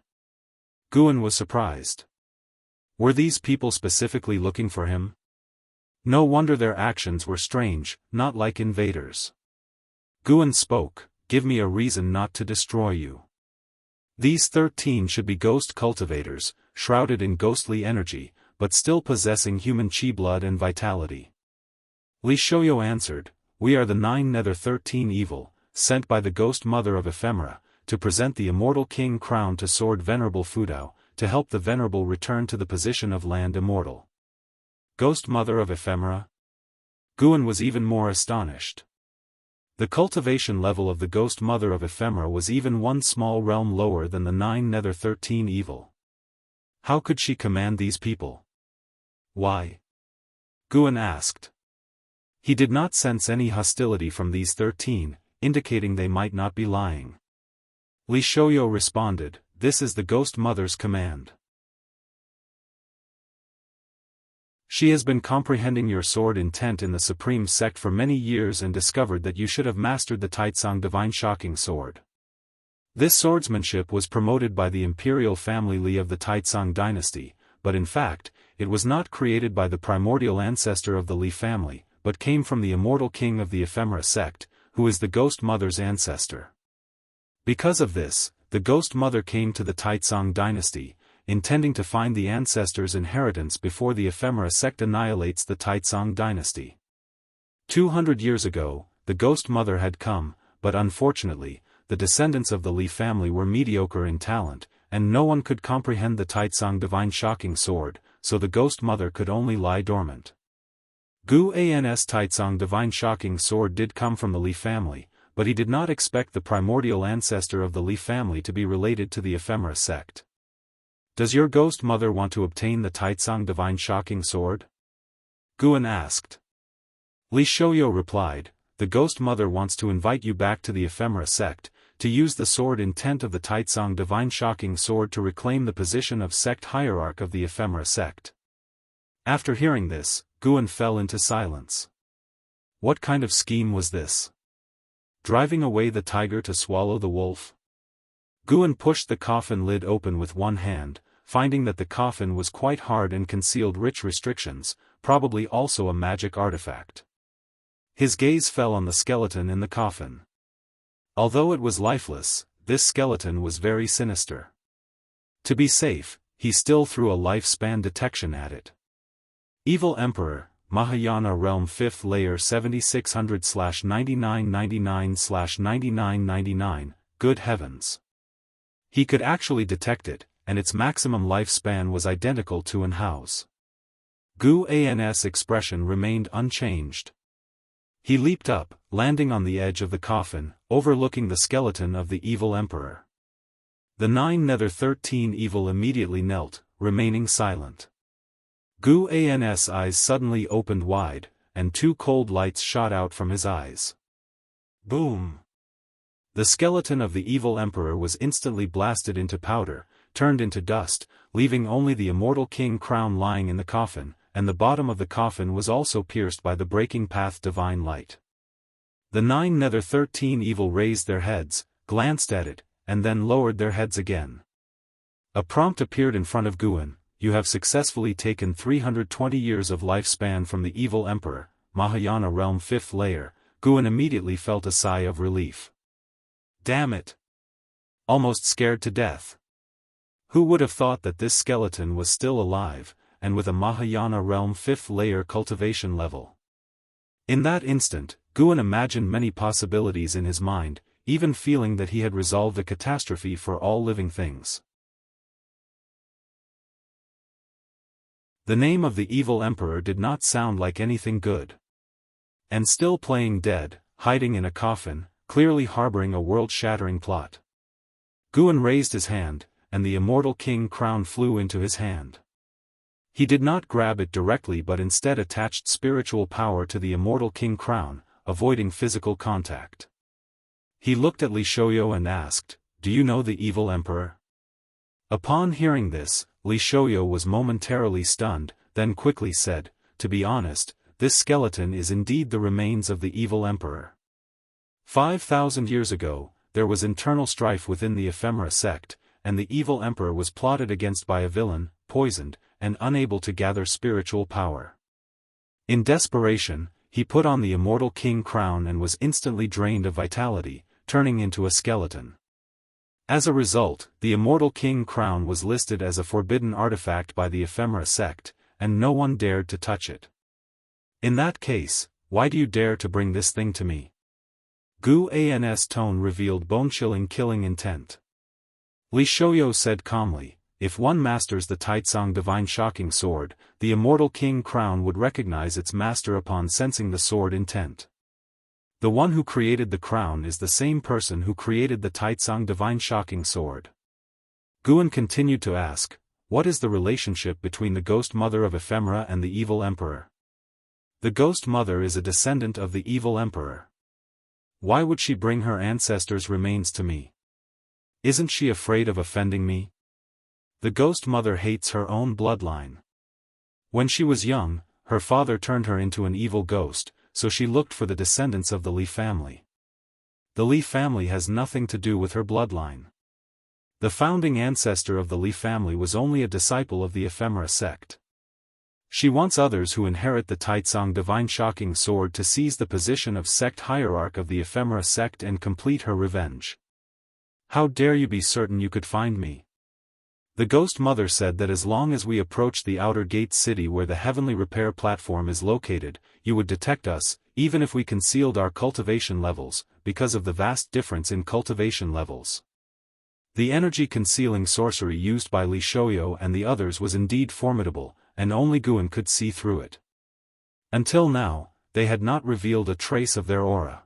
Guan was surprised. Were these people specifically looking for him? No wonder their actions were strange, not like invaders. Guan spoke, "Give me a reason not to destroy you. These 13 should be ghost cultivators, shrouded in ghostly energy, but still possessing human chi blood and vitality." Li Shoyo answered, "We are the 9 Nether 13 evil, sent by the Ghost Mother of Ephemera, to present the Immortal King Crown to Sword Venerable Fudao, to help the Venerable return to the position of Land Immortal." Ghost Mother of Ephemera? Guan was even more astonished. The cultivation level of the Ghost Mother of Ephemera was even one small realm lower than the 9 Nether 13 evil. How could she command these people? Why? Guan asked. He did not sense any hostility from these 13, indicating they might not be lying. Li Shoyo responded, "This is the Ghost Mother's command. She has been comprehending your sword intent in the Supreme Sect for many years and discovered that you should have mastered the Taicang Divine Shocking Sword. This swordsmanship was promoted by the imperial family Li of the Taicang dynasty, but in fact, it was not created by the primordial ancestor of the Li family, but came from the immortal king of the Ephemera sect, who is the Ghost Mother's ancestor. Because of this, the Ghost Mother came to the Taicang dynasty, intending to find the ancestor's inheritance before the Ephemera sect annihilates the Taicang dynasty. 200 years ago, the Ghost Mother had come, but unfortunately, the descendants of the Li family were mediocre in talent, and no one could comprehend the Taicang Divine Shocking Sword, so the Ghost Mother could only lie dormant. Guan's Taicang Divine Shocking Sword did come from the Li family, but he did not expect the primordial ancestor of the Li family to be related to the Ephemera sect. Does your Ghost Mother want to obtain the Taicang Divine Shocking Sword? Guan asked. Li Shoyo replied, the Ghost Mother wants to invite you back to the Ephemera sect, to use the sword intent of the Taicang Divine Shocking Sword to reclaim the position of sect hierarch of the Ephemera sect. After hearing this, Guan fell into silence. What kind of scheme was this? Driving away the tiger to swallow the wolf? Guan pushed the coffin lid open with one hand, finding that the coffin was quite hard and concealed rich restrictions, probably also a magic artifact. His gaze fell on the skeleton in the coffin. Although it was lifeless, this skeleton was very sinister. To be safe, he still threw a lifespan detection at it. Evil Emperor, Mahayana Realm 5th Layer 7600/9999/9999, good heavens. He could actually detect it, and its maximum lifespan was identical to an house. Guan's expression remained unchanged. He leaped up, landing on the edge of the coffin, overlooking the skeleton of the evil emperor. The 9 Nether 13 Evil immediately knelt, remaining silent. Guan's eyes suddenly opened wide, and 2 cold lights shot out from his eyes. Boom! The skeleton of the evil emperor was instantly blasted into powder, turned into dust, leaving only the immortal king crown lying in the coffin, and the bottom of the coffin was also pierced by the breaking path divine light. The 9 Nether 13 Evil raised their heads, glanced at it, and then lowered their heads again. A prompt appeared in front of Guan. You have successfully taken 320 years of lifespan from the evil emperor, Mahayana Realm 5th Layer. Guan immediately felt a sigh of relief. Damn it! Almost scared to death. Who would have thought that this skeleton was still alive, and with a Mahayana Realm 5th Layer cultivation level? In that instant, Guan imagined many possibilities in his mind, even feeling that he had resolved a catastrophe for all living things. The name of the evil emperor did not sound like anything good. And still playing dead, hiding in a coffin, clearly harboring a world-shattering plot. Guan raised his hand, and the immortal king crown flew into his hand. He did not grab it directly but instead attached spiritual power to the immortal king crown, avoiding physical contact. He looked at Li Shoyo and asked, "Do you know the evil emperor?" Upon hearing this, Li Shoyo was momentarily stunned, then quickly said, "To be honest, this skeleton is indeed the remains of the evil emperor. 5,000 years ago, there was internal strife within the Ephemera sect, and the evil emperor was plotted against by a villain, poisoned, and unable to gather spiritual power. In desperation, he put on the immortal king crown and was instantly drained of vitality, turning into a skeleton. As a result, the immortal king crown was listed as a forbidden artifact by the Ephemera sect, and no one dared to touch it. In that case, why do you dare to bring this thing to me?" Guan's tone revealed bone-chilling killing intent. Li Shoyo said calmly, "If one masters the Taicang Divine Shocking Sword, the immortal king crown would recognize its master upon sensing the sword intent. The one who created the crown is the same person who created the Taicang Divine Shocking Sword." Guan continued to ask, "What is the relationship between the Ghost Mother of Ephemera and the evil emperor?" "The Ghost Mother is a descendant of the evil emperor. Why would she bring her ancestors' remains to me? Isn't she afraid of offending me? The Ghost Mother hates her own bloodline. When she was young, her father turned her into an evil ghost, so she looked for the descendants of the Li family. The Li family has nothing to do with her bloodline. The founding ancestor of the Li family was only a disciple of the Ephemera sect. She wants others who inherit the Taicang Divine Shocking Sword to seize the position of sect hierarch of the Ephemera sect and complete her revenge. How dare you be certain you could find me?" The Ghost Mother said that as long as we approach the outer gate city where the heavenly repair platform is located, you would detect us, even if we concealed our cultivation levels, because of the vast difference in cultivation levels. The energy-concealing sorcery used by Li Shoyo and the others was indeed formidable, and only Guan could see through it. Until now, they had not revealed a trace of their aura.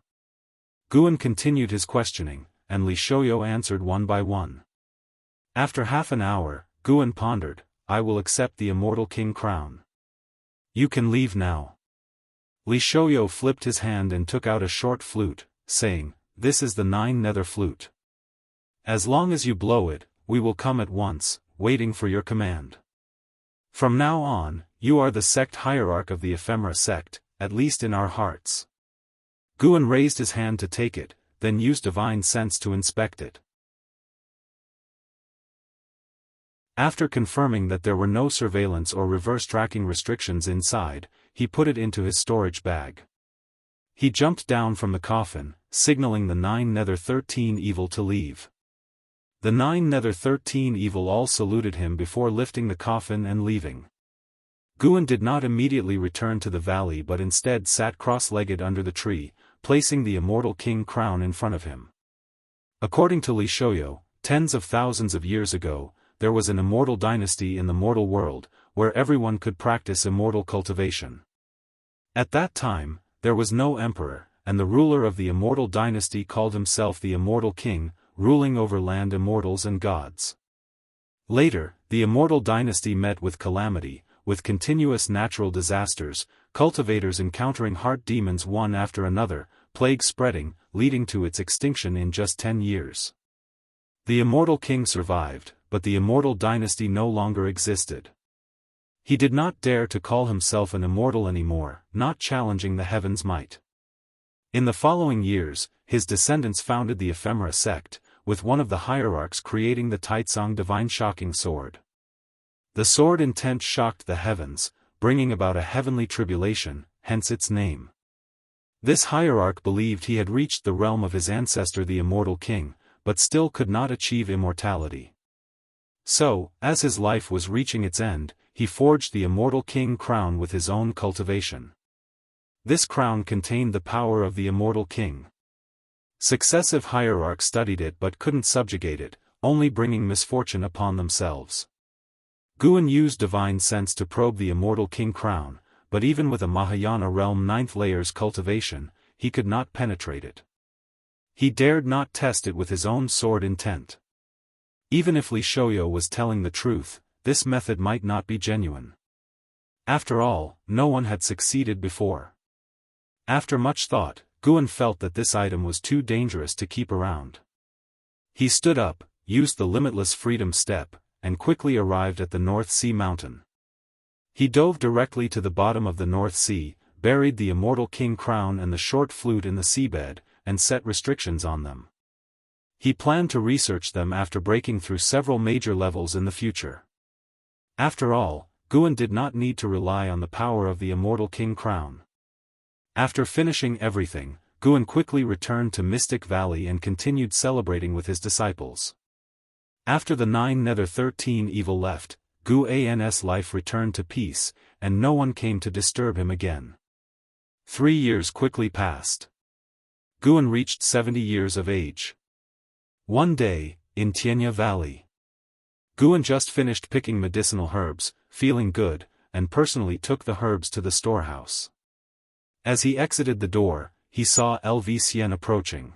Guan continued his questioning, and Li Shoyo answered one by one. After half an hour, Guan pondered, "I will accept the Immortal King crown. You can leave now." Li Shoyo flipped his hand and took out a short flute, saying, "This is the 9 nether flute. As long as you blow it, we will come at once, waiting for your command. From now on, you are the sect hierarch of the ephemera sect, at least in our hearts." Guan raised his hand to take it, then used divine sense to inspect it. After confirming that there were no surveillance or reverse tracking restrictions inside, he put it into his storage bag. He jumped down from the coffin, signaling the 9 Nether 13 Evil to leave. The 9 Nether 13 Evil all saluted him before lifting the coffin and leaving. Guan did not immediately return to the valley but instead sat cross-legged under the tree, placing the Immortal King crown in front of him. According to Li Shoyo, tens of thousands of years ago, there was an immortal dynasty in the mortal world, where everyone could practice immortal cultivation. At that time, there was no emperor, and the ruler of the immortal dynasty called himself the Immortal King, ruling over land immortals and gods. Later, the immortal dynasty met with calamity, with continuous natural disasters, cultivators encountering heart demons one after another, plague spreading, leading to its extinction in just 10 years. The Immortal King survived, but the immortal dynasty no longer existed. He did not dare to call himself an immortal anymore, not challenging the heavens' might. In the following years, his descendants founded the ephemera sect, with one of the hierarchs creating the Taicang Divine shocking sword. The sword intent shocked the heavens, bringing about a heavenly tribulation, hence its name. This hierarch believed he had reached the realm of his ancestor the Immortal King, but still could not achieve immortality. So, as his life was reaching its end, he forged the Immortal King crown with his own cultivation. This crown contained the power of the Immortal King. Successive hierarchs studied it but couldn't subjugate it, only bringing misfortune upon themselves. Guan used divine sense to probe the Immortal King crown, but even with a Mahayana realm 9th layer's cultivation, he could not penetrate it. He dared not test it with his own sword intent. Even if Li Shoyo was telling the truth, this method might not be genuine. After all, no one had succeeded before. After much thought, Guan felt that this item was too dangerous to keep around. He stood up, used the limitless freedom step, and quickly arrived at the North Sea mountain. He dove directly to the bottom of the North Sea, buried the Immortal King crown and the short flute in the seabed, and set restrictions on them. He planned to research them after breaking through several major levels in the future. After all, Guan did not need to rely on the power of the Immortal King crown. After finishing everything, Guan quickly returned to Mystic Valley and continued celebrating with his disciples. After the 9 Nether 13 Evil left, Guan's life returned to peace, and no one came to disturb him again. 3 years quickly passed. Guan reached 70 years of age. One day, in Tianya Valley, Guan just finished picking medicinal herbs, feeling good, and personally took the herbs to the storehouse. As he exited the door, he saw LV Xian approaching.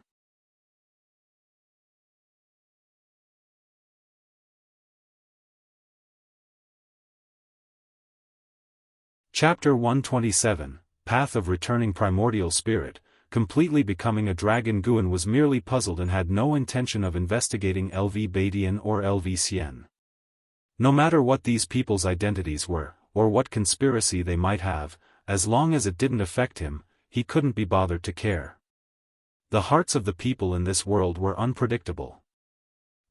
Chapter 127, Path of Returning Primordial Spirit. Completely becoming a dragon, Guan was merely puzzled and had no intention of investigating LV Badian or LV Xian. No matter what these people's identities were, or what conspiracy they might have, as long as it didn't affect him, he couldn't be bothered to care. The hearts of the people in this world were unpredictable.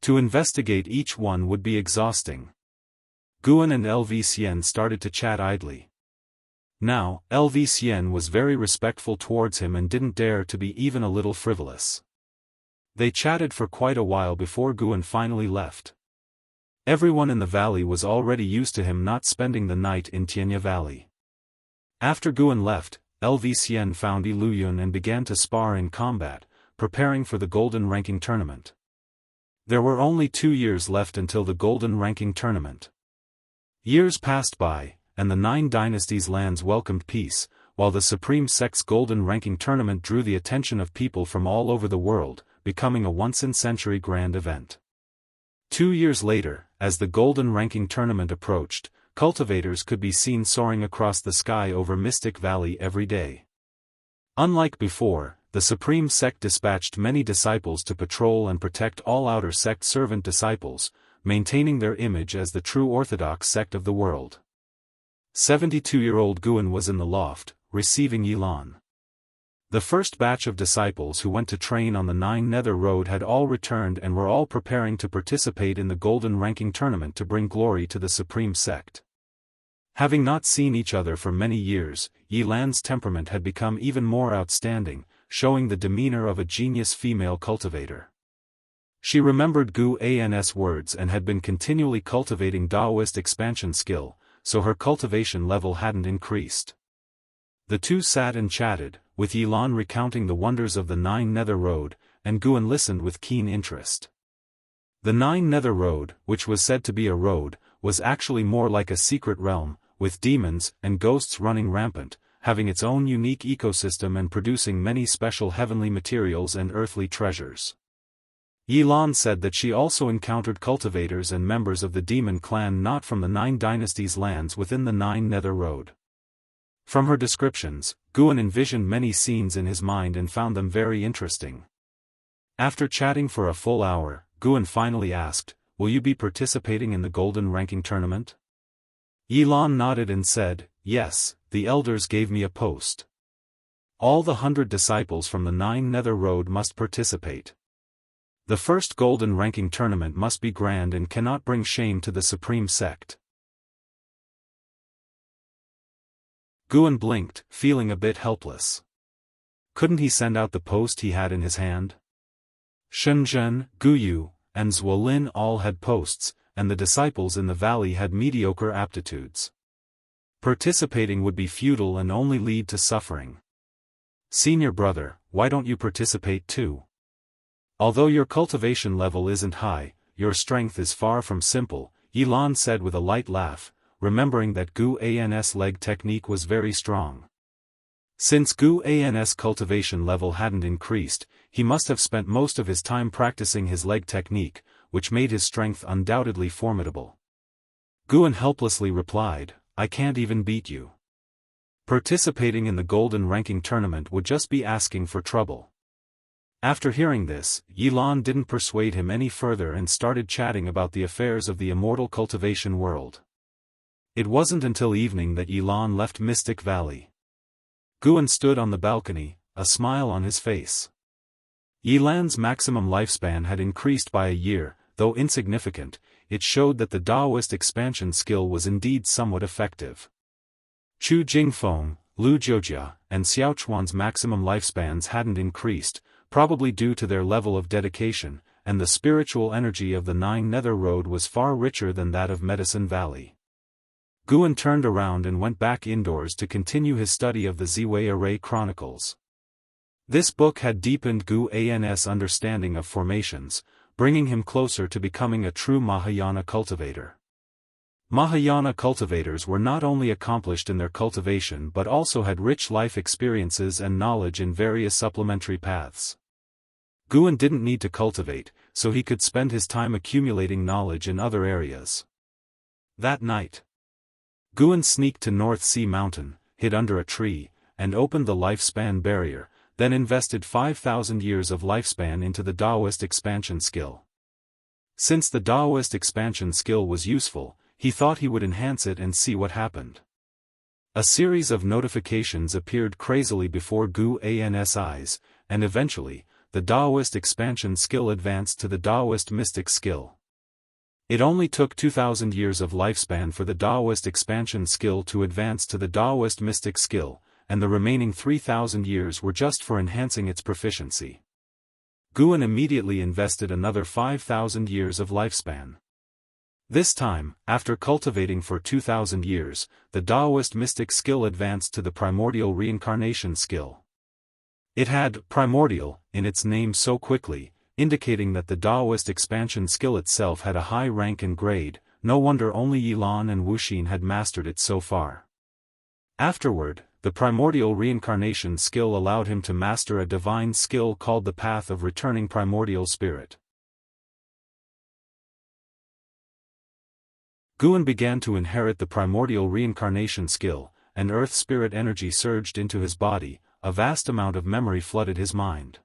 To investigate each one would be exhausting. Guan and LV Xian started to chat idly. Now, LV Xian was very respectful towards him and didn't dare to be even a little frivolous. They chatted for quite a while before Guan finally left. Everyone in the valley was already used to him not spending the night in Tianya Valley. After Guan left, Lv Xian found Iluyun and began to spar in combat, preparing for the Golden Ranking Tournament. There were only 2 years left until the Golden Ranking Tournament. Years passed by, and the 9 Dynasties' lands welcomed peace, while the Supreme Sect's Golden Ranking Tournament drew the attention of people from all over the world, becoming a once-in-century grand event. 2 years later, as the Golden Ranking Tournament approached, cultivators could be seen soaring across the sky over Mystic Valley every day. Unlike before, the Supreme Sect dispatched many disciples to patrol and protect all outer sect servant disciples, maintaining their image as the true orthodox sect of the world. 72-year-old Guan was in the loft, receiving Yilan. The first batch of disciples who went to train on the 9 Nether Road had all returned and were all preparing to participate in the Golden Ranking Tournament to bring glory to the Supreme Sect. Having not seen each other for many years, Yilan's temperament had become even more outstanding, showing the demeanor of a genius female cultivator. She remembered Gu An's words and had been continually cultivating Daoist expansion skill, so her cultivation level hadn't increased. The two sat and chatted, with Yilan recounting the wonders of the 9 Nether Road, and Guan listened with keen interest. The 9 Nether Road, which was said to be a road, was actually more like a secret realm, with demons and ghosts running rampant, having its own unique ecosystem and producing many special heavenly materials and earthly treasures. Yilan said that she also encountered cultivators and members of the demon clan not from the 9 Dynasties' lands within the 9 Nether Road. From her descriptions, Guan envisioned many scenes in his mind and found them very interesting. After chatting for a full hour, Guan finally asked, "Will you be participating in the Golden Ranking Tournament?" Yilan nodded and said, "Yes, the elders gave me a post. All the 100 disciples from the 9 Nether Road must participate. The first Golden Ranking Tournament must be grand and cannot bring shame to the Supreme Sect." Guan blinked, feeling a bit helpless. Couldn't he send out the post he had in his hand? Shenzhen, Guyu, and Zuolin all had posts, and the disciples in the valley had mediocre aptitudes. Participating would be futile and only lead to suffering. "Senior brother, why don't you participate too? Although your cultivation level isn't high, your strength is far from simple," Yilan said with a light laugh, remembering that Gu An's leg technique was very strong. Since Gu An's cultivation level hadn't increased, he must have spent most of his time practicing his leg technique, which made his strength undoubtedly formidable. Guan helplessly replied, "I can't even beat you. Participating in the Golden Ranking Tournament would just be asking for trouble." After hearing this, Yilan didn't persuade him any further and started chatting about the affairs of the immortal cultivation world. It wasn't until evening that Yilan left Mystic Valley. Guan stood on the balcony, a smile on his face. Yilan's maximum lifespan had increased by a year, though insignificant. It showed that the Daoist expansion skill was indeed somewhat effective. Chu Jingfeng, Lu Jiujia, and Xiaochuan's maximum lifespans hadn't increased, probably due to their level of dedication, and the spiritual energy of the 9 Nether Road was far richer than that of Medicine Valley. Guan turned around and went back indoors to continue his study of the Ziwei Array Chronicles. This book had deepened Gu An's understanding of formations, bringing him closer to becoming a true Mahayana cultivator. Mahayana cultivators were not only accomplished in their cultivation but also had rich life experiences and knowledge in various supplementary paths. Guan didn't need to cultivate, so he could spend his time accumulating knowledge in other areas. That night, Guan sneaked to North Sea Mountain, hid under a tree, and opened the lifespan barrier, then invested 5,000 years of lifespan into the Daoist expansion skill. Since the Daoist expansion skill was useful, he thought he would enhance it and see what happened. A series of notifications appeared crazily before Gu An's eyes, and eventually, the Daoist expansion skill advanced to the Daoist mystic skill. It only took 2,000 years of lifespan for the Daoist expansion skill to advance to the Daoist mystic skill, and the remaining 3,000 years were just for enhancing its proficiency. Guan immediately invested another 5,000 years of lifespan. This time, after cultivating for 2,000 years, the Daoist mystic skill advanced to the primordial reincarnation skill. It had primordial in its name so quickly, indicating that the Daoist expansion skill itself had a high rank and grade. No wonder only Yilan and Wuxin had mastered it so far. Afterward, the primordial reincarnation skill allowed him to master a divine skill called the Path of Returning Primordial Spirit. Guan began to inherit the primordial reincarnation skill, and earth spirit energy surged into his body, a vast amount of memory flooded his mind.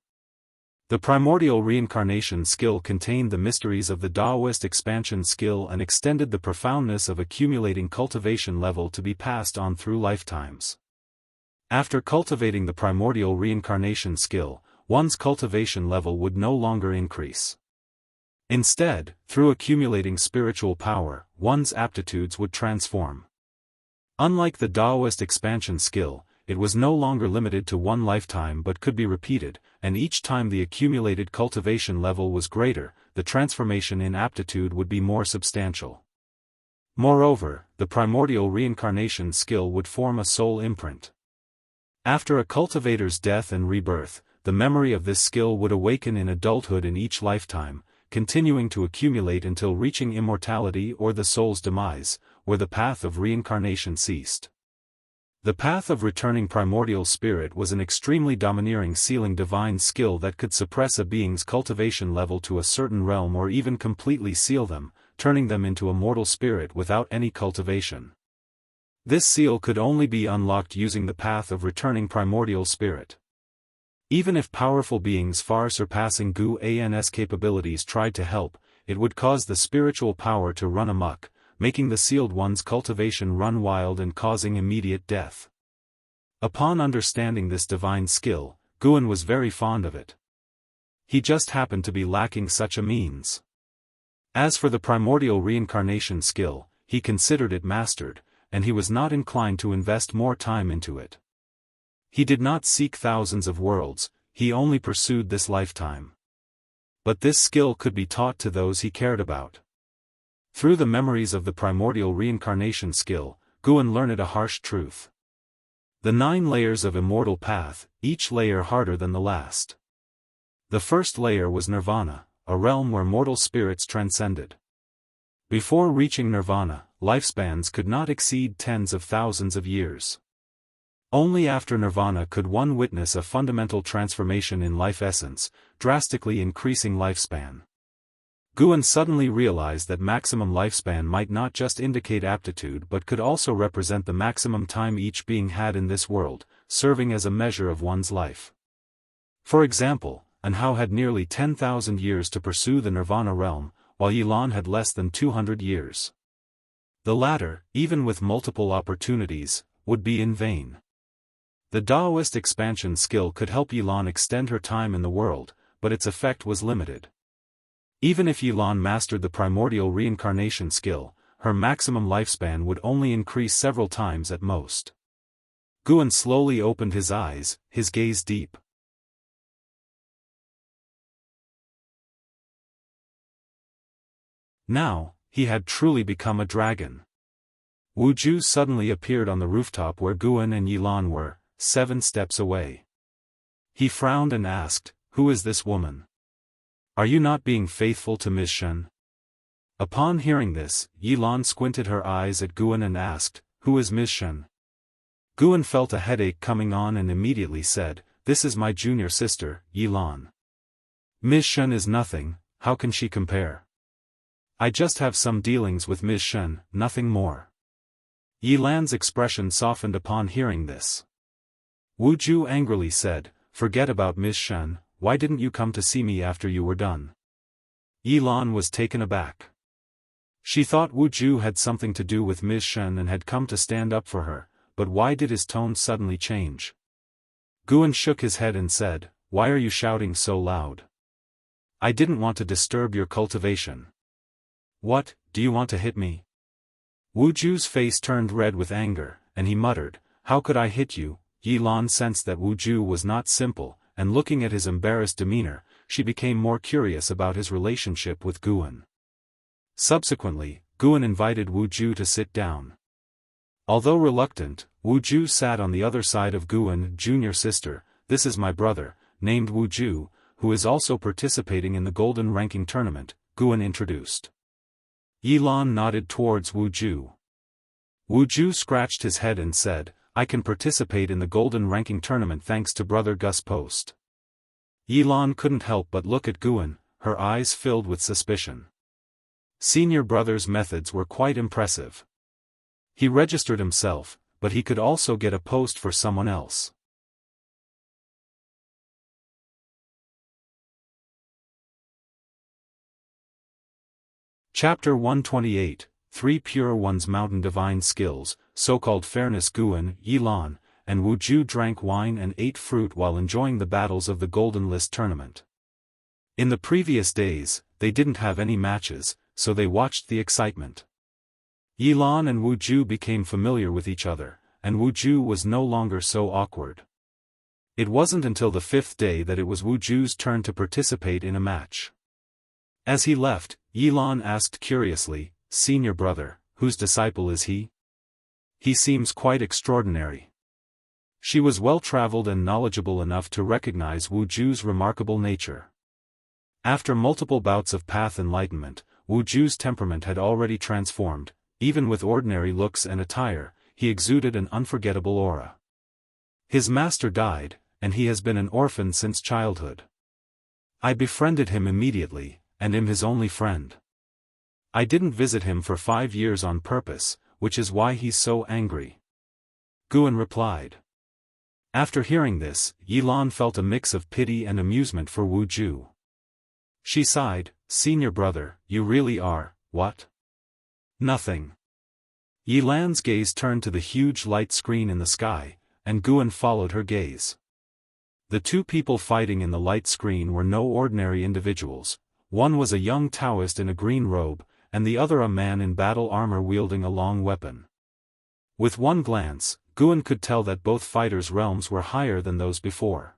The primordial reincarnation skill contained the mysteries of the Daoist expansion skill and extended the profoundness of accumulating cultivation level to be passed on through lifetimes. After cultivating the primordial reincarnation skill, one's cultivation level would no longer increase. Instead, through accumulating spiritual power, one's aptitudes would transform. Unlike the Daoist expansion skill, it was no longer limited to one lifetime but could be repeated, and each time the accumulated cultivation level was greater, the transformation in aptitude would be more substantial. Moreover, the primordial reincarnation skill would form a soul imprint. After a cultivator's death and rebirth, the memory of this skill would awaken in adulthood in each lifetime, continuing to accumulate until reaching immortality or the soul's demise, where the path of reincarnation ceased. The Path of Returning Primordial Spirit was an extremely domineering sealing divine skill that could suppress a being's cultivation level to a certain realm or even completely seal them, turning them into a mortal spirit without any cultivation. This seal could only be unlocked using the Path of Returning Primordial Spirit. Even if powerful beings far surpassing Guan's capabilities tried to help, it would cause the spiritual power to run amok, making the sealed one's cultivation run wild and causing immediate death. Upon understanding this divine skill, Guan was very fond of it. He just happened to be lacking such a means. As for the primordial reincarnation skill, he considered it mastered, and he was not inclined to invest more time into it. He did not seek thousands of worlds, he only pursued this lifetime. But this skill could be taught to those he cared about. Through the memories of the primordial reincarnation skill, Guan learned a harsh truth. The 9 layers of immortal path, each layer harder than the last. The first layer was nirvana, a realm where mortal spirits transcended. Before reaching nirvana, lifespans could not exceed tens of thousands of years. Only after nirvana could one witness a fundamental transformation in life essence, drastically increasing lifespan. Guan suddenly realized that maximum lifespan might not just indicate aptitude but could also represent the maximum time each being had in this world, serving as a measure of one's life. For example, Anhao had nearly 10,000 years to pursue the nirvana realm, while Yilan had less than 200 years. The latter, even with multiple opportunities, would be in vain. The Daoist expansion skill could help Yilan extend her time in the world, but its effect was limited. Even if Yilan mastered the primordial reincarnation skill, her maximum lifespan would only increase several times at most. Guan slowly opened his eyes, his gaze deep. Now, he had truly become a dragon. Wu Ju suddenly appeared on the rooftop where Guan and Yilan were, 7 steps away. He frowned and asked, "Who is this woman? Are you not being faithful to Ms. Shen?" Upon hearing this, Yilan squinted her eyes at Guan and asked, "Who is Ms. Shen?" Guan felt a headache coming on and immediately said, "This is my junior sister, Yilan. Ms. Shen is nothing, how can she compare? I just have some dealings with Ms. Shen, nothing more." Yilan's expression softened upon hearing this. Wu Ju angrily said, "Forget about Ms. Shen, why didn't you come to see me after you were done?" Yilan was taken aback. She thought Wu Ju had something to do with Ms. Shen and had come to stand up for her, but why did his tone suddenly change? Guan shook his head and said, "Why are you shouting so loud? I didn't want to disturb your cultivation." "What, do you want to hit me?" Wu Ju's face turned red with anger, and he muttered, "How could I hit you?" Yilan sensed that Wu Ju was not simple, and looking at his embarrassed demeanor, she became more curious about his relationship with Guan. Subsequently, Guan invited Wu Ju to sit down. Although reluctant, Wu Ju sat on the other side of Guan, junior sister. This is my brother, named Wu Ju, who is also participating in the Golden Ranking Tournament, Guan introduced. Yilan nodded towards Wu Ju. Wu Ju scratched his head and said, I can participate in the Golden Ranking Tournament thanks to Brother Gus' post. Yilan couldn't help but look at Guan, her eyes filled with suspicion. Senior brother's methods were quite impressive. He registered himself, but he could also get a post for someone else. Chapter 128, 3 Pure Ones Mountain Divine Skills, so-called Fairness. Guan, Yilan, and Wu Ju drank wine and ate fruit while enjoying the battles of the Golden List tournament. In the previous days, they didn't have any matches, so they watched the excitement. Yilan and Wu Ju became familiar with each other, and Wu Ju was no longer so awkward. It wasn't until the 5th day that it was Wu Ju's turn to participate in a match. As he left, Yilan asked curiously, Senior brother, whose disciple is he? He seems quite extraordinary. She was well-traveled and knowledgeable enough to recognize Wu Ju's remarkable nature. After multiple bouts of path enlightenment, Wu Ju's temperament had already transformed. Even with ordinary looks and attire, he exuded an unforgettable aura. His master died, and he has been an orphan since childhood. I befriended him immediately, and am his only friend. I didn't visit him for 5 years on purpose, which is why he's so angry. Guan replied. After hearing this, Yilan felt a mix of pity and amusement for Wu Ju. She sighed, Senior brother, you really are, what? Nothing. Yilan's gaze turned to the huge light screen in the sky, and Guan followed her gaze. The two people fighting in the light screen were no ordinary individuals. One was a young Taoist in a green robe, and the other a man in battle armor wielding a long weapon. With one glance, Guan could tell that both fighters' realms were higher than those before.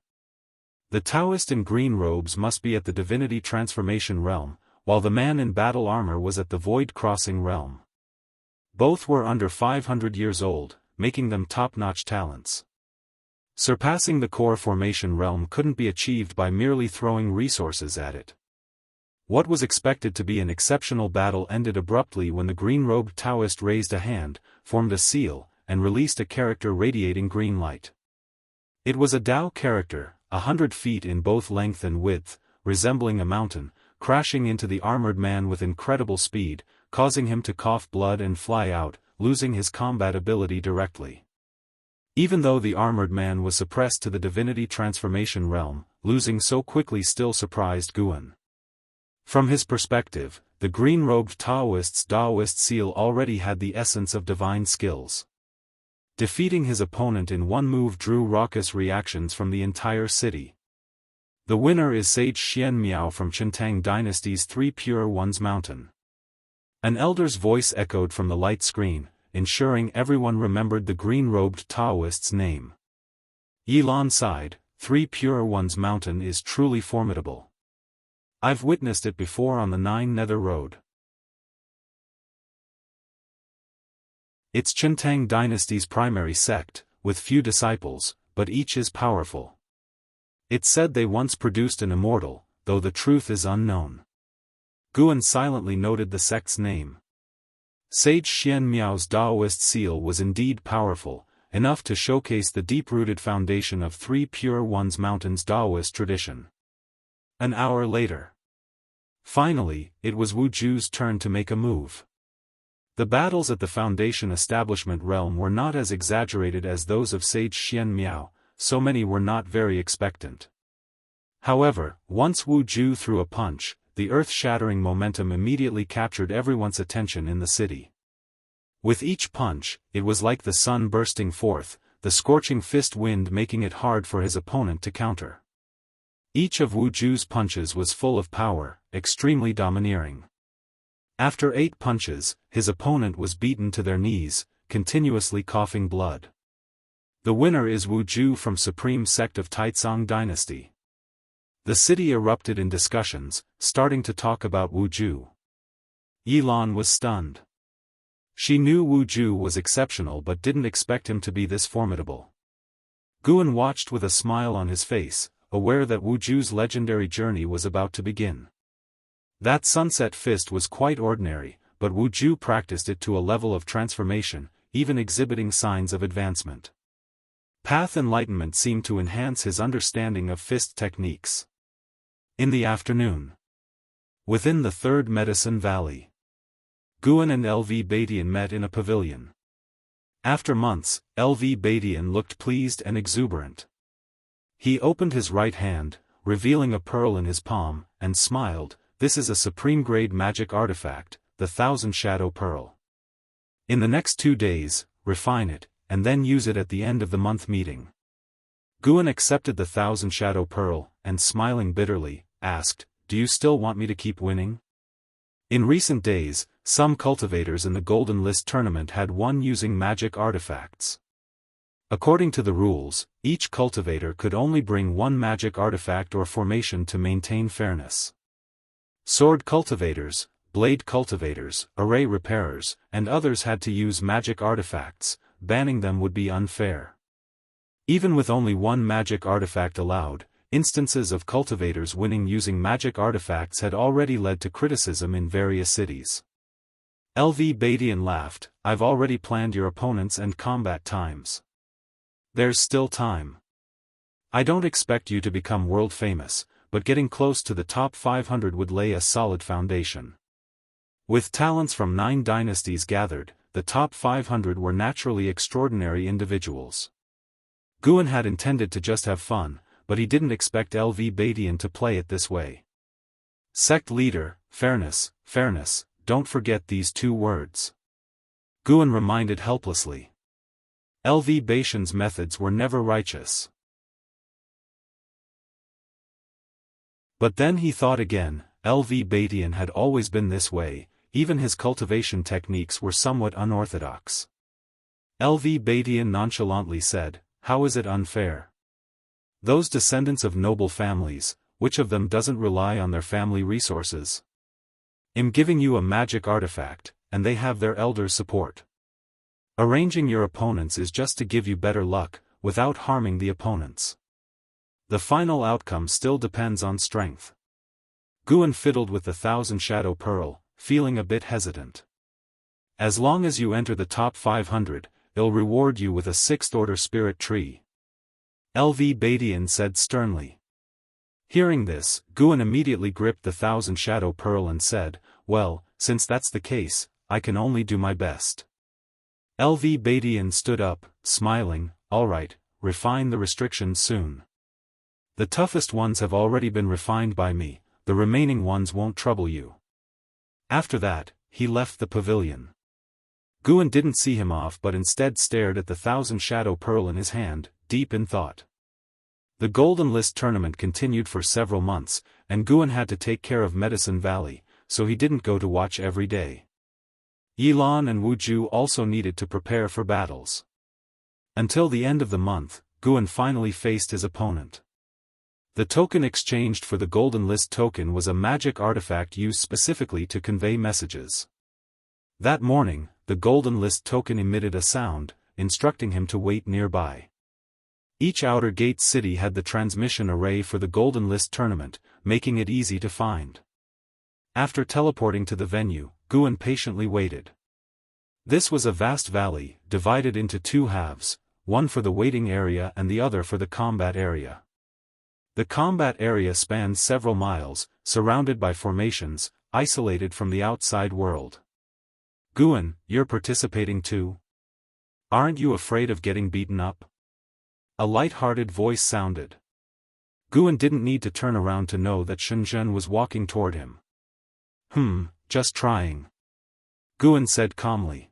The Taoist in green robes must be at the Divinity Transformation realm, while the man in battle armor was at the Void Crossing realm. Both were under 500 years old, making them top-notch talents. Surpassing the core formation realm couldn't be achieved by merely throwing resources at it. What was expected to be an exceptional battle ended abruptly when the green-robed Taoist raised a hand, formed a seal, and released a character radiating green light. It was a Dao character, 100 feet in both length and width, resembling a mountain, crashing into the armored man with incredible speed, causing him to cough blood and fly out, losing his combat ability directly. Even though the armored man was suppressed to the Divinity Transformation realm, losing so quickly still surprised Guan. From his perspective, the green-robed Taoist's Daoist seal already had the essence of divine skills. Defeating his opponent in one move drew raucous reactions from the entire city. The winner is Sage Xianxia from Taicang Dynasty's 3 Pure Ones Mountain. An elder's voice echoed from the light screen, ensuring everyone remembered the green-robed Taoist's name. Yilan sighed, 3 Pure Ones Mountain is truly formidable. I've witnessed it before on the 9 Nether Road. It's Taicang Dynasty's primary sect, with few disciples, but each is powerful. It's said they once produced an immortal, though the truth is unknown. Guan silently noted the sect's name. Sage Xianxia's Daoist seal was indeed powerful, enough to showcase the deep-rooted foundation of 3 Pure Ones Mountain's Daoist tradition. An hour later. Finally, it was Wu Ju's turn to make a move. The battles at the Foundation Establishment realm were not as exaggerated as those of Sage Xianxia, so many were not very expectant. However, once Wu Ju threw a punch, the earth-shattering momentum immediately captured everyone's attention in the city. With each punch, it was like the sun bursting forth, the scorching fist wind making it hard for his opponent to counter. Each of Wu Ju's punches was full of power, extremely domineering. After 8 punches, his opponent was beaten to their knees, continuously coughing blood. The winner is Wu Ju from Supreme Sect of Taicang Dynasty. The city erupted in discussions, starting to talk about Wu Ju. Yilan was stunned. She knew Wu Ju was exceptional but didn't expect him to be this formidable. Guan watched with a smile on his face, aware that Wu Ju's legendary journey was about to begin. That sunset fist was quite ordinary, but Wu Ju practiced it to a level of transformation, even exhibiting signs of advancement. Path enlightenment seemed to enhance his understanding of fist techniques. In the afternoon, within the Third Medicine Valley, Guan and LV Badian met in a pavilion. After months, LV Badian looked pleased and exuberant. He opened his right hand, revealing a pearl in his palm, and smiled. This is a supreme-grade magic artifact, the Thousand Shadow Pearl. In the next 2 days, refine it, and then use it at the end of the month meeting. Guan accepted the Thousand Shadow Pearl, and smiling bitterly, asked, "Do you still want me to keep winning?" In recent days, some cultivators in the Golden List tournament had won using magic artifacts. According to the rules, each cultivator could only bring one magic artifact or formation to maintain fairness. Sword cultivators, blade cultivators, array repairers, and others had to use magic artifacts. Banning them would be unfair. Even with only one magic artifact allowed, instances of cultivators winning using magic artifacts had already led to criticism in various cities. LV Badian laughed, "I've already planned your opponents and combat times. There's still time. I don't expect you to become world famous, but getting close to the top 500 would lay a solid foundation." With talents from 9 dynasties gathered, the top 500 were naturally extraordinary individuals. Guan had intended to just have fun, but he didn't expect LV Badian to play it this way. Sect leader, fairness, fairness, don't forget these 2 words. Guan reminded helplessly. LV Badian's methods were never righteous. But then he thought again, LV Badian had always been this way, even his cultivation techniques were somewhat unorthodox. LV Badian nonchalantly said, "How is it unfair? Those descendants of noble families, which of them doesn't rely on their family resources? I'm giving you a magic artifact, and they have their elders' support. Arranging your opponents is just to give you better luck, without harming the opponents. The final outcome still depends on strength." Guan fiddled with the Thousand Shadow Pearl, feeling a bit hesitant. "As long as you enter the top 500, it'll reward you with a 6th-order spirit tree," LV Badian said sternly. Hearing this, Guan immediately gripped the Thousand Shadow Pearl and said, "Well, since that's the case, I can only do my best." LV Badian stood up, smiling, "All right, refine the restrictions soon. The toughest ones have already been refined by me, the remaining ones won't trouble you." After that, he left the pavilion. Guan didn't see him off but instead stared at the Thousand Shadow Pearl in his hand, deep in thought. The Golden List tournament continued for several months, and Guan had to take care of Medicine Valley, so he didn't go to watch every day. Yilan and Wu Ju also needed to prepare for battles. Until the end of the month, Guan finally faced his opponent. The token exchanged for the Golden List token was a magic artifact used specifically to convey messages. That morning, the Golden List token emitted a sound, instructing him to wait nearby. Each outer gate city had the transmission array for the Golden List tournament, making it easy to find. After teleporting to the venue, Guan patiently waited. This was a vast valley, divided into 2 halves, one for the waiting area and the other for the combat area. The combat area spanned several miles, surrounded by formations, isolated from the outside world. "Guan, you're participating too? Aren't you afraid of getting beaten up?" A light-hearted voice sounded. Guan didn't need to turn around to know that Shenzhen was walking toward him. Just trying," Guan said calmly.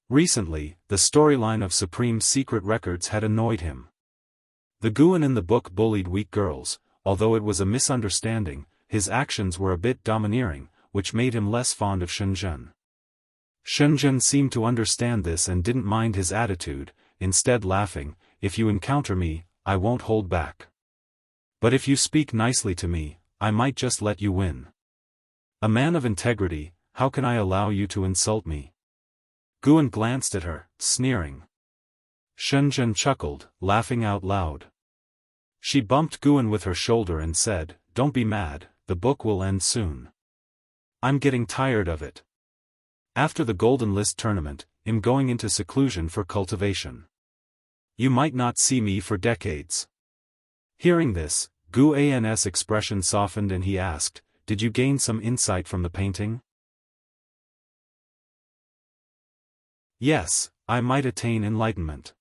Recently, the storyline of Supreme Secret Records had annoyed him. The Guan in the book bullied weak girls, although it was a misunderstanding, his actions were a bit domineering, which made him less fond of Shenzhen. Shenzhen seemed to understand this and didn't mind his attitude, instead laughing, "If you encounter me, I won't hold back. But if you speak nicely to me, I might just let you win. A man of integrity, how can I allow you to insult me?" Guan glanced at her, sneering. Shenzhen chuckled, laughing out loud. She bumped Guan with her shoulder and said, "Don't be mad, the book will end soon. I'm getting tired of it. After the Golden List tournament, I'm going into seclusion for cultivation. You might not see me for decades." Hearing this, Guan's expression softened and he asked, "Did you gain some insight from the painting?" "Yes, I might attain enlightenment,"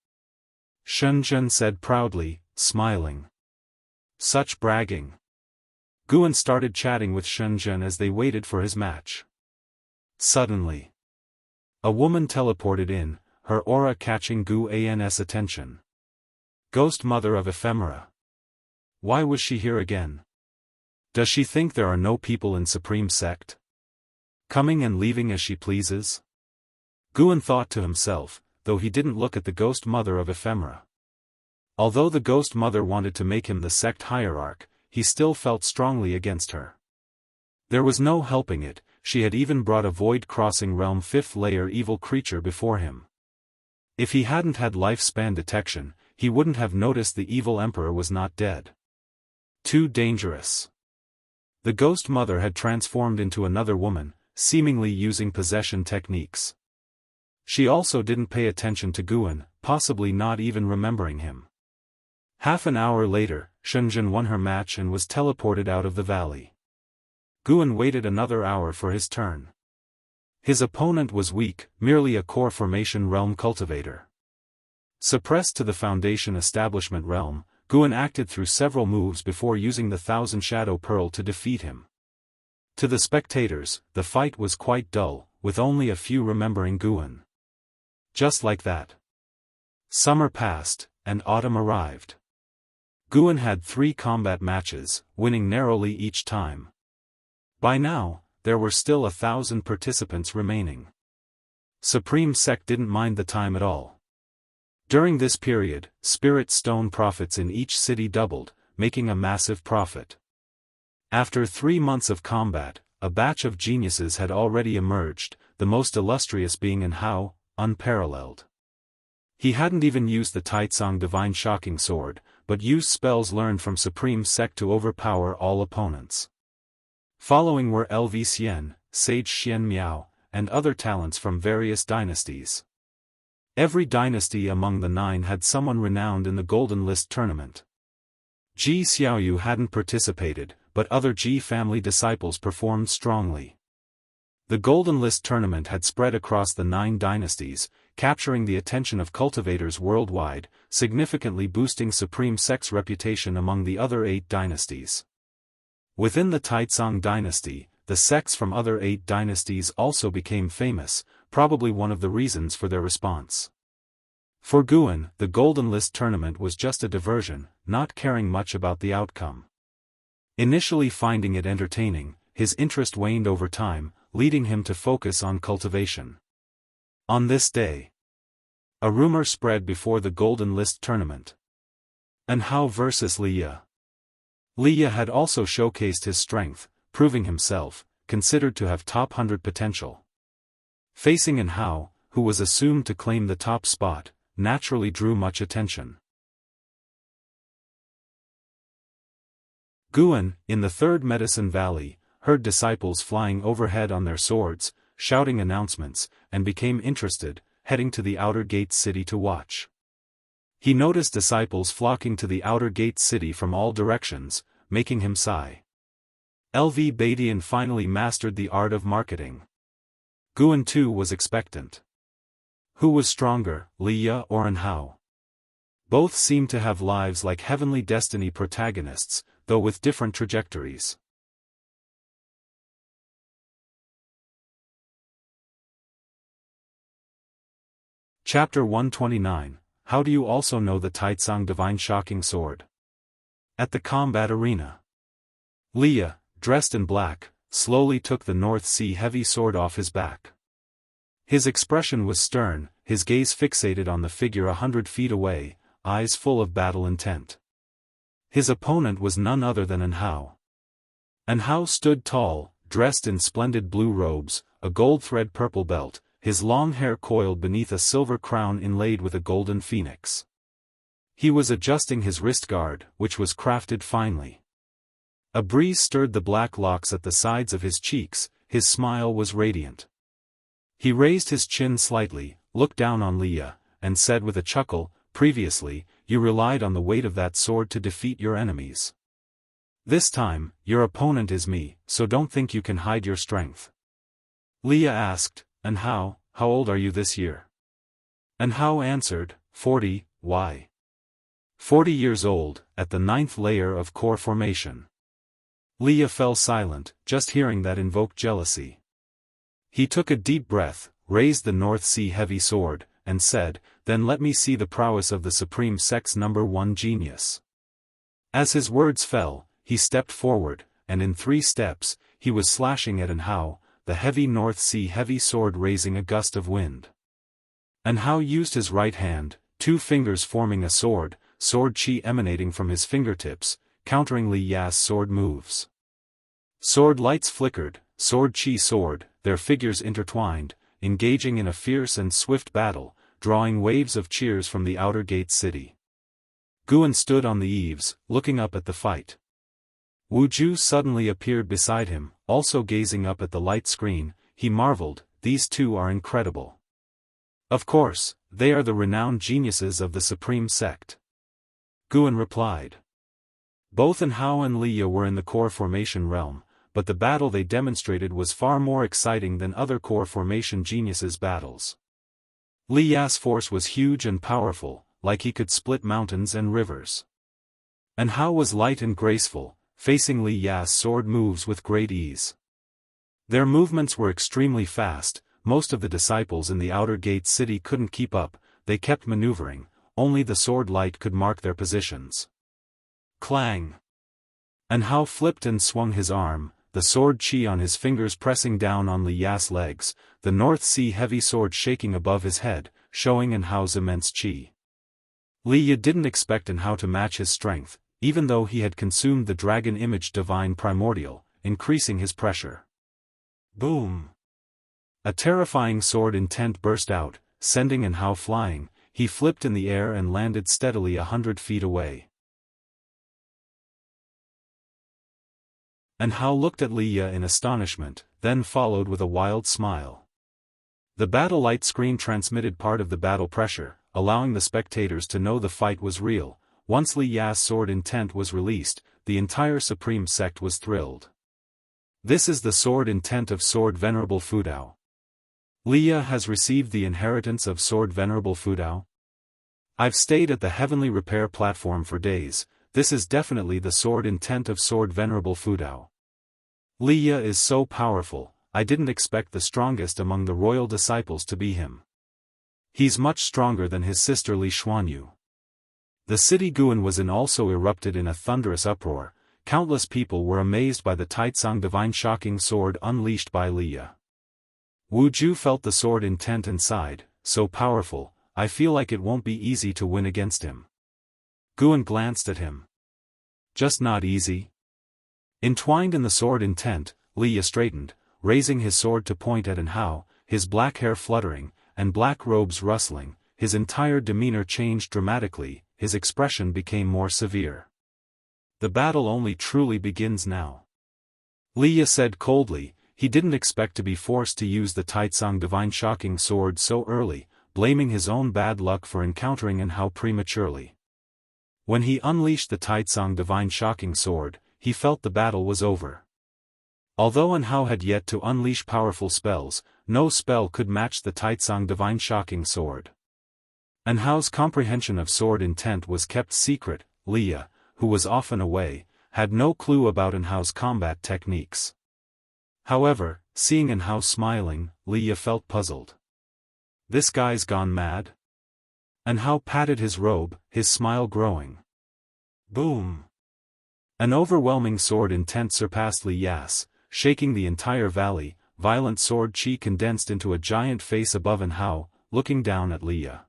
Shenzhen said proudly, smiling. Such bragging. Guan started chatting with Shenzhen as they waited for his match. Suddenly, a woman teleported in, her aura catching Guan's attention. Ghost Mother of Ephemera. Why was she here again? Does she think there are no people in Supreme Sect? Coming and leaving as she pleases? Guan thought to himself, though he didn't look at the Ghost Mother of Ephemera. Although the Ghost Mother wanted to make him the sect hierarch, he still felt strongly against her. There was no helping it, she had even brought a void-crossing realm 5th layer evil creature before him. If he hadn't had lifespan detection, he wouldn't have noticed the evil emperor was not dead. Too dangerous. The Ghost Mother had transformed into another woman, seemingly using possession techniques. She also didn't pay attention to Guan, possibly not even remembering him. Half an hour later, Shenzhen won her match and was teleported out of the valley. Guan waited another hour for his turn. His opponent was weak, merely a core formation realm cultivator. Suppressed to the Foundation Establishment realm, Guan acted through several moves before using the Thousand Shadow Pearl to defeat him. To the spectators, the fight was quite dull, with only a few remembering Guan. Just like that. Summer passed, and autumn arrived. Guan had 3 combat matches, winning narrowly each time. By now, there were still 1,000 participants remaining. Supreme Sect didn't mind the time at all. During this period, spirit stone profits in each city doubled, making a massive profit. After 3 months of combat, a batch of geniuses had already emerged, the most illustrious being Jianghu, Unparalleled. He hadn't even used the Taicang Divine shocking sword, but used spells learned from Supreme Sect to overpower all opponents. Following were LV Xian, Sage Xian Miao, and other talents from various dynasties. Every dynasty among the 9 had someone renowned in the Golden List tournament. Ji Xiaoyu hadn't participated, but other Ji family disciples performed strongly. The Golden List tournament had spread across the 9 dynasties, capturing the attention of cultivators worldwide, significantly boosting Supreme Sect's reputation among the other 8 dynasties. Within the Taicang dynasty, the sects from other 8 dynasties also became famous, probably one of the reasons for their response. For Guan, the Golden List tournament was just a diversion, not caring much about the outcome. Initially finding it entertaining, his interest waned over time, leading him to focus on cultivation. On this day, a rumor spread before the Golden List tournament. Jianghu versus Liya. Liya had also showcased his strength, proving himself, considered to have top 100 potential. Facing Jianghu, who was assumed to claim the top spot, naturally drew much attention. Guan, in the 3rd Medicine Valley, heard disciples flying overhead on their swords, shouting announcements, and became interested, heading to the outer gate city to watch. He noticed disciples flocking to the outer gate city from all directions, making him sigh. LV Badian finally mastered the art of marketing. Guan too was expectant. Who was stronger, Liya or Jianghu? Both seemed to have lives like heavenly destiny protagonists, though with different trajectories. Chapter 129, How do you also know the Taicang Divine Shocking Sword? At the combat arena, Liya, dressed in black, slowly took the North Sea heavy sword off his back. His expression was stern, his gaze fixated on the figure 100 feet away, eyes full of battle intent. His opponent was none other than Jianghu. Jianghu stood tall, dressed in splendid blue robes, a gold thread purple belt, his long hair coiled beneath a silver crown inlaid with a golden phoenix. He was adjusting his wrist guard, which was crafted finely. A breeze stirred the black locks at the sides of his cheeks, his smile was radiant. He raised his chin slightly, looked down on Leah, and said with a chuckle, "Previously, you relied on the weight of that sword to defeat your enemies. This time, your opponent is me, so don't think you can hide your strength." Leah asked, "And how old are you this year?" And Hao answered, 40, why? 40 years old, at the 9th layer of core formation. Leah fell silent, just hearing that invoked jealousy. He took a deep breath, raised the North Sea heavy sword, and said, "Then let me see the prowess of the Supreme Sect's #1 genius." As his words fell, he stepped forward, and in 3 steps, he was slashing at Hao, the heavy North Sea heavy sword raising a gust of wind. Hao used his right hand, 2 fingers forming a sword chi emanating from his fingertips, countering Li Ya's sword moves. Sword lights flickered, sword chi soared, their figures intertwined, engaging in a fierce and swift battle, drawing waves of cheers from the outer gate city. Guan stood on the eaves, looking up at the fight. Wu Ju suddenly appeared beside him, also gazing up at the light screen. He marveled, "These two are incredible." "Of course, they are the renowned geniuses of the Supreme Sect," Guan replied. Both Hao and Leah were in the core formation realm, but the battle they demonstrated was far more exciting than other core formation geniuses' battles. Li Ya's force was huge and powerful, like he could split mountains and rivers. Hao was light and graceful, facing Li Ya's sword moves with great ease. Their movements were extremely fast, most of the disciples in the outer gate city couldn't keep up, they kept maneuvering, only the sword light could mark their positions. Clang! Hao flipped and swung his arm, the sword chi on his fingers pressing down on Li Ya's legs, the North Sea heavy sword shaking above his head, showing Hao's immense chi. Li Ya didn't expect Hao to match his strength, even though he had consumed the dragon image divine primordial, increasing his pressure. Boom! A terrifying sword intent burst out, sending Hao flying. He flipped in the air and landed steadily 100 feet away. Hao looked at Li Ya in astonishment, then followed with a wild smile. The battle light screen transmitted part of the battle pressure, allowing the spectators to know the fight was real. Once Li Ya's sword intent was released, the entire Supreme Sect was thrilled. "This is the sword intent of Sword Venerable Fudao. Li Ya has received the inheritance of Sword Venerable Fudao. I've stayed at the heavenly repair platform for days. This is definitely the sword intent of Sword Venerable Fudao. Li Ya is so powerful, I didn't expect the strongest among the royal disciples to be him. He's much stronger than his sister Li Xuanyu." The city Guan was in also erupted in a thunderous uproar. Countless people were amazed by the Taicang Divine shocking sword unleashed by Li Ya. Wu Ju felt the sword intent and sighed, "So powerful, I feel like it won't be easy to win against him." Guan glanced at him. "Just not easy?" Entwined in the sword intent, Li Ya straightened, raising his sword to point at Hao, his black hair fluttering, and black robes rustling. His entire demeanor changed dramatically, his expression became more severe. "The battle only truly begins now," Li Ya said coldly. He didn't expect to be forced to use the Taicang Divine shocking sword so early, blaming his own bad luck for encountering Hao prematurely. When he unleashed the Taicang Divine shocking sword, he felt the battle was over. Although Hao had yet to unleash powerful spells, no spell could match the Taicang Divine shocking sword. Hao's comprehension of sword intent was kept secret. Li Ya, who was often away, had no clue about Hao's combat techniques. However, seeing Hao smiling, Li Ya felt puzzled. "This guy's gone mad?" Hao patted his robe, his smile growing. Boom! An overwhelming sword intent surpassed Li Ya's, shaking the entire valley. Violent sword chi condensed into a giant face above Hao, looking down at Li Ya.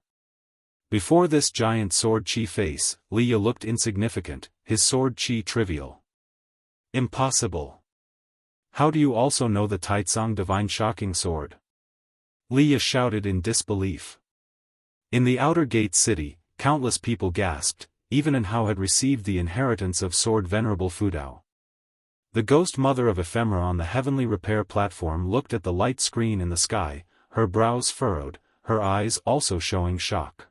Before this giant sword chi face, Li Ya looked insignificant, his sword chi trivial. "Impossible. How do you also know the Taicang Divine shocking sword?" Liya shouted in disbelief. In the outer gate city, countless people gasped, even Anhao had received the inheritance of sword venerable Fudao. The ghost mother of ephemera on the heavenly repair platform looked at the light screen in the sky, her brows furrowed, her eyes also showing shock.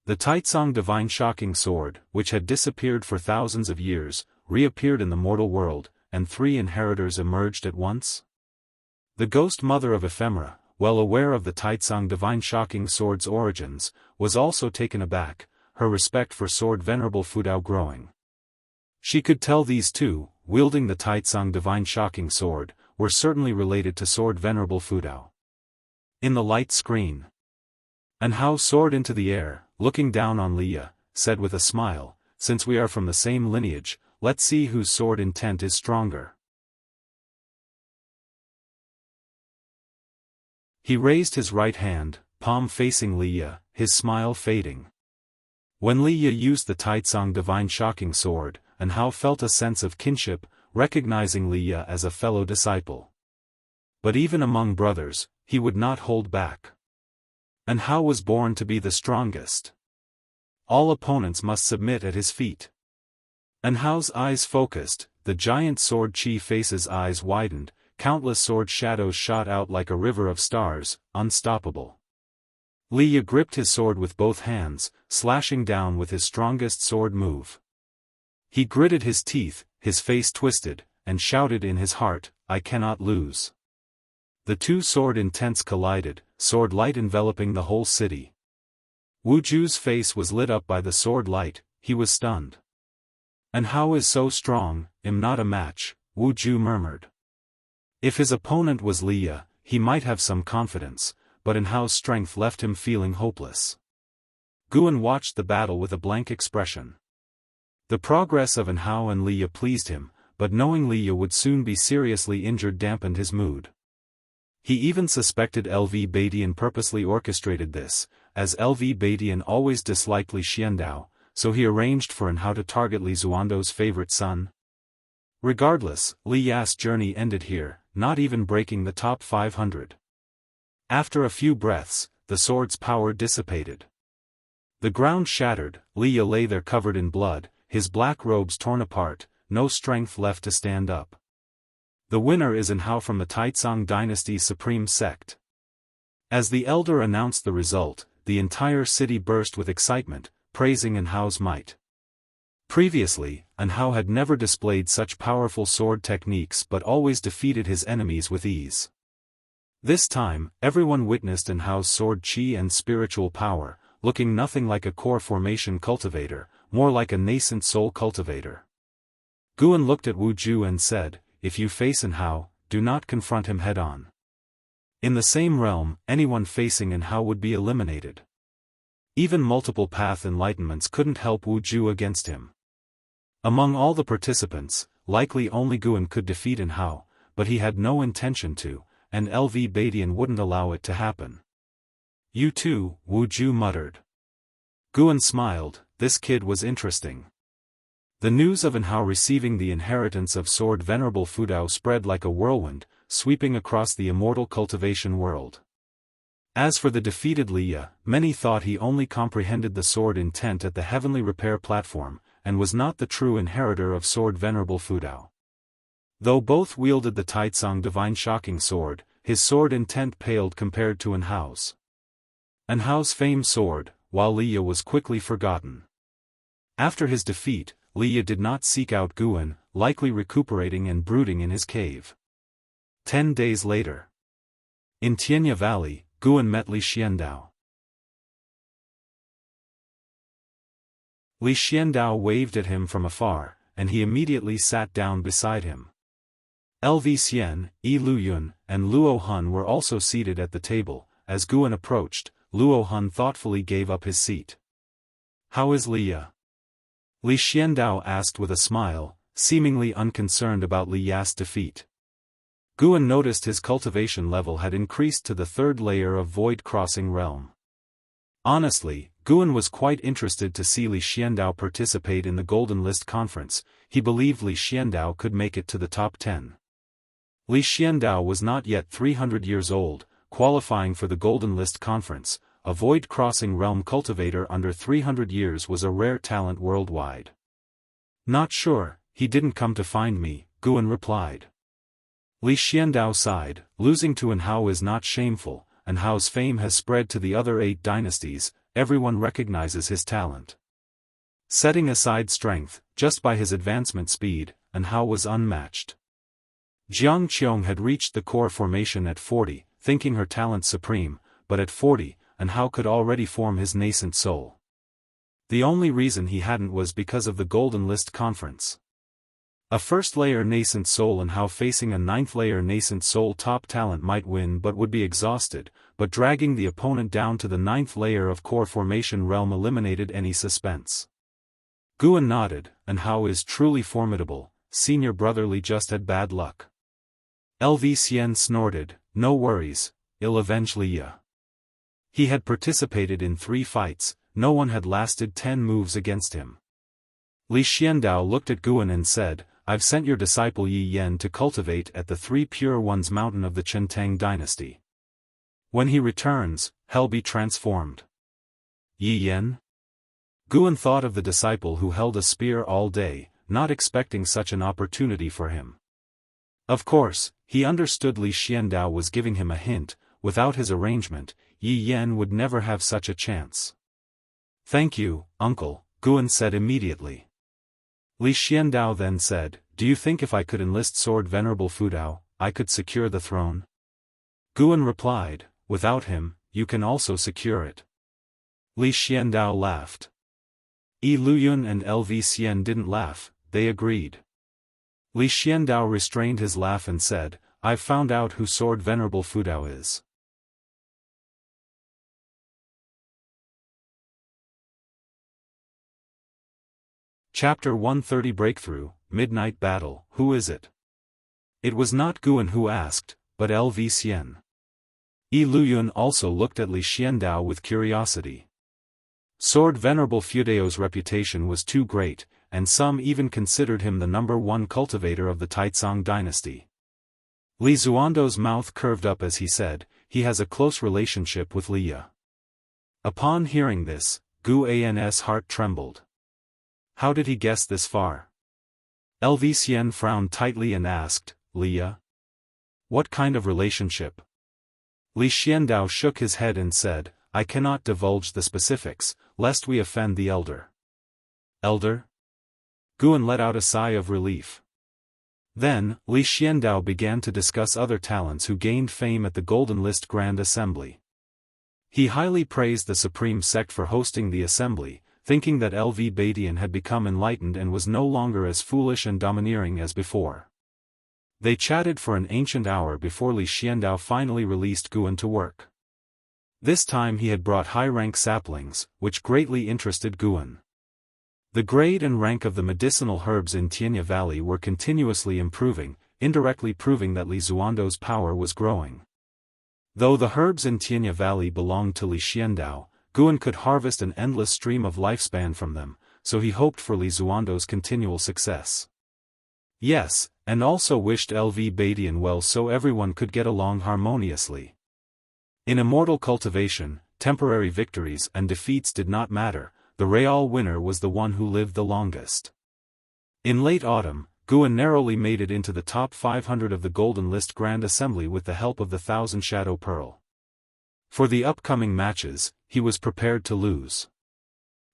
The Taicang Divine shocking sword, which had disappeared for thousands of years, reappeared in the mortal world, and 3 inheritors emerged at once? The ghost mother of ephemera, well aware of the Taicang Divine shocking sword's origins, was also taken aback, her respect for sword venerable Fudao growing. She could tell these two, wielding the Taicang Divine shocking sword, were certainly related to sword venerable Fudao. In the light screen, Anhao soared into the air, looking down on Liya, said with a smile, "Since we are from the same lineage, let's see whose sword intent is stronger." He raised his right hand, palm facing Liya, his smile fading. When Liya used the Taicang Divine shocking sword, Anhao felt a sense of kinship, recognizing Liya as a fellow disciple. But even among brothers, he would not hold back. Anhao was born to be the strongest. All opponents must submit at his feet. Anhao's eyes focused, the giant sword chi face's eyes widened, countless sword shadows shot out like a river of stars, unstoppable. Liya gripped his sword with both hands, slashing down with his strongest sword move. He gritted his teeth, his face twisted, and shouted in his heart, "I cannot lose." The two sword intents collided, sword light enveloping the whole city. Wuju's face was lit up by the sword light, he was stunned. "Anhao is so strong, I'm not a match," Wuju murmured. If his opponent was Liya, he might have some confidence, but Anhao's strength left him feeling hopeless. Guan watched the battle with a blank expression. The progress of Anhao and Liya pleased him, but knowing Liya would soon be seriously injured dampened his mood. He even suspected LV Badian purposely orchestrated this, as LV Badian always disliked Li Xiandao, so he arranged for Anhao to target Li Zuando's favorite son. Regardless, Li Ya's journey ended here, not even breaking the top 500. After a few breaths, the sword's power dissipated. The ground shattered, Liya lay there covered in blood, his black robes torn apart, no strength left to stand up. The winner is Anhao from the Taicang dynasty's supreme sect. As the elder announced the result, the entire city burst with excitement, praising Anhao's might. Previously, Anhao had never displayed such powerful sword techniques but always defeated his enemies with ease. This time, everyone witnessed Anhao's sword chi and spiritual power, looking nothing like a core formation cultivator, more like a nascent soul cultivator. Guan looked at Wuju and said, "If you face Anhao, do not confront him head-on. In the same realm, anyone facing Anhao would be eliminated." Even multiple path enlightenments couldn't help Wuju against him. Among all the participants, likely only Guan could defeat Anhao, but he had no intention to, and LV Badian wouldn't allow it to happen. "You too," Wuju muttered. Guan smiled, this kid was interesting. The news of Anhao receiving the inheritance of sword venerable Fudao spread like a whirlwind, sweeping across the immortal cultivation world. As for the defeated Liya, many thought he only comprehended the sword intent at the heavenly repair platform, and was not the true inheritor of sword venerable Fudao. Though both wielded the Taicang Divine shocking sword, his sword intent paled compared to Anhao's. Anhao's famed sword, while Liya was quickly forgotten. After his defeat, Liya did not seek out Guan, likely recuperating and brooding in his cave. 10 days later. In Tianya Valley, Guan met Li Xiandao. Li Xiandao waved at him from afar, and he immediately sat down beside him. LV Xian, Yi Luyun, and Luo Hun were also seated at the table. As Guan approached, Luo Hun thoughtfully gave up his seat. "How is Liya?" Li Xiandao asked with a smile, seemingly unconcerned about Li Ya's defeat. Guan noticed his cultivation level had increased to the 3rd layer of void-crossing realm. Honestly, Guan was quite interested to see Li Xiandao participate in the Golden List conference. He believed Li Xiandao could make it to the top 10. Li Xiandao was not yet 300 years old, qualifying for the Golden List Conference. A void-crossing realm cultivator under 300 years was a rare talent worldwide. Not sure, he didn't come to find me, Guan replied. Li Xiandao sighed, losing to Anhao is not shameful, Anhao's fame has spread to the other 8 dynasties, everyone recognizes his talent. Setting aside strength, just by his advancement speed, Anhao was unmatched. Jiang Qiong had reached the core formation at 40, thinking her talent supreme, but at 40, Anhao could already form his nascent soul. The only reason he hadn't was because of the Golden List Conference. A first-layer nascent soul Anhao facing a 9th-layer nascent soul top talent might win but would be exhausted, but dragging the opponent down to the 9th layer of core formation realm eliminated any suspense. Guan nodded, Anhao is truly formidable, senior brotherly just had bad luck. LV Xian snorted, no worries, I'll avenge Liya. He had participated in 3 fights, no one had lasted 10 moves against him. Li Xiandao looked at Guan and said, I've sent your disciple Yi Yan to cultivate at the 3 Pure Ones mountain of the Chentang dynasty. When he returns, hell be transformed. Yi Yan? Guan thought of the disciple who held a spear all day, not expecting such an opportunity for him. Of course, he understood Li Xiandao was giving him a hint, without his arrangement, Yi Yan would never have such a chance. Thank you, uncle, Guan said immediately. Li Xiandao then said, do you think if I could enlist Sword Venerable Fudao, I could secure the throne? Guan replied, without him, you can also secure it. Li Xiandao laughed. Yi Luyun and LV Xian didn't laugh, they agreed. Li Xiandao restrained his laugh and said, I've found out who Sword Venerable Fudao is. Chapter 130 Breakthrough, Midnight Battle, who is it? It was not Guan who asked, but LV Xian. Yi Luyun also looked at Li Xiandao with curiosity. Sword Venerable Fudao's reputation was too great, and some even considered him the #1 cultivator of the Taicang dynasty. Li Zuando's mouth curved up as he said, he has a close relationship with Liya. Upon hearing this, Gu An's heart trembled. How did he guess this far? LV Xian frowned tightly and asked, Liya? What kind of relationship? Li Xiandao shook his head and said, I cannot divulge the specifics, lest we offend the elder. Elder? Guan let out a sigh of relief. Then, Li Xiandao began to discuss other talents who gained fame at the Golden List Grand Assembly. He highly praised the Supreme Sect for hosting the assembly, thinking that LV Badian had become enlightened and was no longer as foolish and domineering as before. They chatted for an ancient hour before Li Xiandao finally released Guan to work. This time he had brought high-rank saplings, which greatly interested Guan. The grade and rank of the medicinal herbs in Tianya Valley were continuously improving, indirectly proving that Li Zuando's power was growing. Though the herbs in Tianya Valley belonged to Li Xiandao, Guan could harvest an endless stream of lifespan from them, so he hoped for Li Zuando's continual success. Yes, and also wished LV Badian well so everyone could get along harmoniously. In Immortal Cultivation, temporary victories and defeats did not matter, the real winner was the one who lived the longest. In late autumn, Guan narrowly made it into the top 500 of the Golden List Grand Assembly with the help of the 1000 Shadow Pearl. For the upcoming matches, he was prepared to lose.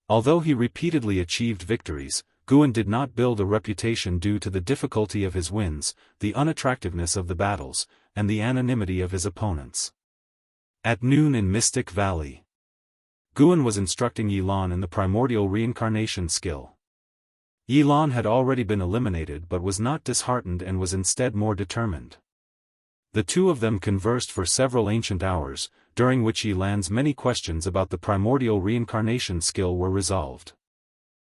Although he repeatedly achieved victories, Guan did not build a reputation due to the difficulty of his wins, the unattractiveness of the battles, and the anonymity of his opponents. At noon in Mystic Valley, Guan was instructing Yilan in the primordial reincarnation skill. Yilan had already been eliminated but was not disheartened and was instead more determined. The two of them conversed for several ancient hours, during which Yilan's many questions about the primordial reincarnation skill were resolved.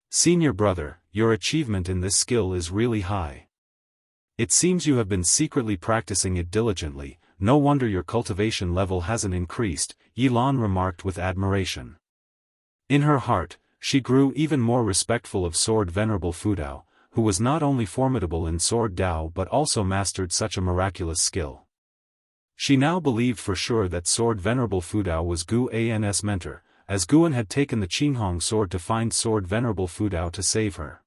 Senior brother, your achievement in this skill is really high. It seems you have been secretly practicing it diligently, no wonder your cultivation level hasn't increased, Yilan remarked with admiration. In her heart, she grew even more respectful of Sword Venerable Fudao, who was not only formidable in Sword Dao but also mastered such a miraculous skill. She now believed for sure that Sword Venerable Fudao was Gu An's mentor, as Guan had taken the Qinghong sword to find Sword Venerable Fudao to save her.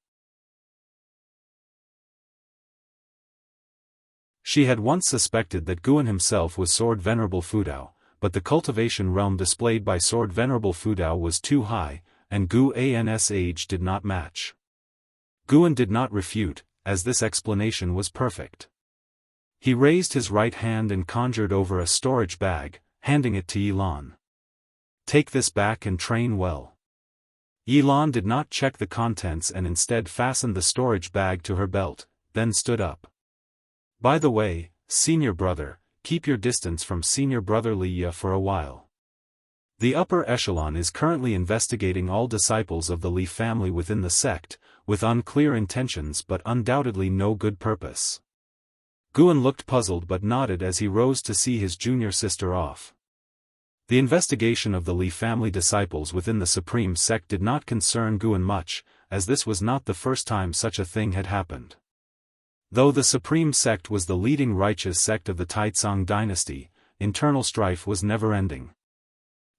She had once suspected that Guan himself was Sword Venerable Fudao, but the cultivation realm displayed by Sword Venerable Fudao was too high, and Gu An's age did not match. Guan did not refute, as this explanation was perfect. He raised his right hand and conjured over a storage bag, handing it to Yilan. "Take this back and train well." Yilan did not check the contents and instead fastened the storage bag to her belt, then stood up. "By the way, senior brother, keep your distance from senior brother Liya for a while. The upper echelon is currently investigating all disciples of the Li family within the sect, with unclear intentions but undoubtedly no good purpose." Guan looked puzzled but nodded as he rose to see his junior sister off. The investigation of the Li family disciples within the Supreme Sect did not concern Guan much, as this was not the first time such a thing had happened. Though the Supreme Sect was the leading righteous sect of the Taicang dynasty, internal strife was never-ending.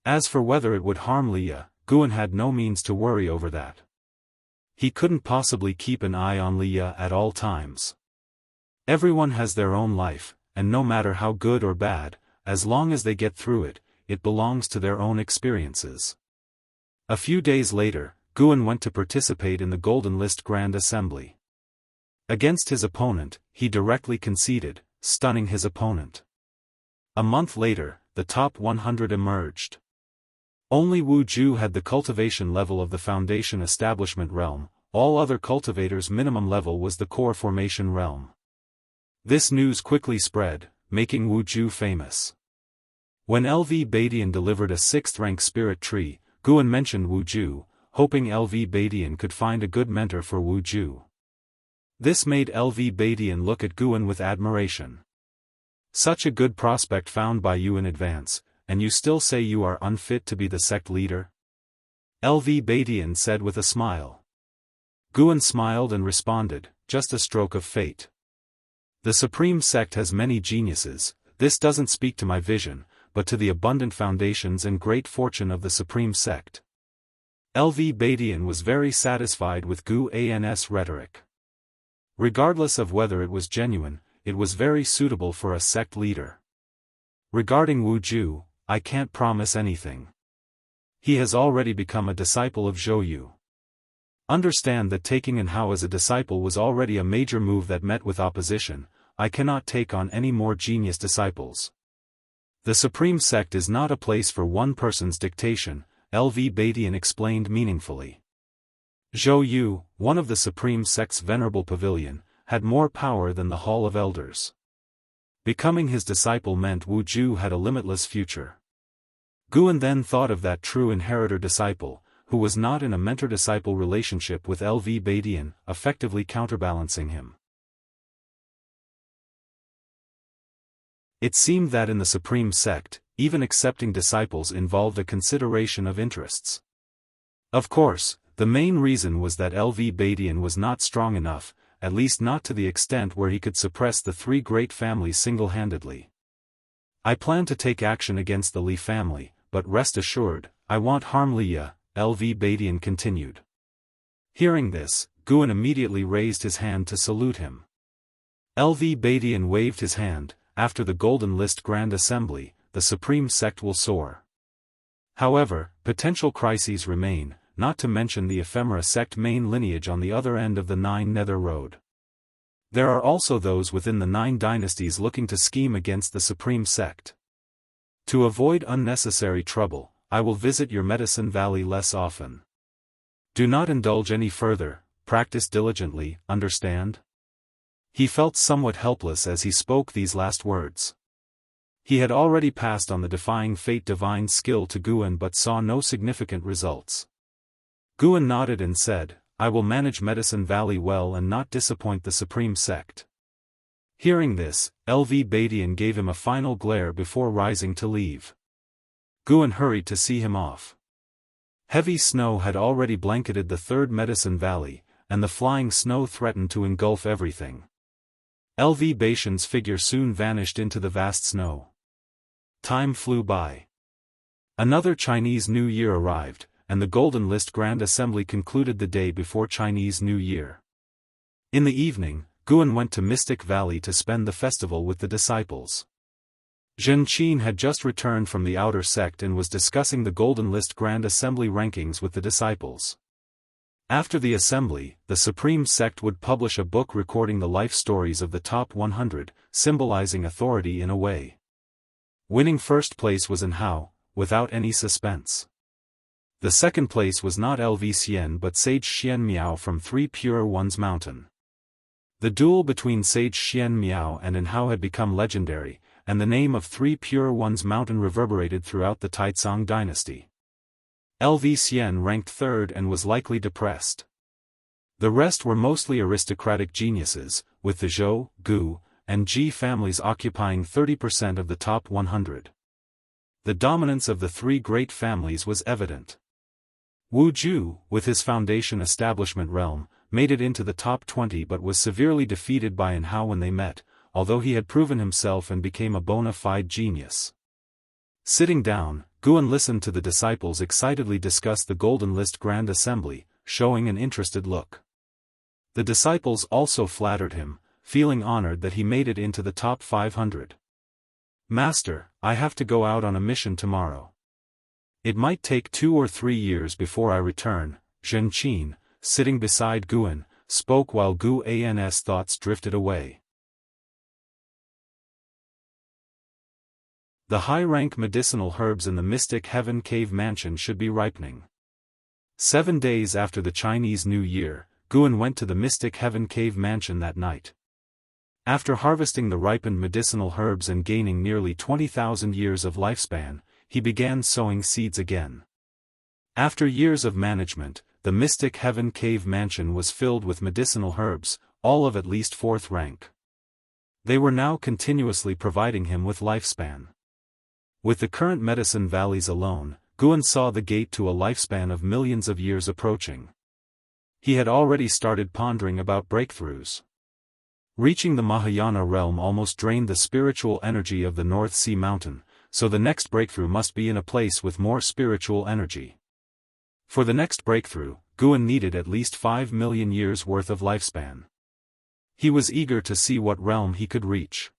As for whether it would harm Liya, Guan had no means to worry over that. He couldn't possibly keep an eye on Liya at all times. Everyone has their own life, and no matter how good or bad, as long as they get through it, it belongs to their own experiences. A few days later, Guan went to participate in the Golden List Grand Assembly. Against his opponent, he directly conceded, stunning his opponent. A month later, the top 100 emerged. Only Wu Ju had the cultivation level of the Foundation Establishment realm, all other cultivators' minimum level was the Core Formation realm. This news quickly spread, making Wu Ju famous. When LV Badian delivered a 6th-rank spirit tree, Guan mentioned Wu Ju, hoping LV Badian could find a good mentor for Wu Ju. This made LV Badian look at Guan with admiration. "Such a good prospect found by you in advance, and you still say you are unfit to be the sect leader?" LV Badian said with a smile. Guan smiled and responded, "Just a stroke of fate. The Supreme Sect has many geniuses, this doesn't speak to my vision, but to the abundant foundations and great fortune of the Supreme Sect." LV Badian was very satisfied with Gu An's rhetoric. Regardless of whether it was genuine, it was very suitable for a sect leader. "Regarding Wu Ju, I can't promise anything. He has already become a disciple of Zhou Yu. Understand that taking in Hao as a disciple was already a major move that met with opposition. I cannot take on any more genius disciples. The Supreme Sect is not a place for one person's dictation," LV Badian explained meaningfully. Zhou Yu, one of the Supreme Sect's venerable pavilion, had more power than the Hall of Elders. Becoming his disciple meant Wu Ju had a limitless future. Guan then thought of that true inheritor-disciple, who was not in a mentor-disciple relationship with LV Badian, effectively counterbalancing him. It seemed that in the Supreme Sect, even accepting disciples involved a consideration of interests. Of course, the main reason was that LV Badian was not strong enough, at least not to the extent where he could suppress the 3 great families single-handedly. "I plan to take action against the Li family, but rest assured, I won't harm Liya," LV Badian continued. Hearing this, Guan immediately raised his hand to salute him. LV Badian waved his hand. "After the Golden List Grand Assembly, the Supreme Sect will soar. However, potential crises remain, not to mention the ephemera sect main lineage on the other end of the 9 Nether Road. There are also those within the 9 dynasties looking to scheme against the Supreme Sect. To avoid unnecessary trouble, I will visit your Medicine Valley less often. Do not indulge any further, practice diligently, understand?" He felt somewhat helpless as he spoke these last words. He had already passed on the Defying Fate divine skill to Guan but saw no significant results. Guan nodded and said, "I will manage Medicine Valley well and not disappoint the Supreme Sect." Hearing this, LV Badian gave him a final glare before rising to leave. Guan hurried to see him off. Heavy snow had already blanketed the 3rd Medicine Valley, and the flying snow threatened to engulf everything. LV Badian's figure soon vanished into the vast snow. Time flew by. Another Chinese New Year arrived, and the Golden List Grand Assembly concluded the day before Chinese New Year. In the evening, Guan went to Mystic Valley to spend the festival with the disciples. Zhen Qin had just returned from the outer sect and was discussing the Golden List Grand Assembly rankings with the disciples. After the assembly, the Supreme Sect would publish a book recording the life stories of the top 100, symbolizing authority in a way. Winning first place was Hao, without any suspense. The second place was not LV Xian but Sage Xian Miao from 3 Pure Ones Mountain. The duel between Sage Xian Miao and Hao had become legendary, and the name of 3 Pure Ones Mountain reverberated throughout the Taicang dynasty. LV Xian ranked third and was likely depressed. The rest were mostly aristocratic geniuses, with the Zhou, Gu, and Ji families occupying 30% of the top 100. The dominance of the three great families was evident. Wu Ju, with his foundation establishment realm, made it into the top 20 but was severely defeated by Hao when they met, although he had proven himself and became a bona fide genius. Sitting down, Guan listened to the disciples excitedly discuss the Golden List Grand Assembly, showing an interested look. The disciples also flattered him, feeling honored that he made it into the top 500. "Master, I have to go out on a mission tomorrow. It might take 2 or 3 years before I return." Zhen Qin, sitting beside Guan, spoke while Guan's thoughts drifted away. The high-rank medicinal herbs in the Mystic Heaven Cave Mansion should be ripening. 7 days after the Chinese New Year, Guan went to the Mystic Heaven Cave Mansion that night. After harvesting the ripened medicinal herbs and gaining nearly 20,000 years of lifespan, he began sowing seeds again. After years of management, the Mystic Heaven Cave Mansion was filled with medicinal herbs, all of at least 4th rank. They were now continuously providing him with lifespan. With the current medicine valleys alone, Guan saw the gate to a lifespan of millions of years approaching. He had already started pondering about breakthroughs. Reaching the Mahayana realm almost drained the spiritual energy of the North Sea Mountain, so the next breakthrough must be in a place with more spiritual energy. For the next breakthrough, Guan needed at least 5 million years worth of lifespan. He was eager to see what realm he could reach.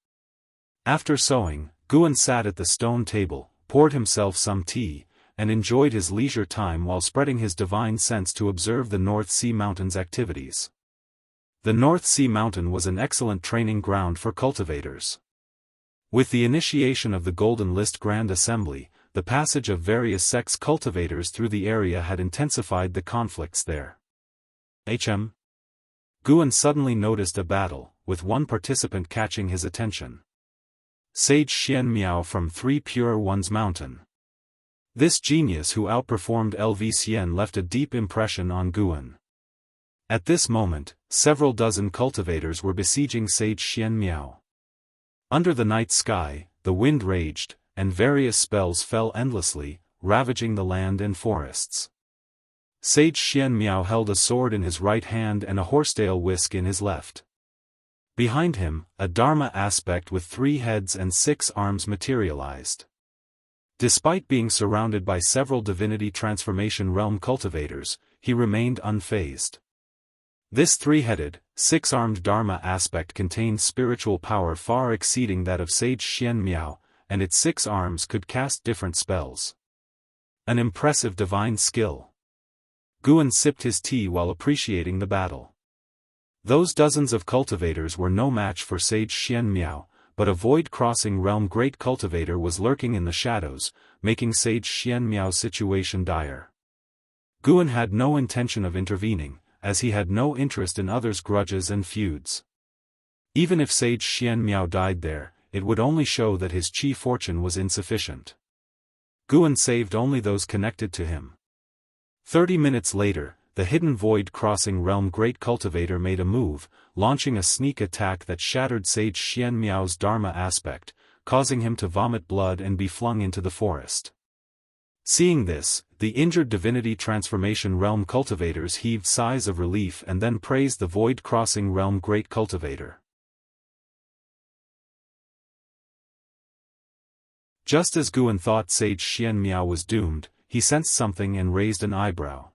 After sowing, Guan sat at the stone table, poured himself some tea, and enjoyed his leisure time while spreading his divine sense to observe the North Sea Mountain's activities. The North Sea Mountain was an excellent training ground for cultivators. With the initiation of the Golden List Grand Assembly, the passage of various sects cultivators through the area had intensified the conflicts there. Guan suddenly noticed a battle, with one participant catching his attention. Sage Xian Miao from 3 Pure Ones Mountain. This genius who outperformed LV Xian left a deep impression on Guan. At this moment, several dozen cultivators were besieging Sage Xian Miao. Under the night sky, the wind raged, and various spells fell endlessly, ravaging the land and forests. Sage Xian Miao held a sword in his right hand and a horsetail whisk in his left. Behind him, a Dharma aspect with 3 heads and 6 arms materialized. Despite being surrounded by several divinity transformation realm cultivators, he remained unfazed. This 3-headed, 6-armed Dharma aspect contained spiritual power far exceeding that of Sage Xian Miao, and its 6 arms could cast different spells. An impressive divine skill. Guan sipped his tea while appreciating the battle. Those dozens of cultivators were no match for Sage Xian Miao, but a void-crossing realm great cultivator was lurking in the shadows, making Sage Xian Miao's situation dire. Guan had no intention of intervening, as he had no interest in others' grudges and feuds. Even if Sage Xian Miao died there, it would only show that his chi fortune was insufficient. Guan saved only those connected to him. 30 minutes later, the hidden void-crossing realm great cultivator made a move, launching a sneak attack that shattered Sage Xian Miao's Dharma aspect, causing him to vomit blood and be flung into the forest. Seeing this, the injured divinity transformation realm cultivators heaved sighs of relief and then praised the void-crossing realm great cultivator. Just as Guan thought Sage Xianxia was doomed, he sensed something and raised an eyebrow.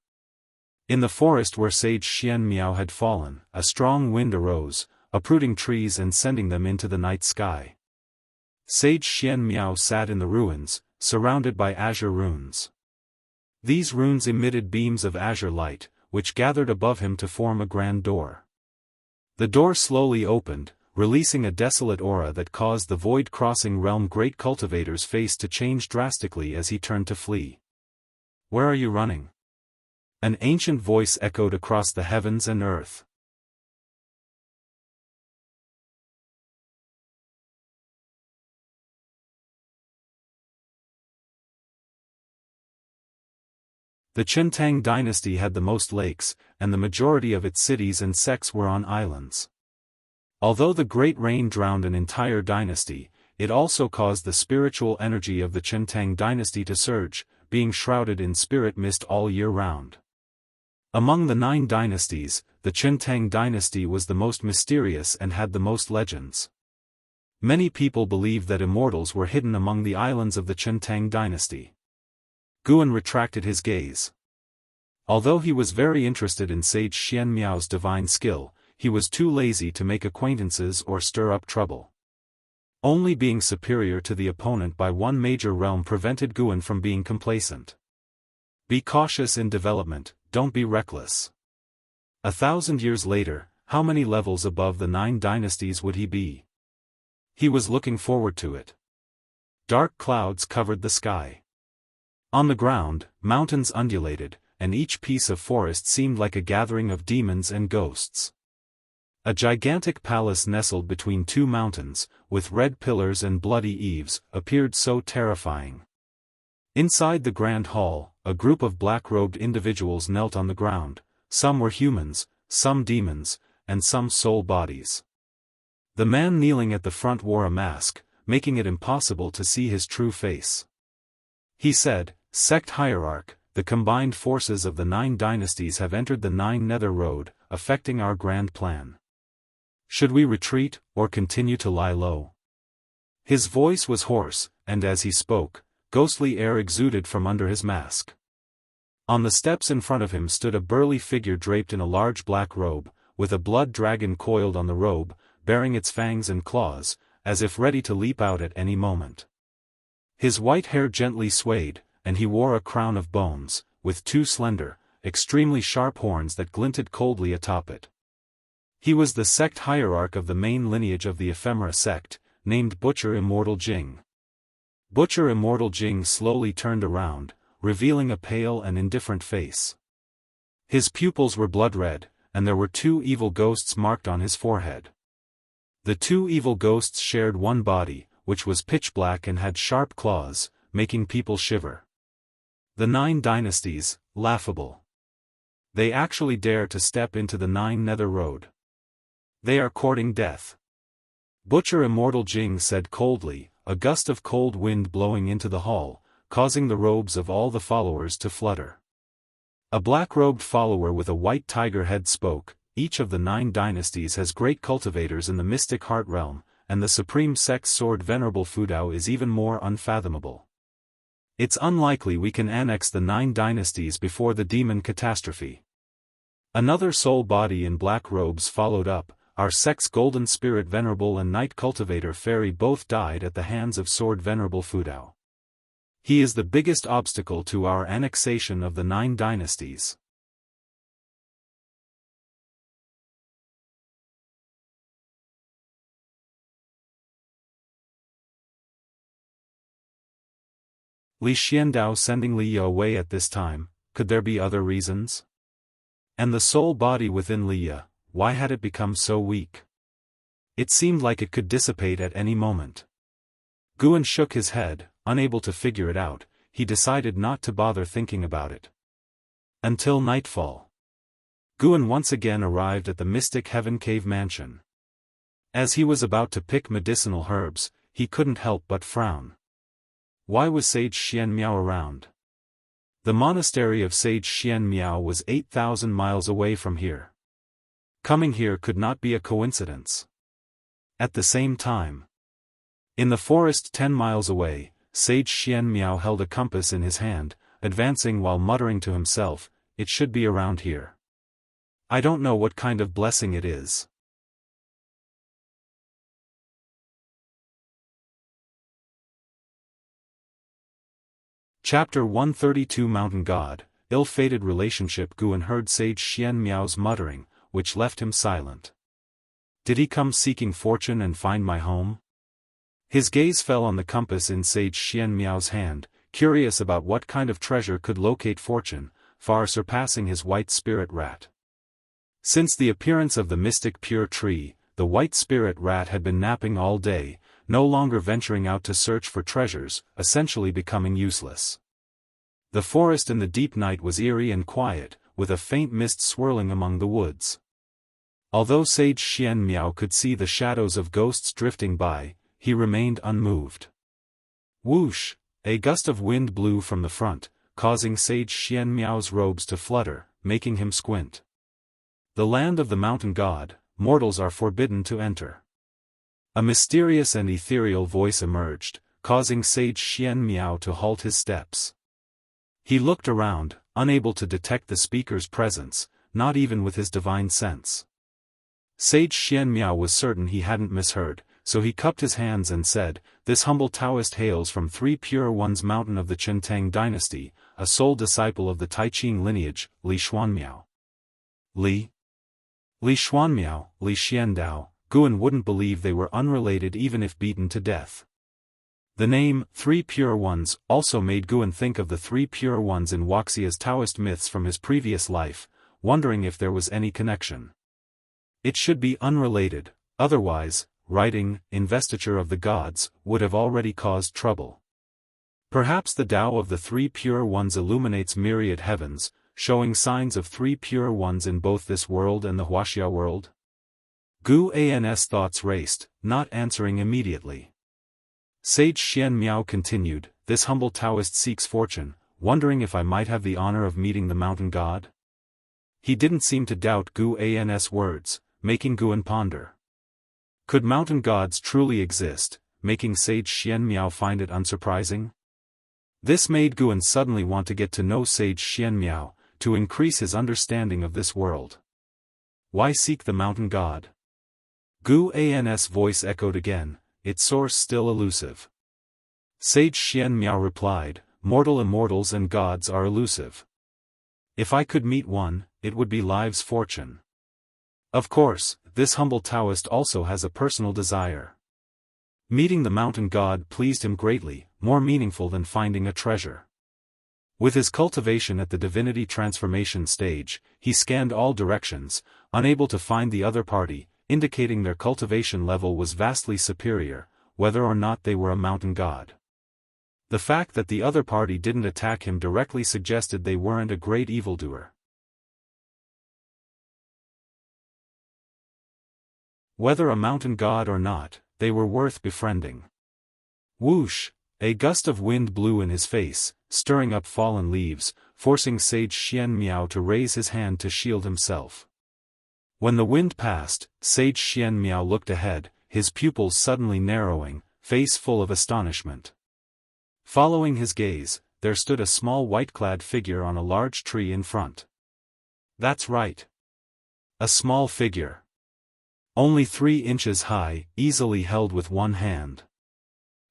In the forest where Sage Xianxia had fallen, a strong wind arose, uprooting trees and sending them into the night sky. Sage Xianxia sat in the ruins, surrounded by azure runes. These runes emitted beams of azure light, which gathered above him to form a grand door. The door slowly opened, releasing a desolate aura that caused the void-crossing realm great cultivator's face to change drastically as he turned to flee. "Where are you running?" An ancient voice echoed across the heavens and earth. The Qiantang dynasty had the most lakes, and the majority of its cities and sects were on islands. Although the Great Rain drowned an entire dynasty, it also caused the spiritual energy of the Qiantang dynasty to surge, being shrouded in spirit mist all year round. Among the 9 dynasties, the Qiantang dynasty was the most mysterious and had the most legends. Many people believed that immortals were hidden among the islands of the Qiantang dynasty. Guan retracted his gaze. Although he was very interested in Sage Xianxia's divine skill, he was too lazy to make acquaintances or stir up trouble. Only being superior to the opponent by one major realm prevented Guan from being complacent. Be cautious in development, don't be reckless. 1,000 years later, how many levels above the 9 dynasties would he be? He was looking forward to it. Dark clouds covered the sky. On the ground, mountains undulated, and each piece of forest seemed like a gathering of demons and ghosts. A gigantic palace nestled between 2 mountains, with red pillars and bloody eaves, appeared so terrifying. Inside the grand hall, a group of black-robed individuals knelt on the ground. Some were humans, some demons, and some soul bodies. The man kneeling at the front wore a mask, making it impossible to see his true face. He said, "Sect Hierarch, the combined forces of the 9 dynasties have entered the 9 Nether Road, affecting our grand plan. Should we retreat, or continue to lie low?" His voice was hoarse, and as he spoke, ghostly air exuded from under his mask. On the steps in front of him stood a burly figure draped in a large black robe, with a blood dragon coiled on the robe, bearing its fangs and claws, as if ready to leap out at any moment. His white hair gently swayed, and he wore a crown of bones, with 2 slender, extremely sharp horns that glinted coldly atop it. He was the sect hierarch of the main lineage of the Ephemera sect, named Butcher Immortal Jing. Butcher Immortal Jing slowly turned around, revealing a pale and indifferent face. His pupils were blood-red, and there were 2 evil ghosts marked on his forehead. The 2 evil ghosts shared one body, which was pitch black and had sharp claws, making people shiver. The 9 dynasties, laughable. They actually dare to step into the 9 Nether Road. They are courting death. Butcher Immortal Jing said coldly, a gust of cold wind blowing into the hall, causing the robes of all the followers to flutter. A black-robed follower with a white tiger head spoke, "Each of the 9 dynasties has great cultivators in the mystic heart realm, and the supreme sect's sword Venerable Fudao is even more unfathomable. It's unlikely we can annex the 9 dynasties before the demon catastrophe." Another soul body in black robes followed up, "Our sect's golden spirit Venerable and night cultivator Fairy both died at the hands of sword Venerable Fudao. He is the biggest obstacle to our annexation of the 9 dynasties." Li Xiandao sending Li Ye away at this time, could there be other reasons? And the soul body within Li Ye, why had it become so weak? It seemed like it could dissipate at any moment. Guan shook his head, unable to figure it out. He decided not to bother thinking about it. Until nightfall. Guan once again arrived at the Mystic Heaven Cave Mansion. As he was about to pick medicinal herbs, he couldn't help but frown. Why was Sage Xianxia around? The monastery of Sage Xianxia was 8,000 miles away from here. Coming here could not be a coincidence. At the same time, in the forest 10 miles away, Sage Xianxia held a compass in his hand, advancing while muttering to himself, "It should be around here. I don't know what kind of blessing it is." Chapter 132 Mountain God, Ill-Fated Relationship. Guan heard Sage Xianxia's muttering, which left him silent. Did he come seeking fortune and find my home? His gaze fell on the compass in Sage Xianxia's hand, curious about what kind of treasure could locate fortune, far surpassing his white spirit rat. Since the appearance of the mystic pure tree, the white spirit rat had been napping all day, no longer venturing out to search for treasures, essentially becoming useless. The forest in the deep night was eerie and quiet, with a faint mist swirling among the woods. Although Sage Xianxia could see the shadows of ghosts drifting by, he remained unmoved. Whoosh! A gust of wind blew from the front, causing Sage Xianxia's robes to flutter, making him squint. The land of the mountain god, mortals are forbidden to enter. A mysterious and ethereal voice emerged, causing Sage Xianxia to halt his steps. He looked around, unable to detect the speaker's presence, not even with his divine sense. Sage Xianxia was certain he hadn't misheard, so he cupped his hands and said, "This humble Taoist hails from Three Pure Ones Mountain of the Taicang Dynasty, a sole disciple of the Taicang lineage, Li Xuanmiao." Li Xuanmiao, Li Xiandao. Guan wouldn't believe they were unrelated even if beaten to death. The name, Three Pure Ones, also made Guan think of the Three Pure Ones in Wuxia's Taoist myths from his previous life, wondering if there was any connection. It should be unrelated, otherwise, writing, Investiture of the Gods, would have already caused trouble. Perhaps the Tao of the Three Pure Ones illuminates myriad heavens, showing signs of Three Pure Ones in both this world and the Wuxia world? Guan's thoughts raced, not answering immediately. Sage Xianxia continued, "This humble Taoist seeks fortune, wondering if I might have the honor of meeting the mountain god?" He didn't seem to doubt Guan's words, making Guan ponder. Could mountain gods truly exist, making Sage Xianxia find it unsurprising? This made Guan suddenly want to get to know Sage Xianxia, to increase his understanding of this world. Why seek the mountain god? Guan's voice echoed again, its source still elusive. Sage Xianxia replied, Immortals and gods are elusive. If I could meet one, it would be life's fortune. Of course, this humble Taoist also has a personal desire. Meeting the mountain god pleased him greatly, more meaningful than finding a treasure. With his cultivation at the divinity transformation stage, he scanned all directions, unable to find the other party, indicating their cultivation level was vastly superior, whether or not they were a mountain god. The fact that the other party didn't attack him directly suggested they weren't a great evildoer. Whether a mountain god or not, they were worth befriending. Whoosh! A gust of wind blew in his face, stirring up fallen leaves, forcing Sage Xianxia to raise his hand to shield himself. When the wind passed, Sage Xianxia looked ahead, his pupils suddenly narrowing, face full of astonishment. Following his gaze, there stood a small white-clad figure on a large tree in front. That's right. A small figure. Only 3 inches high, easily held with one hand.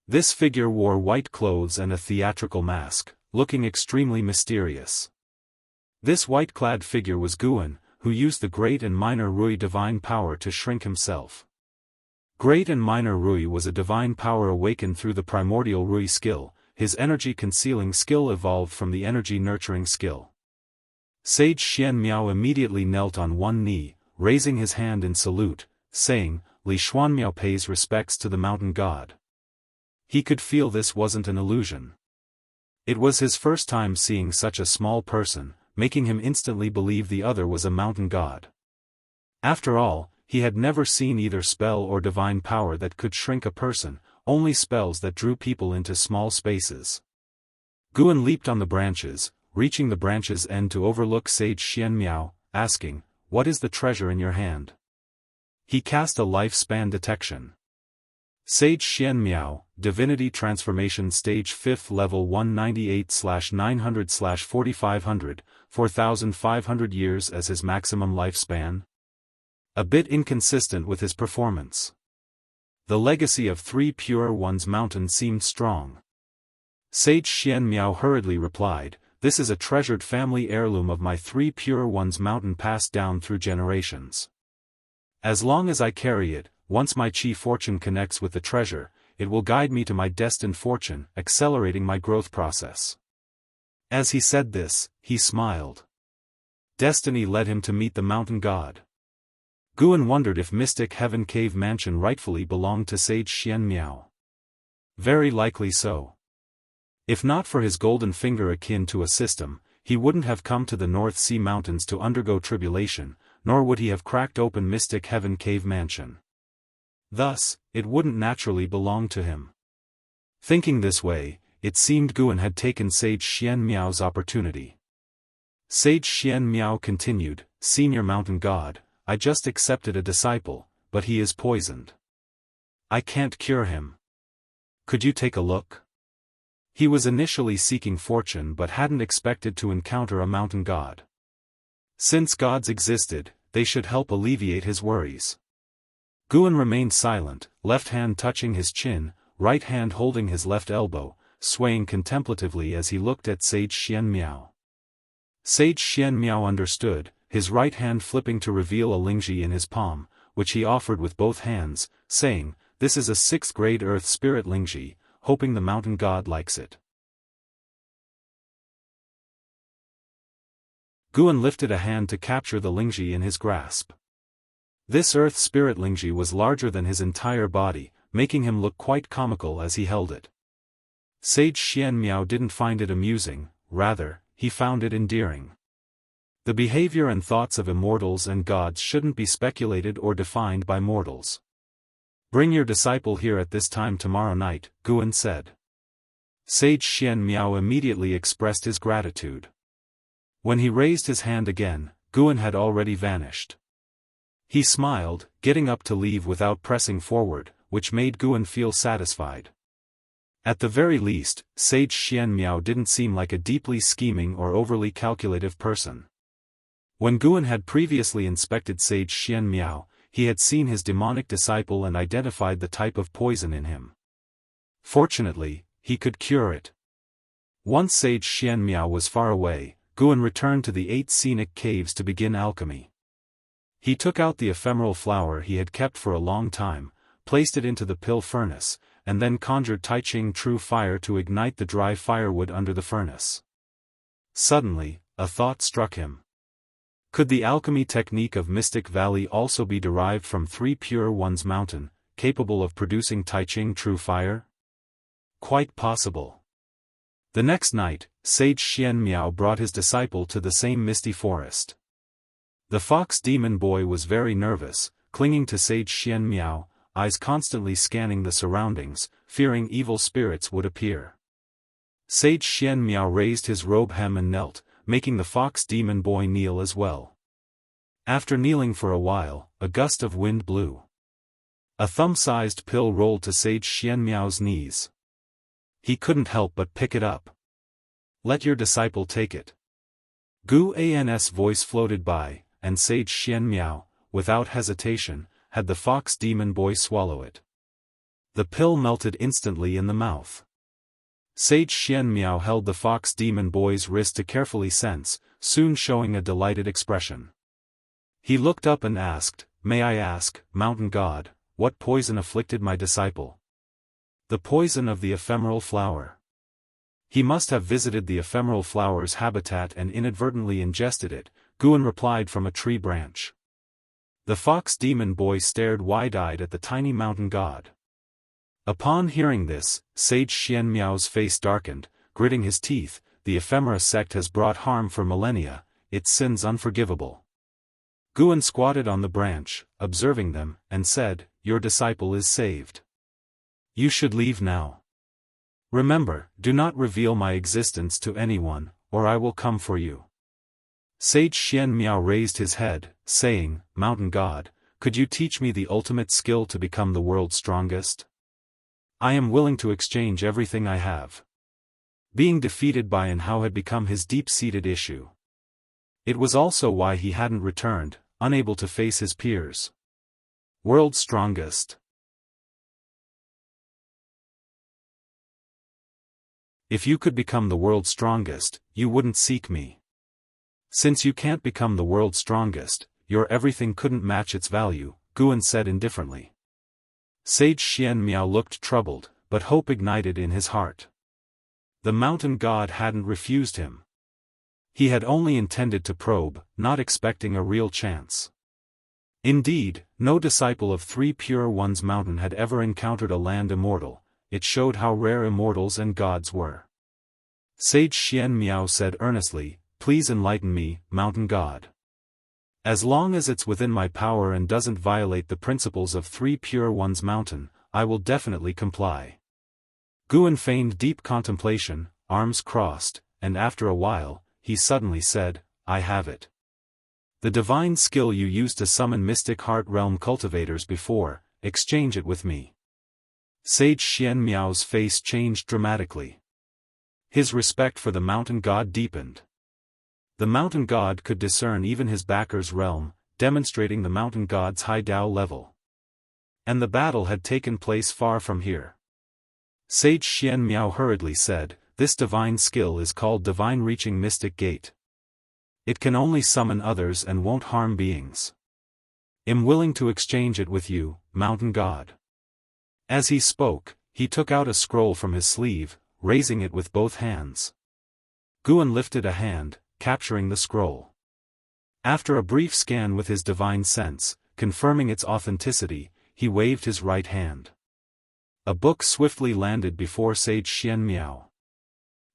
This figure wore white clothes and a theatrical mask, looking extremely mysterious. This white-clad figure was Guan, who used the Great and Minor Rui divine power to shrink himself. Great and Minor Rui was a divine power awakened through the primordial Rui skill, his energy-concealing skill evolved from the energy-nurturing skill. Sage Xianxia immediately knelt on one knee, raising his hand in salute, saying, Li Xuanmiao pays respects to the mountain god. He could feel this wasn't an illusion. It was his first time seeing such a small person, making him instantly believe the other was a mountain god. After all, he had never seen either spell or divine power that could shrink a person, only spells that drew people into small spaces. Guan leaped on the branches, reaching the branch's end to overlook Sage Xianxia, asking, "What is the treasure in your hand?" He cast a lifespan detection. Sage Xianxia, Divinity Transformation Stage 5th Level 198/900/4500, 4,500 years as his maximum lifespan? A bit inconsistent with his performance. The legacy of 3 Pure Ones Mountain seemed strong. Sage Xian Miao hurriedly replied, "This is a treasured family heirloom of my 3 Pure Ones Mountain passed down through generations. As long as I carry it, once my chi fortune connects with the treasure, it will guide me to my destined fortune, accelerating my growth process." As he said this, he smiled. Destiny led him to meet the mountain god. Guan wondered if Mystic Heaven Cave Mansion rightfully belonged to Sage Xian Miao. Very likely so. If not for his golden finger akin to a system, he wouldn't have come to the North Sea Mountains to undergo tribulation, nor would he have cracked open Mystic Heaven Cave Mansion. Thus, it wouldn't naturally belong to him. Thinking this way, it seemed Guan had taken Sage Xian Miao's opportunity. Sage Xian Miao continued, "Senior Mountain God, I just accepted a disciple, but he is poisoned. I can't cure him. Could you take a look?" He was initially seeking fortune but hadn't expected to encounter a mountain god. Since gods existed, they should help alleviate his worries. Guan remained silent, left hand touching his chin, right hand holding his left elbow, swaying contemplatively as he looked at Sage Xian Miao. Sage Xian Miao understood, his right hand flipping to reveal a lingji in his palm, which he offered with both hands, saying, "This is a 6th grade earth spirit lingji, hoping the mountain god likes it." Guan lifted a hand to capture the lingji in his grasp. This earth spirit lingji was larger than his entire body, making him look quite comical as he held it. Sage Xian Miao didn't find it amusing, rather, he found it endearing. The behavior and thoughts of immortals and gods shouldn't be speculated or defined by mortals. "Bring your disciple here at this time tomorrow night," Guan said. Sage Xian Miao immediately expressed his gratitude. When he raised his hand again, Guan had already vanished. He smiled, getting up to leave without pressing forward, which made Guan feel satisfied. At the very least, Sage Xian Miao didn't seem like a deeply scheming or overly calculative person. When Guan had previously inspected Sage Xian Miao, he had seen his demonic disciple and identified the type of poison in him. Fortunately, he could cure it. Once Sage Xian Miao was far away, Guan returned to the 8 scenic caves to begin alchemy. He took out the ephemeral flower he had kept for a long time, placed it into the pill furnace, and then conjured Taicang true fire to ignite the dry firewood under the furnace. Suddenly, a thought struck him. Could the alchemy technique of Mystic Valley also be derived from 3 Pure Ones Mountain, capable of producing Taicang true fire? Quite possible. The next night, Sage Xian Miao brought his disciple to the same misty forest. The fox demon boy was very nervous, clinging to Sage Xian Miao, eyes constantly scanning the surroundings, fearing evil spirits would appear. Sage Xian Miao raised his robe hem and knelt, making the fox demon boy kneel as well. After kneeling for a while, a gust of wind blew. A thumb-sized pill rolled to Sage Xian Miao's knees. He couldn't help but pick it up. "Let your disciple take it." Gu An's voice floated by, and Sage Xian Miao, without hesitation, had the fox demon boy swallow it. The pill melted instantly in the mouth. Sage Xian Miao held the fox demon boy's wrist to carefully sense, soon showing a delighted expression. He looked up and asked, "May I ask, Mountain God, what poison afflicted my disciple?" "The poison of the ephemeral flower." "He must have visited the ephemeral flower's habitat and inadvertently ingested it," Guan replied from a tree branch. The fox demon boy stared wide-eyed at the tiny mountain god. Upon hearing this, Sage Xian Miao's face darkened, gritting his teeth. "The ephemera sect has brought harm for millennia, its sins unforgivable." Guan squatted on the branch, observing them, and said, "Your disciple is saved. You should leave now. Remember, do not reveal my existence to anyone, or I will come for you." Sage Xian Miao raised his head, saying, "Mountain God, could you teach me the ultimate skill to become the world's strongest?" I am willing to exchange everything I have. Being defeated by An Hao had become his deep-seated issue. It was also why he hadn't returned, unable to face his peers. World's strongest. If you could become the world's strongest, you wouldn't seek me. Since you can't become the world's strongest, your everything couldn't match its value, Guan said indifferently. Sage Xianmiao looked troubled, but hope ignited in his heart. The mountain god hadn't refused him. He had only intended to probe, not expecting a real chance. Indeed, no disciple of Three Pure Ones Mountain had ever encountered a land immortal. It showed how rare immortals and gods were. Sage Xianmiao said earnestly, "Please enlighten me, mountain god. As long as it's within my power and doesn't violate the principles of Three Pure Ones Mountain, I will definitely comply." Guan feigned deep contemplation, arms crossed, and after a while, he suddenly said, "I have it. The divine skill you used to summon Mystic Heart Realm cultivators before, exchange it with me." Sage Xianmiao's face changed dramatically. His respect for the mountain god deepened. The mountain god could discern even his backer's realm, demonstrating the mountain god's high Dao level. And the battle had taken place far from here. Sage Xianmiao hurriedly said, "This divine skill is called Divine Reaching Mystic Gate. It can only summon others and won't harm beings. Am willing to exchange it with you, mountain god." As he spoke, he took out a scroll from his sleeve, raising it with both hands. Guan lifted a hand, capturing the scroll. After a brief scan with his divine sense, confirming its authenticity, he waved his right hand. A book swiftly landed before Sage Xianmiao.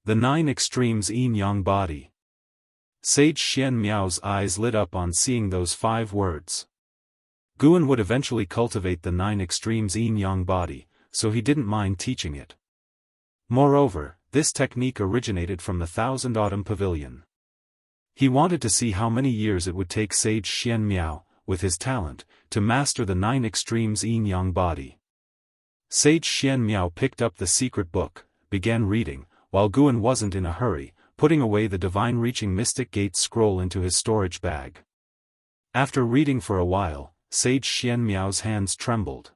The 9 Extremes Yin-Yang Body. Sage Xianmiao's eyes lit up on seeing those 5 words. Guan would eventually cultivate the 9 Extremes Yin-Yang Body, so he didn't mind teaching it. Moreover, this technique originated from the Thousand Autumn Pavilion. He wanted to see how many years it would take Sage Xianmiao, with his talent, to master the 9 Extremes Yin-Yang Body. Sage Xianmiao picked up the secret book, began reading, while Guan wasn't in a hurry, putting away the Divine Reaching Mystic Gate scroll into his storage bag. After reading for a while, Sage Xianmiao's hands trembled.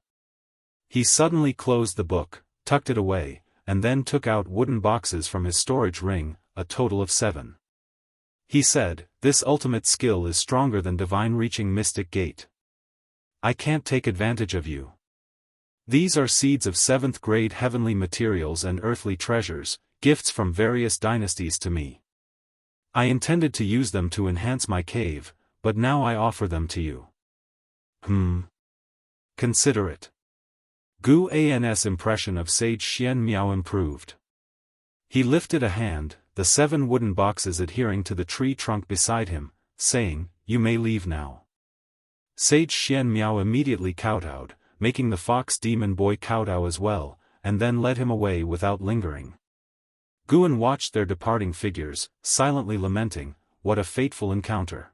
He suddenly closed the book, tucked it away, and then took out wooden boxes from his storage ring, a total of 7. He said, "This ultimate skill is stronger than Divine Reaching Mystic Gate. I can't take advantage of you. These are seeds of 7th grade heavenly materials and earthly treasures, gifts from various dynasties to me. I intended to use them to enhance my cave, but now I offer them to you. Consider it." Gu An's impression of Sage Xianmiao improved. He lifted a hand, the 7 wooden boxes adhering to the tree trunk beside him, saying, "You may leave now." Sage Xianmiao immediately kowtowed, making the fox demon boy kowtow as well, and then led him away without lingering. Guan watched their departing figures, silently lamenting, what a fateful encounter.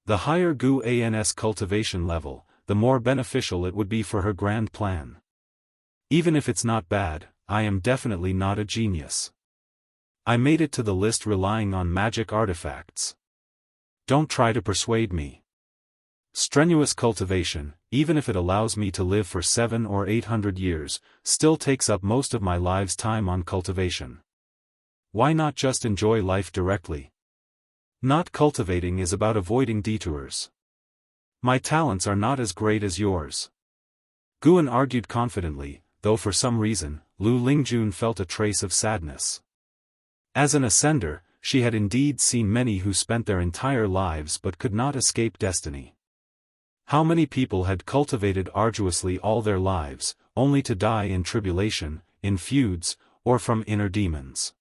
The higher Gu An's cultivation level, the more beneficial it would be for her grand plan. Even if it's not bad, I am definitely not a genius. I made it to the list relying on magic artifacts. Don't try to persuade me. Strenuous cultivation, even if it allows me to live for 700 or 800 years, still takes up most of my life's time on cultivation. Why not just enjoy life directly? Not cultivating is about avoiding detours. My talents are not as great as yours. Guan argued confidently, though for some reason, Lu Lingjun felt a trace of sadness. As an ascender, she had indeed seen many who spent their entire lives but could not escape destiny. How many people had cultivated arduously all their lives, only to die in tribulation, in feuds, or from inner demons?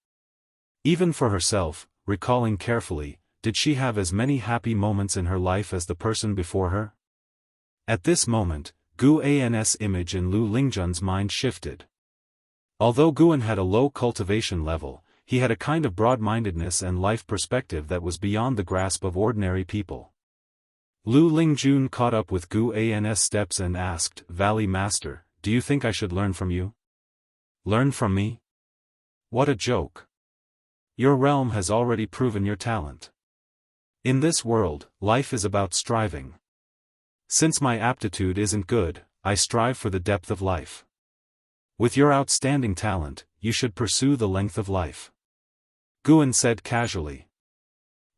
Even for herself, recalling carefully, did she have as many happy moments in her life as the person before her? At this moment, Gu An's image in Lu Lingjun's mind shifted. Although Guan had a low cultivation level, he had a kind of broad-mindedness and life perspective that was beyond the grasp of ordinary people. Lu Lingjun caught up with Gu An's steps and asked, "Valley Master, do you think I should learn from you?" "Learn from me? What a joke. Your realm has already proven your talent. In this world, life is about striving. Since my aptitude isn't good, I strive for the depth of life. With your outstanding talent, you should pursue the length of life," Guan said casually.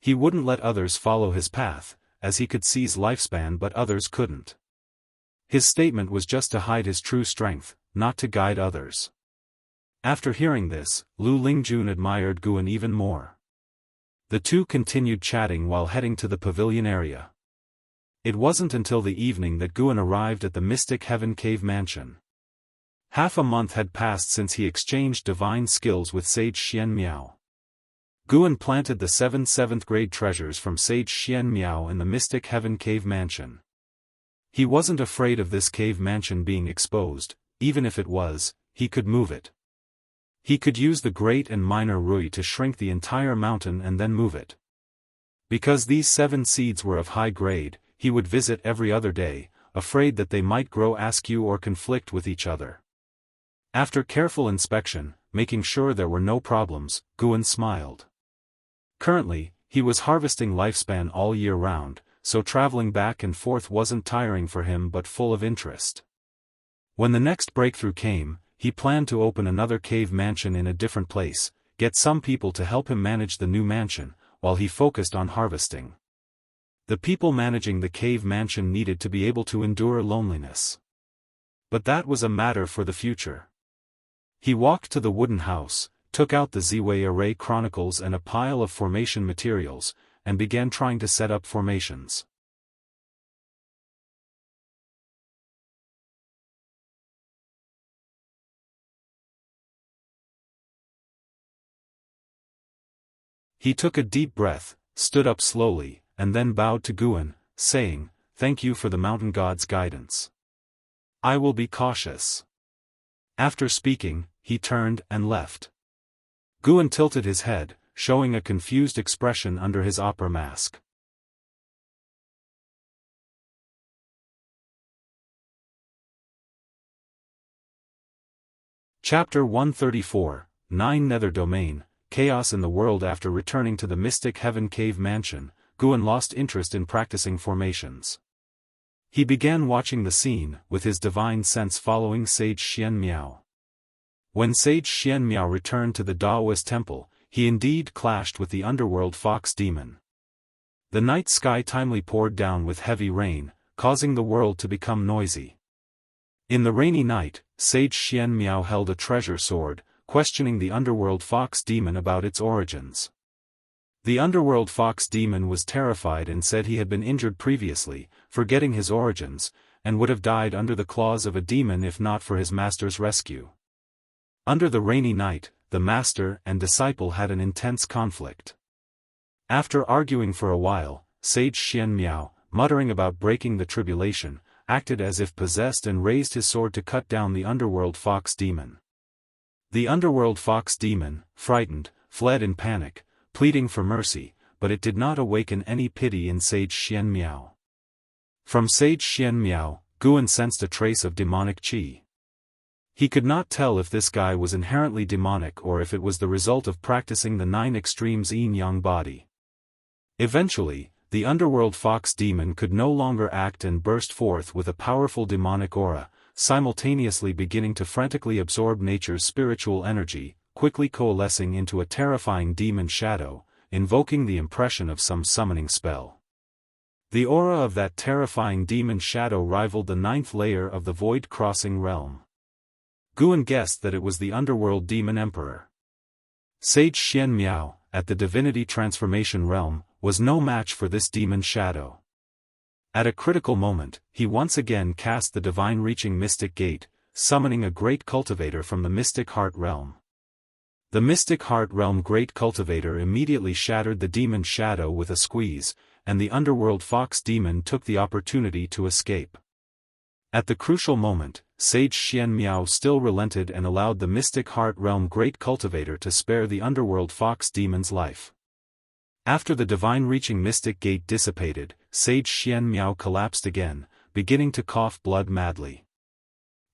He wouldn't let others follow his path, as he could seize lifespan but others couldn't. His statement was just to hide his true strength, not to guide others. After hearing this, Lu Lingjun admired Guan even more. The two continued chatting while heading to the pavilion area. It wasn't until the evening that Guan arrived at the Mystic Heaven Cave Mansion. Half a month had passed since he exchanged divine skills with Sage Xian Miao. Guan planted the 7 7th-grade treasures from Sage Xian Miao in the Mystic Heaven Cave Mansion. He wasn't afraid of this cave mansion being exposed, even if it was, he could move it. He could use the Great and Minor Rui to shrink the entire mountain and then move it. Because these 7 seeds were of high grade, he would visit every other day, afraid that they might grow askew or conflict with each other. After careful inspection, making sure there were no problems, Guan smiled. Currently, he was harvesting lifespan all year round, so traveling back and forth wasn't tiring for him but full of interest. When the next breakthrough came, he planned to open another cave mansion in a different place, get some people to help him manage the new mansion, while he focused on harvesting. The people managing the cave mansion needed to be able to endure loneliness. But that was a matter for the future. He walked to the wooden house, took out the Ziwei Array Chronicles and a pile of formation materials, and began trying to set up formations. He took a deep breath, stood up slowly, and then bowed to Guan, saying, "Thank you for the mountain god's guidance. I will be cautious." After speaking, he turned and left. Guan tilted his head, showing a confused expression under his opera mask. Chapter 134, 9 Nether Domain, Chaos in the World. After returning to the Mystic Heaven Cave Mansion, Guan lost interest in practicing formations. He began watching the scene, with his divine sense following Sage Xian Miao. When Sage Xian Miao returned to the Daoist temple, he indeed clashed with the underworld fox demon. The night sky timely poured down with heavy rain, causing the world to become noisy. In the rainy night, Sage Xian Miao held a treasure sword, questioning the underworld fox demon about its origins. The underworld fox demon was terrified and said he had been injured previously, forgetting his origins, and would have died under the claws of a demon if not for his master's rescue. Under the rainy night, the master and disciple had an intense conflict. After arguing for a while, Sage Xian Miao, muttering about breaking the tribulation, acted as if possessed and raised his sword to cut down the underworld fox demon. The underworld fox demon, frightened, fled in panic, pleading for mercy, but it did not awaken any pity in Sage Xian Miao. From Sage Xian Miao, Guan sensed a trace of demonic qi. He could not tell if this guy was inherently demonic or if it was the result of practicing the 9 extremes yin-yang body. Eventually, the underworld fox demon could no longer act and burst forth with a powerful demonic aura, simultaneously beginning to frantically absorb nature's spiritual energy, quickly coalescing into a terrifying demon shadow, invoking the impression of some summoning spell. The aura of that terrifying demon shadow rivaled the 9th layer of the void-crossing realm. Guan guessed that it was the underworld demon emperor. Sage Xian Miao, at the divinity transformation realm, was no match for this demon shadow. At a critical moment, he once again cast the divine reaching mystic gate, summoning a great cultivator from the mystic heart realm. The mystic heart realm great cultivator immediately shattered the demon shadow with a squeeze, and the underworld fox demon took the opportunity to escape. At the crucial moment, Sage Xian Miao still relented and allowed the Mystic Heart Realm Great Cultivator to spare the underworld fox demon's life. After the divine reaching mystic gate dissipated, Sage Xian Miao collapsed again, beginning to cough blood madly.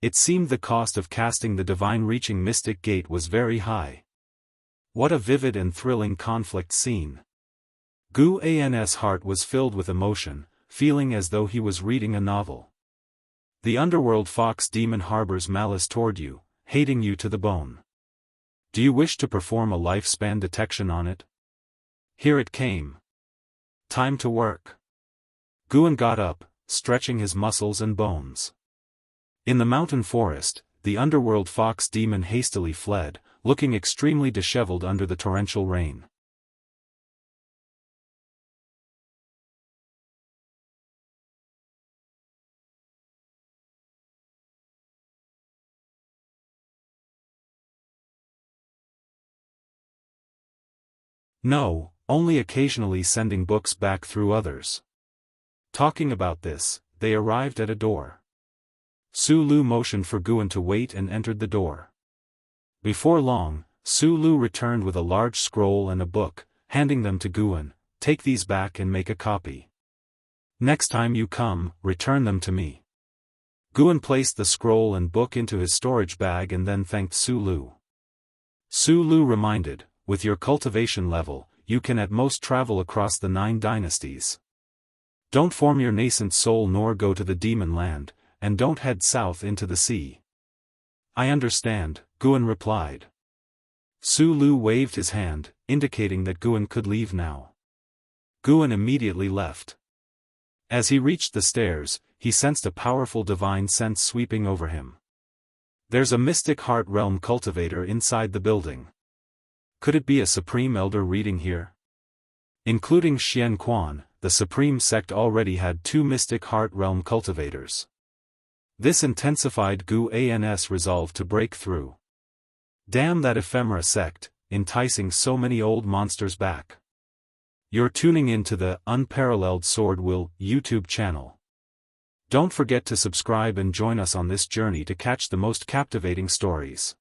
It seemed the cost of casting the divine reaching mystic gate was very high. What a vivid and thrilling conflict scene. Gu An's heart was filled with emotion, feeling as though he was reading a novel. The underworld fox demon harbors malice toward you, hating you to the bone. Do you wish to perform a lifespan detection on it? Here it came. Time to work. Guan got up, stretching his muscles and bones. In the mountain forest, the underworld fox demon hastily fled, looking extremely disheveled under the torrential rain. No, only occasionally sending books back through others. Talking about this, they arrived at a door. Su Lu motioned for Guan to wait and entered the door. Before long, Su Lu returned with a large scroll and a book, handing them to Guan. Take these back and make a copy. Next time you come, return them to me. Guan placed the scroll and book into his storage bag and then thanked Su Lu. Su Lu reminded, with your cultivation level, you can at most travel across the 9 dynasties. Don't form your nascent soul nor go to the demon land, and don't head south into the sea. I understand, Guan replied. Su Lu waved his hand, indicating that Guan could leave now. Guan immediately left. As he reached the stairs, he sensed a powerful divine sense sweeping over him. There's a mystic heart realm cultivator inside the building. Could it be a supreme elder reading here? Including Xian Quan, the supreme sect already had 2 mystic heart realm cultivators. This intensified Gu An's resolve to break through. Damn that ephemera sect, enticing so many old monsters back. You're tuning in to the Unparalleled SwordWill YouTube channel. Don't forget to subscribe and join us on this journey to catch the most captivating stories.